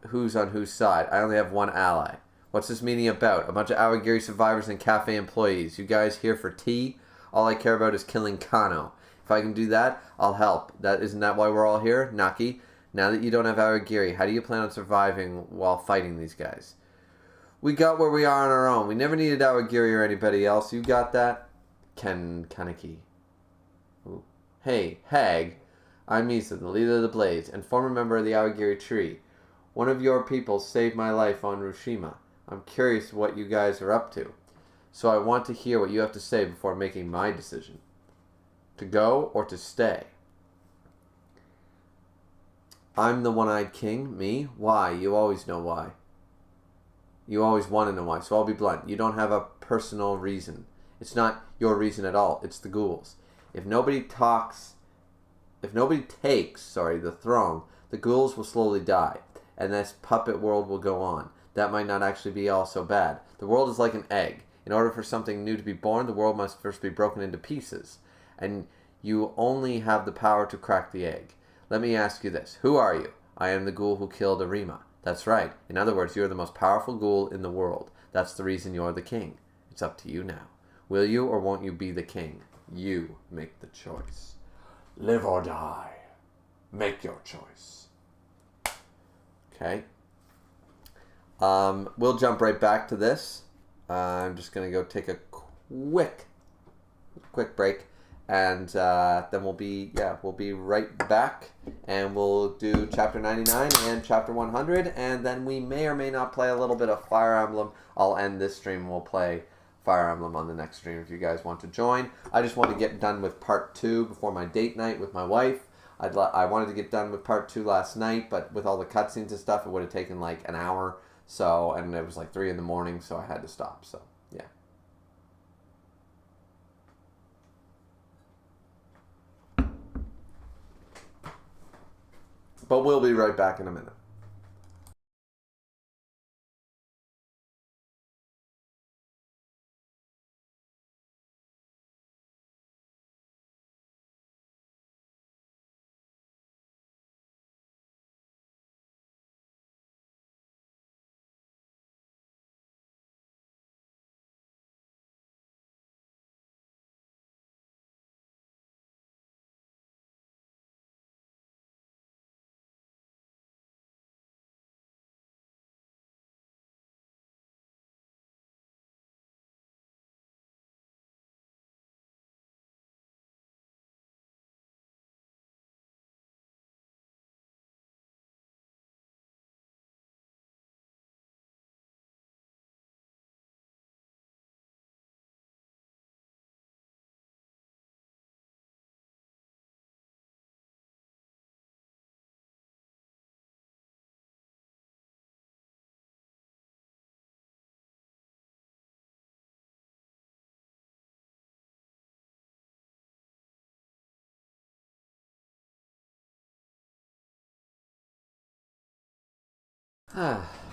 whose side. I only have one ally. What's this meeting about? A bunch of Awagiri survivors and cafe employees. You guys here for tea? All I care about is killing Kano. If I can do that, I'll help. Isn't that why we're all here? Naki, now that you don't have Awagiri, how do you plan on surviving while fighting these guys? We got where we are on our own. We never needed Awagiri or anybody else. You got that? Ken Kaneki. Ooh. Hey, Hag. I'm Misa, the leader of the Blades, and former member of the Awagiri tree. One of your people saved my life on Rushima. I'm curious what you guys are up to. So I want to hear what you have to say before making my decision. To go or to stay? I'm the one-eyed king. Me? Why? You always know why. You always want to know why. So I'll be blunt. You don't have a personal reason. It's not your reason at all. It's the ghouls. If nobody takes the throne, the ghouls will slowly die, and this puppet world will go on. That might not actually be all so bad. The world is like an egg. In order for something new to be born, the world must first be broken into pieces. And you only have the power to crack the egg. Let me ask you this. Who are you? I am the ghoul who killed Arima. That's right. In other words, you're the most powerful ghoul in the world. That's the reason you're the king. It's up to you now. Will you or won't you be the king? You make the choice. Live or die. Make your choice. Okay. We'll jump right back to this. I'm just going to go take a quick break, and then we'll be right back, and we'll do chapter 99 and chapter 100, and then we may or may not play a little bit of Fire Emblem. I'll end this stream and we'll play Fire Emblem on the next stream if you guys want to join. I just want to get done with part 2 before my date night with my wife. I wanted to get done with part 2 last night, but with all the cutscenes and stuff, it would have taken like an hour. So, and it was like 3 in the morning, so I had to stop. So, yeah. But we'll be right back in a minute.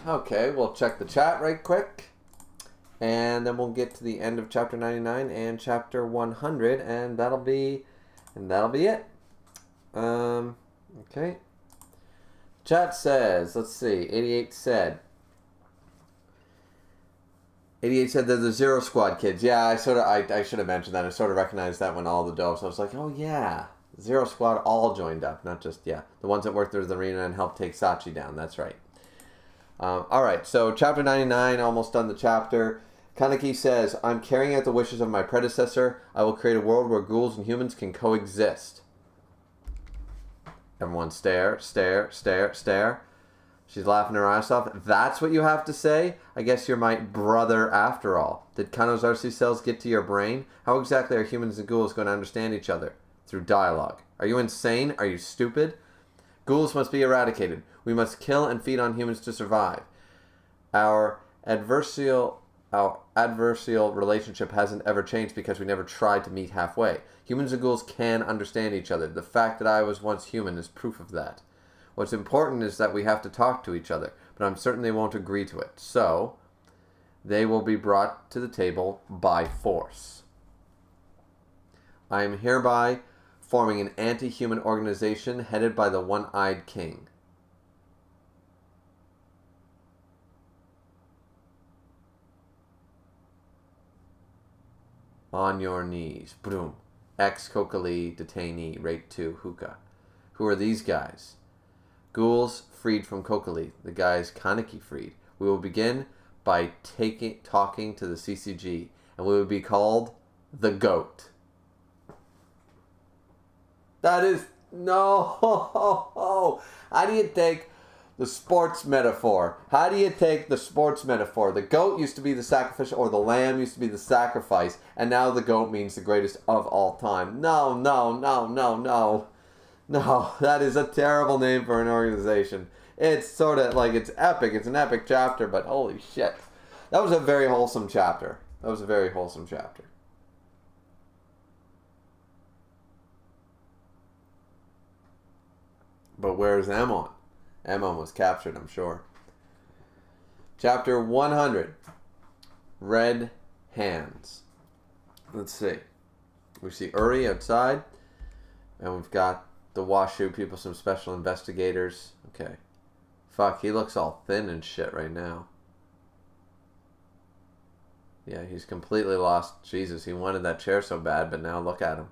Okay, we'll check the chat right quick. And then we'll get to the end of chapter 99 and chapter 100, and that'll be it. Okay. chat says, let's see, 88 said they're the Zero Squad kids. Yeah, I should have mentioned that. I sort of recognized that when all the doves. I was like, oh yeah, Zero Squad all joined up, not just the ones that worked through the arena and helped take Sachi down. That's right. All right, so chapter 99, almost done the chapter. Kaneki says, I'm carrying out the wishes of my predecessor. I will create a world where ghouls and humans can coexist. Everyone stare, stare, stare, stare. She's laughing her ass off. That's what you have to say? I guess you're my brother after all. Did Kano's RC cells get to your brain? How exactly are humans and ghouls going to understand each other? Through dialogue. Are you insane? Are you stupid? Ghouls must be eradicated. We must kill and feed on humans to survive. Our adversarial relationship hasn't ever changed because we never tried to meet halfway. Humans and ghouls can understand each other. The fact that I was once human is proof of that. What's important is that we have to talk to each other, but I'm certain they won't agree to it. So, they will be brought to the table by force. I am hereby forming an anti-human organization headed by the One-Eyed King. On your knees. Boom. Ex-Kokali detainee. Rate 2. Hookah. Who are these guys? Ghouls freed from Kokali. The guys Kaneki freed. We will begin by talking to the CCG. And we will be called the GOAT. That is... No! How do you take the sports metaphor? How do you take the sports metaphor? The goat used to be the sacrificial, or the lamb used to be the sacrifice, and now the goat means the greatest of all time. No. No, that is a terrible name for an organization. It's sort of like, it's epic. It's an epic chapter, but holy shit. That was a very wholesome chapter. But where's Ammon? Ammon was captured, I'm sure. Chapter 100. Red Hands. Let's see. We see Uri outside. And we've got the Washu people, some special investigators. Okay. Fuck, he looks all thin and shit right now. Yeah, he's completely lost. Jesus, he wanted that chair so bad, but now look at him.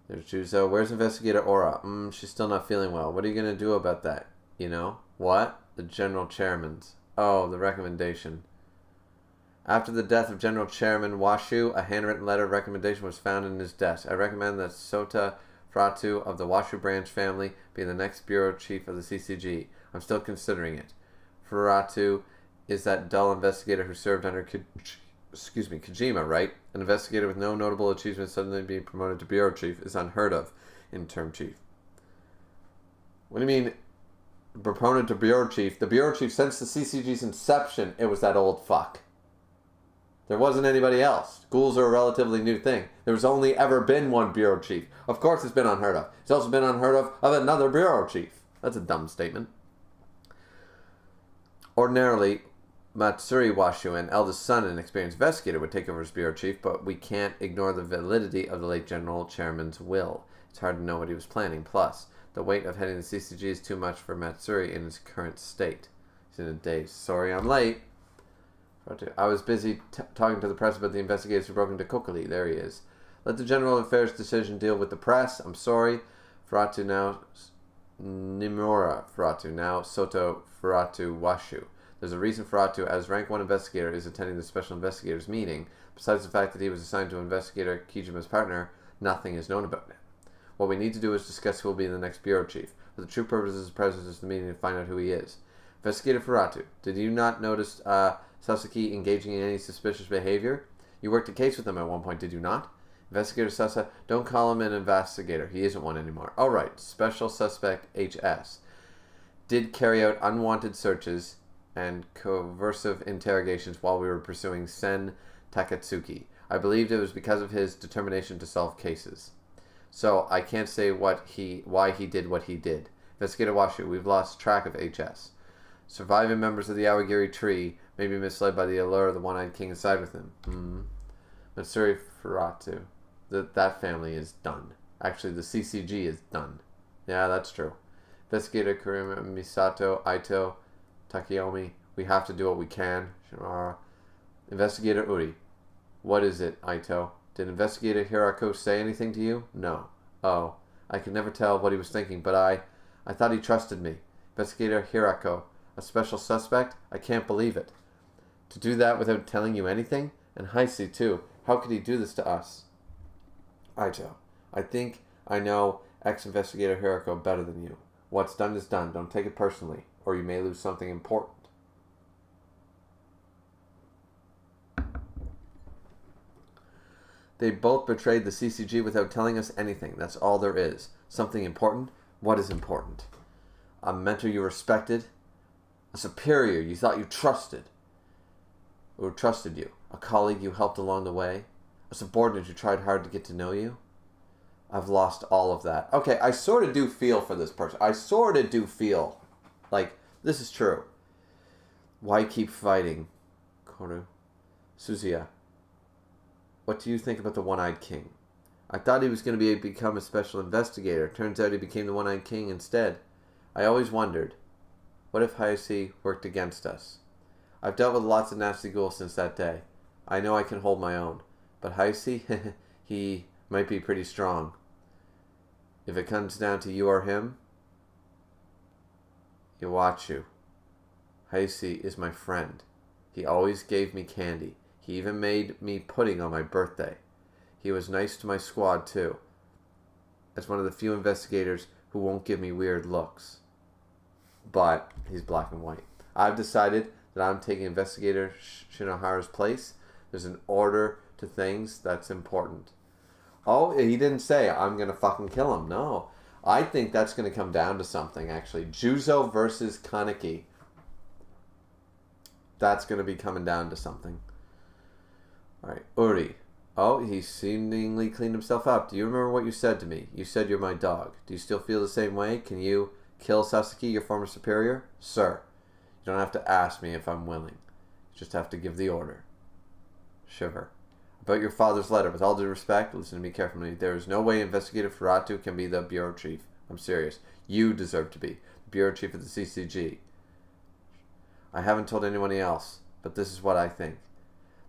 There's Juzo. Where's Investigator Aura? She's still not feeling well. What are you going to do about that? You know? What? The General Chairman's. Oh, the recommendation. After the death of General Chairman Washu, a handwritten letter of recommendation was found in his desk. I recommend that Sota Fratu of the Washu branch family be the next bureau chief of the CCG. I'm still considering it. Fratu is that dull investigator who served under Kojima, right? An investigator with no notable achievements suddenly being promoted to bureau chief is unheard of in term chief. What do you mean, promoted to bureau chief? The bureau chief, since the CCG's inception, it was that old fuck. There wasn't anybody else. Ghouls are a relatively new thing. There's only ever been one bureau chief. Of course it's been unheard of. It's also been unheard of another bureau chief. That's a dumb statement. Ordinarily, Matsuri Washu, an eldest son and experienced investigator, would take over as bureau chief, but we can't ignore the validity of the late general chairman's will. It's hard to know what he was planning. Plus, the weight of heading the CCG is too much for Matsuri in his current state. He's in a daze. Sorry, I'm late. I was busy talking to the press about the investigators who broke into Kokali. There he is. Let the general affairs decision deal with the press. I'm sorry. Fratu now... Nimura Fratu, now Soto Fratu Washu. There's a reason Fratu, as rank 1 investigator, is attending the special investigators meeting. Besides the fact that he was assigned to investigator Kijima's partner, nothing is known about him. What we need to do is discuss who will be the next bureau chief. For the true purpose of his presence at the meeting to find out who he is. Investigator Fratu, did you not notice Sasaki engaging in any suspicious behavior? You worked a case with him at one point, did you not? Investigator Sasa, don't call him an investigator. He isn't one anymore. All right, Special Suspect HS. Did carry out unwanted searches and coercive interrogations while we were pursuing Sen Takatsuki. I believed it was because of his determination to solve cases. So I can't say why he did what he did. Investigator Washu, we've lost track of HS. Surviving members of the Awagiri tree may be misled by the allure of the One-Eyed King inside with him. Matsuri Furatu. That family is done. Actually, the CCG is done. Yeah, that's true. Investigator Kurima, Misato, Aito, Takeyomi. We have to do what we can. Shinohara. Investigator Uri. What is it, Aito? Did Investigator Hirako say anything to you? No. Oh. I could never tell what he was thinking, but I thought he trusted me. Investigator Hirako. A special suspect? I can't believe it. To do that without telling you anything? And Heisei, too. How could he do this to us? Aito. I think I know ex-investigator Hirako better than you. What's done is done. Don't take it personally, or you may lose something important. They both betrayed the CCG without telling us anything. That's all there is. Something important? What is important? A mentor you respected? A superior you thought you trusted? Who trusted you? A colleague you helped along the way? A subordinate who tried hard to get to know you? I've lost all of that. Okay, I sort of do feel for this person. I sort of do feel like this is true. Why keep fighting? Koru. Suzuya. What do you think about the One-Eyed King? I thought he was going to become a special investigator. Turns out he became the One-Eyed King instead. I always wondered, what if Heisei worked against us? I've dealt with lots of nasty ghouls since that day. I know I can hold my own. But Heisei, he might be pretty strong. If it comes down to you or him, Iwachu. Heisei is my friend. He always gave me candy. He even made me pudding on my birthday. He was nice to my squad, too. As one of the few investigators who won't give me weird looks. But he's black and white. I've decided that I'm taking Investigator Shinohara's place. There's an order to things that's important. Oh, he didn't say, I'm going to fucking kill him. No. I think that's going to come down to something, actually. Juzo versus Kaneki. That's going to be coming down to something. Alright, Uri. Oh, he seemingly cleaned himself up. Do you remember what you said to me? You said you're my dog. Do you still feel the same way? Can you kill Sasaki, your former superior? Sir, you don't have to ask me if I'm willing. You just have to give the order. Shiver. About your father's letter, with all due respect, listen to me carefully. There is no way Investigator Furatu can be the bureau chief. I'm serious. You deserve to be the bureau chief of the CCG. I haven't told anyone else, but this is what I think.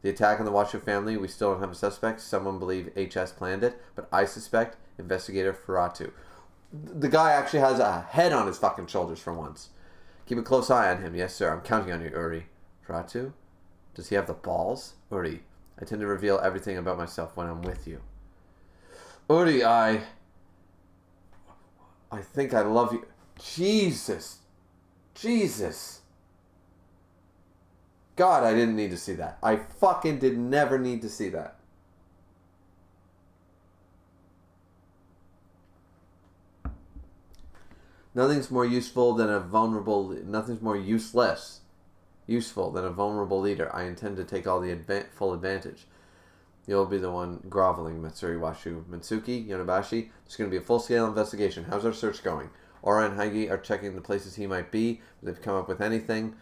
The attack on the Washu family, we still don't have a suspect. Someone believe HS planned it, but I suspect Investigator Furatu. The guy actually has a head on his fucking shoulders for once. Keep a close eye on him. Yes, sir. I'm counting on you, Uri. Furatu? Does he have the balls? Uri. I tend to reveal everything about myself when I'm with you. Uri, I think I love you. Jesus. Jesus. God, I didn't need to see that. I fucking did never need to see that. Nothing's more useful than a vulnerable... Nothing's more useful than a vulnerable leader. I intend to take all the full advantage. You'll be the one groveling, Matsuri Washu. Mitsuki, Yonabashi, there's going to be a full-scale investigation. How's our search going? Ora and Haigi are checking the places he might be. They've come up with anything.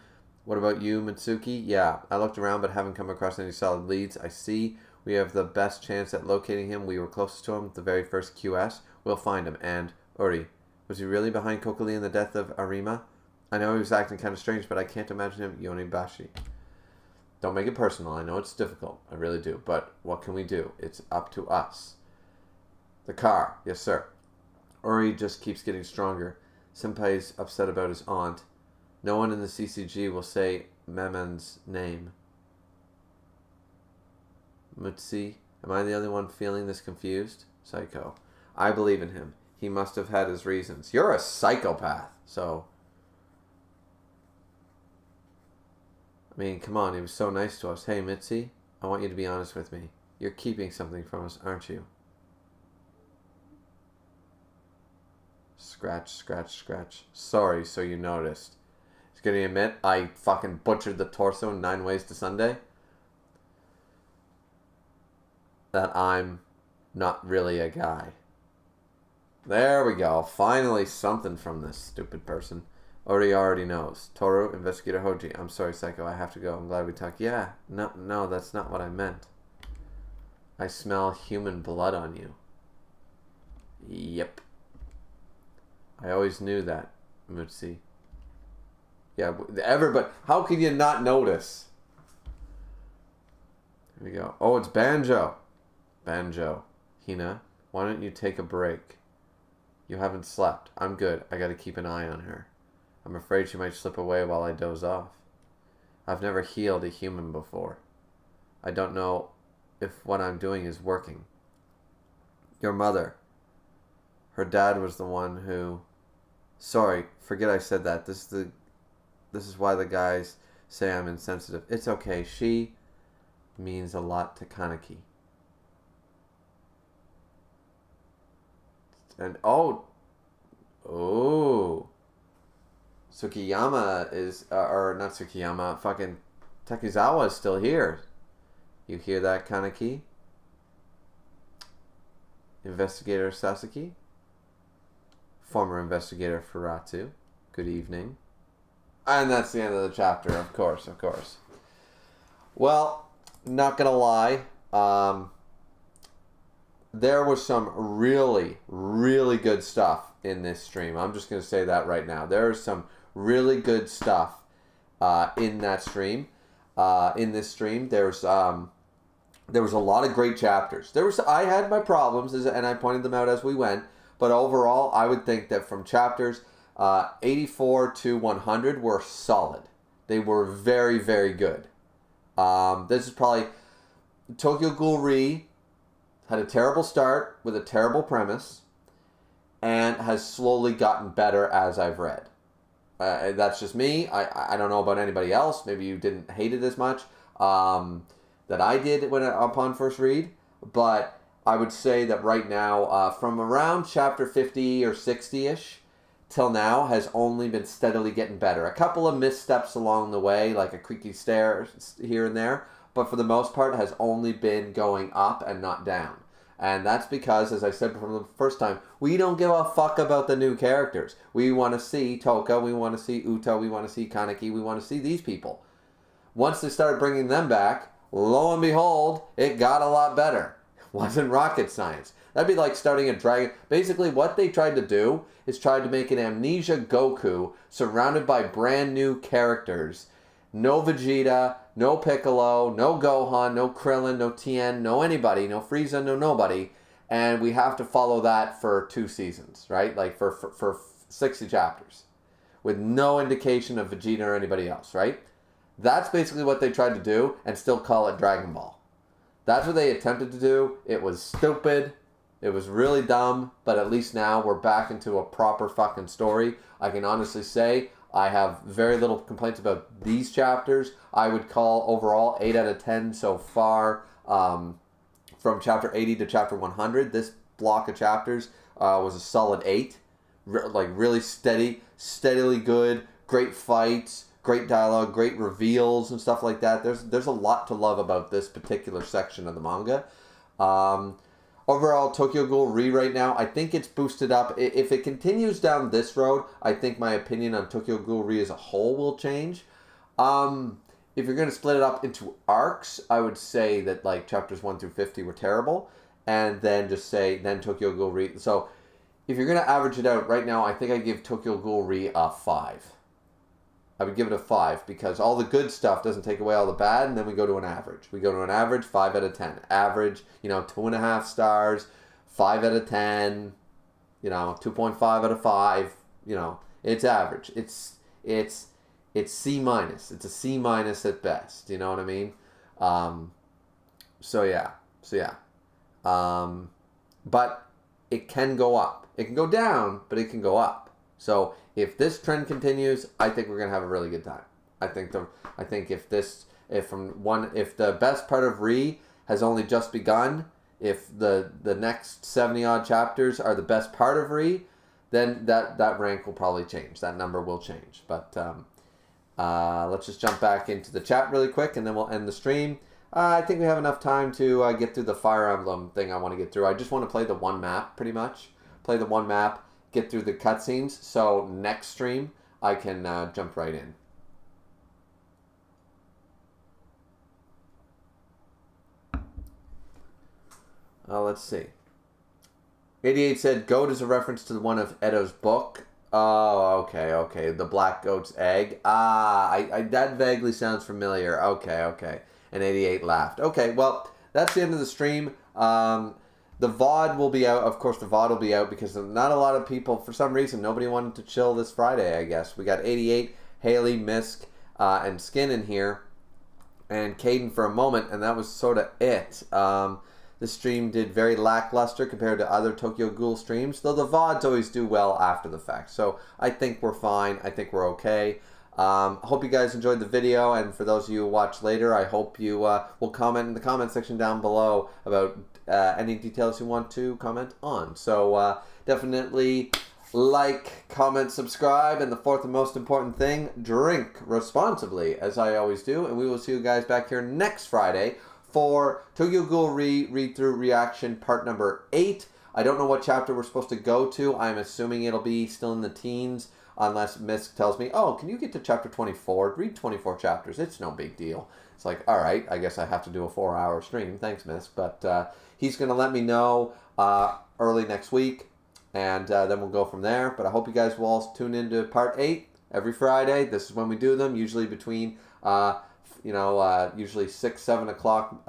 What about you, Mitsuki? Yeah, I looked around but haven't come across any solid leads. I see we have the best chance at locating him. We were closest to him at the very first QS. We'll find him. And, Uri, was he really behind Kokoli and the death of Arima? I know he was acting kind of strange, but I can't imagine him Yonibashi. Don't make it personal. I know it's difficult. I really do. But what can we do? It's up to us. The car. Yes, sir. Uri just keeps getting stronger. Senpai's upset about his aunt. No one in the CCG will say Memen's name. Mutsi, am I the only one feeling this confused? Psycho. I believe in him. He must have had his reasons. You're a psychopath, so... I mean, come on, he was so nice to us. Hey, Mitzi, I want you to be honest with me. You're keeping something from us, aren't you? Scratch, scratch, scratch. Sorry, so you noticed. He's going to admit I fucking butchered the torso in 9 Ways to Sunday. That I'm not really a guy. There we go. Finally something from this stupid person. Ori already knows. Toru, Investigator Hoji. I'm sorry, Psycho. I have to go. I'm glad we talked. Yeah. No, that's not what I meant. I smell human blood on you. Yep. I always knew that. Mutsi. Yeah, everybody. How could you not notice? Here we go. Oh, it's Banjo. Banjo. Hina, why don't you take a break? You haven't slept. I'm good. I gotta keep an eye on her. I'm afraid she might slip away while I doze off. I've never healed a human before. I don't know if what I'm doing is working. Your mother. Her dad was the one who... Sorry, forget I said that. This is why the guys say I'm insensitive. It's okay. She means a lot to Kaneki. And oh, Tsukiyama is, or not Tsukiyama, fucking Takizawa is still here. You hear that, Kaneki? Investigator Sasaki? Former investigator Furatsu. Good evening. And that's the end of the chapter, of course. Well, not gonna lie, there was some really, really good stuff in this stream. I'm just gonna say that right now. There is some really good stuff in that stream. In this stream, there was a lot of great chapters. I had my problems, and I pointed them out as we went. But overall, I would think that from chapters 84 to 100 were solid. They were very, very good. This is probably... Tokyo Ghoul Re had a terrible start with a terrible premise and has slowly gotten better as I've read. That's just me. I don't know about anybody else. Maybe you didn't hate it as much that I did upon first read. But I would say that right now, from around chapter 50 or 60-ish till now, has only been steadily getting better. A couple of missteps along the way, like a creaky stair here and there, but for the most part has only been going up and not down. And that's because, as I said from the first time, we don't give a fuck about the new characters. We want to see Toka, we want to see Uta, we want to see Kaneki, we want to see these people. Once they started bringing them back, lo and behold, it got a lot better. Wasn't rocket science. That'd be like starting a dragon. Basically, what they tried to do is try to make an Amnesia Goku surrounded by brand new characters. No Vegeta, no Piccolo, no Gohan, no Krillin, no Tien, no anybody, no Frieza, no nobody. And we have to follow that for 2 seasons, right? Like for 60 chapters. With no indication of Vegeta or anybody else, right? That's basically what they tried to do and still call it Dragon Ball. That's what they attempted to do. It was stupid. It was really dumb. But at least now we're back into a proper fucking story. I can honestly say I have very little complaints about these chapters. I would call overall 8 out of 10 so far. From chapter 80 to chapter 100. This block of chapters was a solid 8. Like really steadily good. Great fights. Great dialogue, great reveals and stuff like that. There's a lot to love about this particular section of the manga. Overall, Tokyo Ghoul Re right now, I think it's boosted up. If it continues down this road, I think my opinion on Tokyo Ghoul Re as a whole will change. If you're going to split it up into arcs, I would say that like chapters 1 through 50 were terrible. And then just say, then Tokyo Ghoul Re. So if you're going to average it out right now, I think I give Tokyo Ghoul Re a 5. I would give it a 5 because all the good stuff doesn't take away all the bad, and then we go to an average. We go to an average 5 out of 10. Average, 2.5 stars, 5 out of 10, 2.5 out of 5. It's average. It's C minus. It's a C minus at best. You know what I mean? So yeah. But it can go up. It can go down, but it can go up. So if this trend continues, I think we're gonna have a really good time. I think if the best part of Re has only just begun, if the next 70 odd chapters are the best part of Re, then that rank will probably change. That number will change. But let's just jump back into the chat really quick, and then we'll end the stream. I think we have enough time to get through the Fire Emblem thing I want to get through. I just want to play the one map, pretty much. Play the one map. Get through the cutscenes, so next stream I can jump right in. Let's see. 88 said, Goat is a reference to one of Edo's book. Oh, okay. The black goat's egg. That vaguely sounds familiar. Okay. And 88 laughed. Okay, well, that's the end of the stream. The VOD will be out. Of course, the VOD will be out because not a lot of people, for some reason, nobody wanted to chill this Friday, I guess. We got 88, Haley, Misk, and Skin in here, and Caden for a moment, and that was sort of it. The stream did very lackluster compared to other Tokyo Ghoul streams, though the VODs always do well after the fact. So I think we're fine. I think we're okay. Hope you guys enjoyed the video, and for those of you who watch later, I hope you will comment in the comment section down below about any details you want to comment on. So definitely like, comment, subscribe, and the fourth and most important thing, drink responsibly, as I always do, and we will see you guys back here next Friday for Tokyo Ghoul read-through reaction part number 8. I don't know what chapter we're supposed to go to. I'm assuming it'll be still in the teens, unless Misk tells me, oh, can you get to chapter 24? Read 24 chapters. It's no big deal. It's like, all right, I guess I have to do a 4-hour stream. Thanks, Misk. But he's going to let me know early next week, and then we'll go from there. But I hope you guys will all tune into part 8 every Friday. This is when we do them, usually between... usually 6, 7 o'clock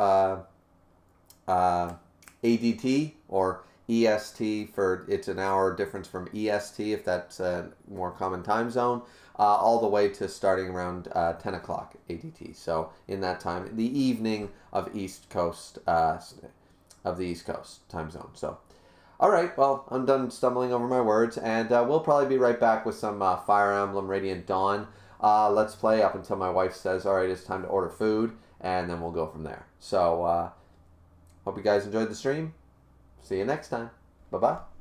ADT or EST for it's an hour difference from EST if that's a more common time zone, all the way to starting around 10 o'clock ADT. So in that time, the evening of the East Coast time zone. So, all right, well, I'm done stumbling over my words, and we'll probably be right back with some Fire Emblem Radiant Dawn. Let's play up until my wife says, all right, it's time to order food, and then we'll go from there. So, hope you guys enjoyed the stream. See you next time. Bye-bye.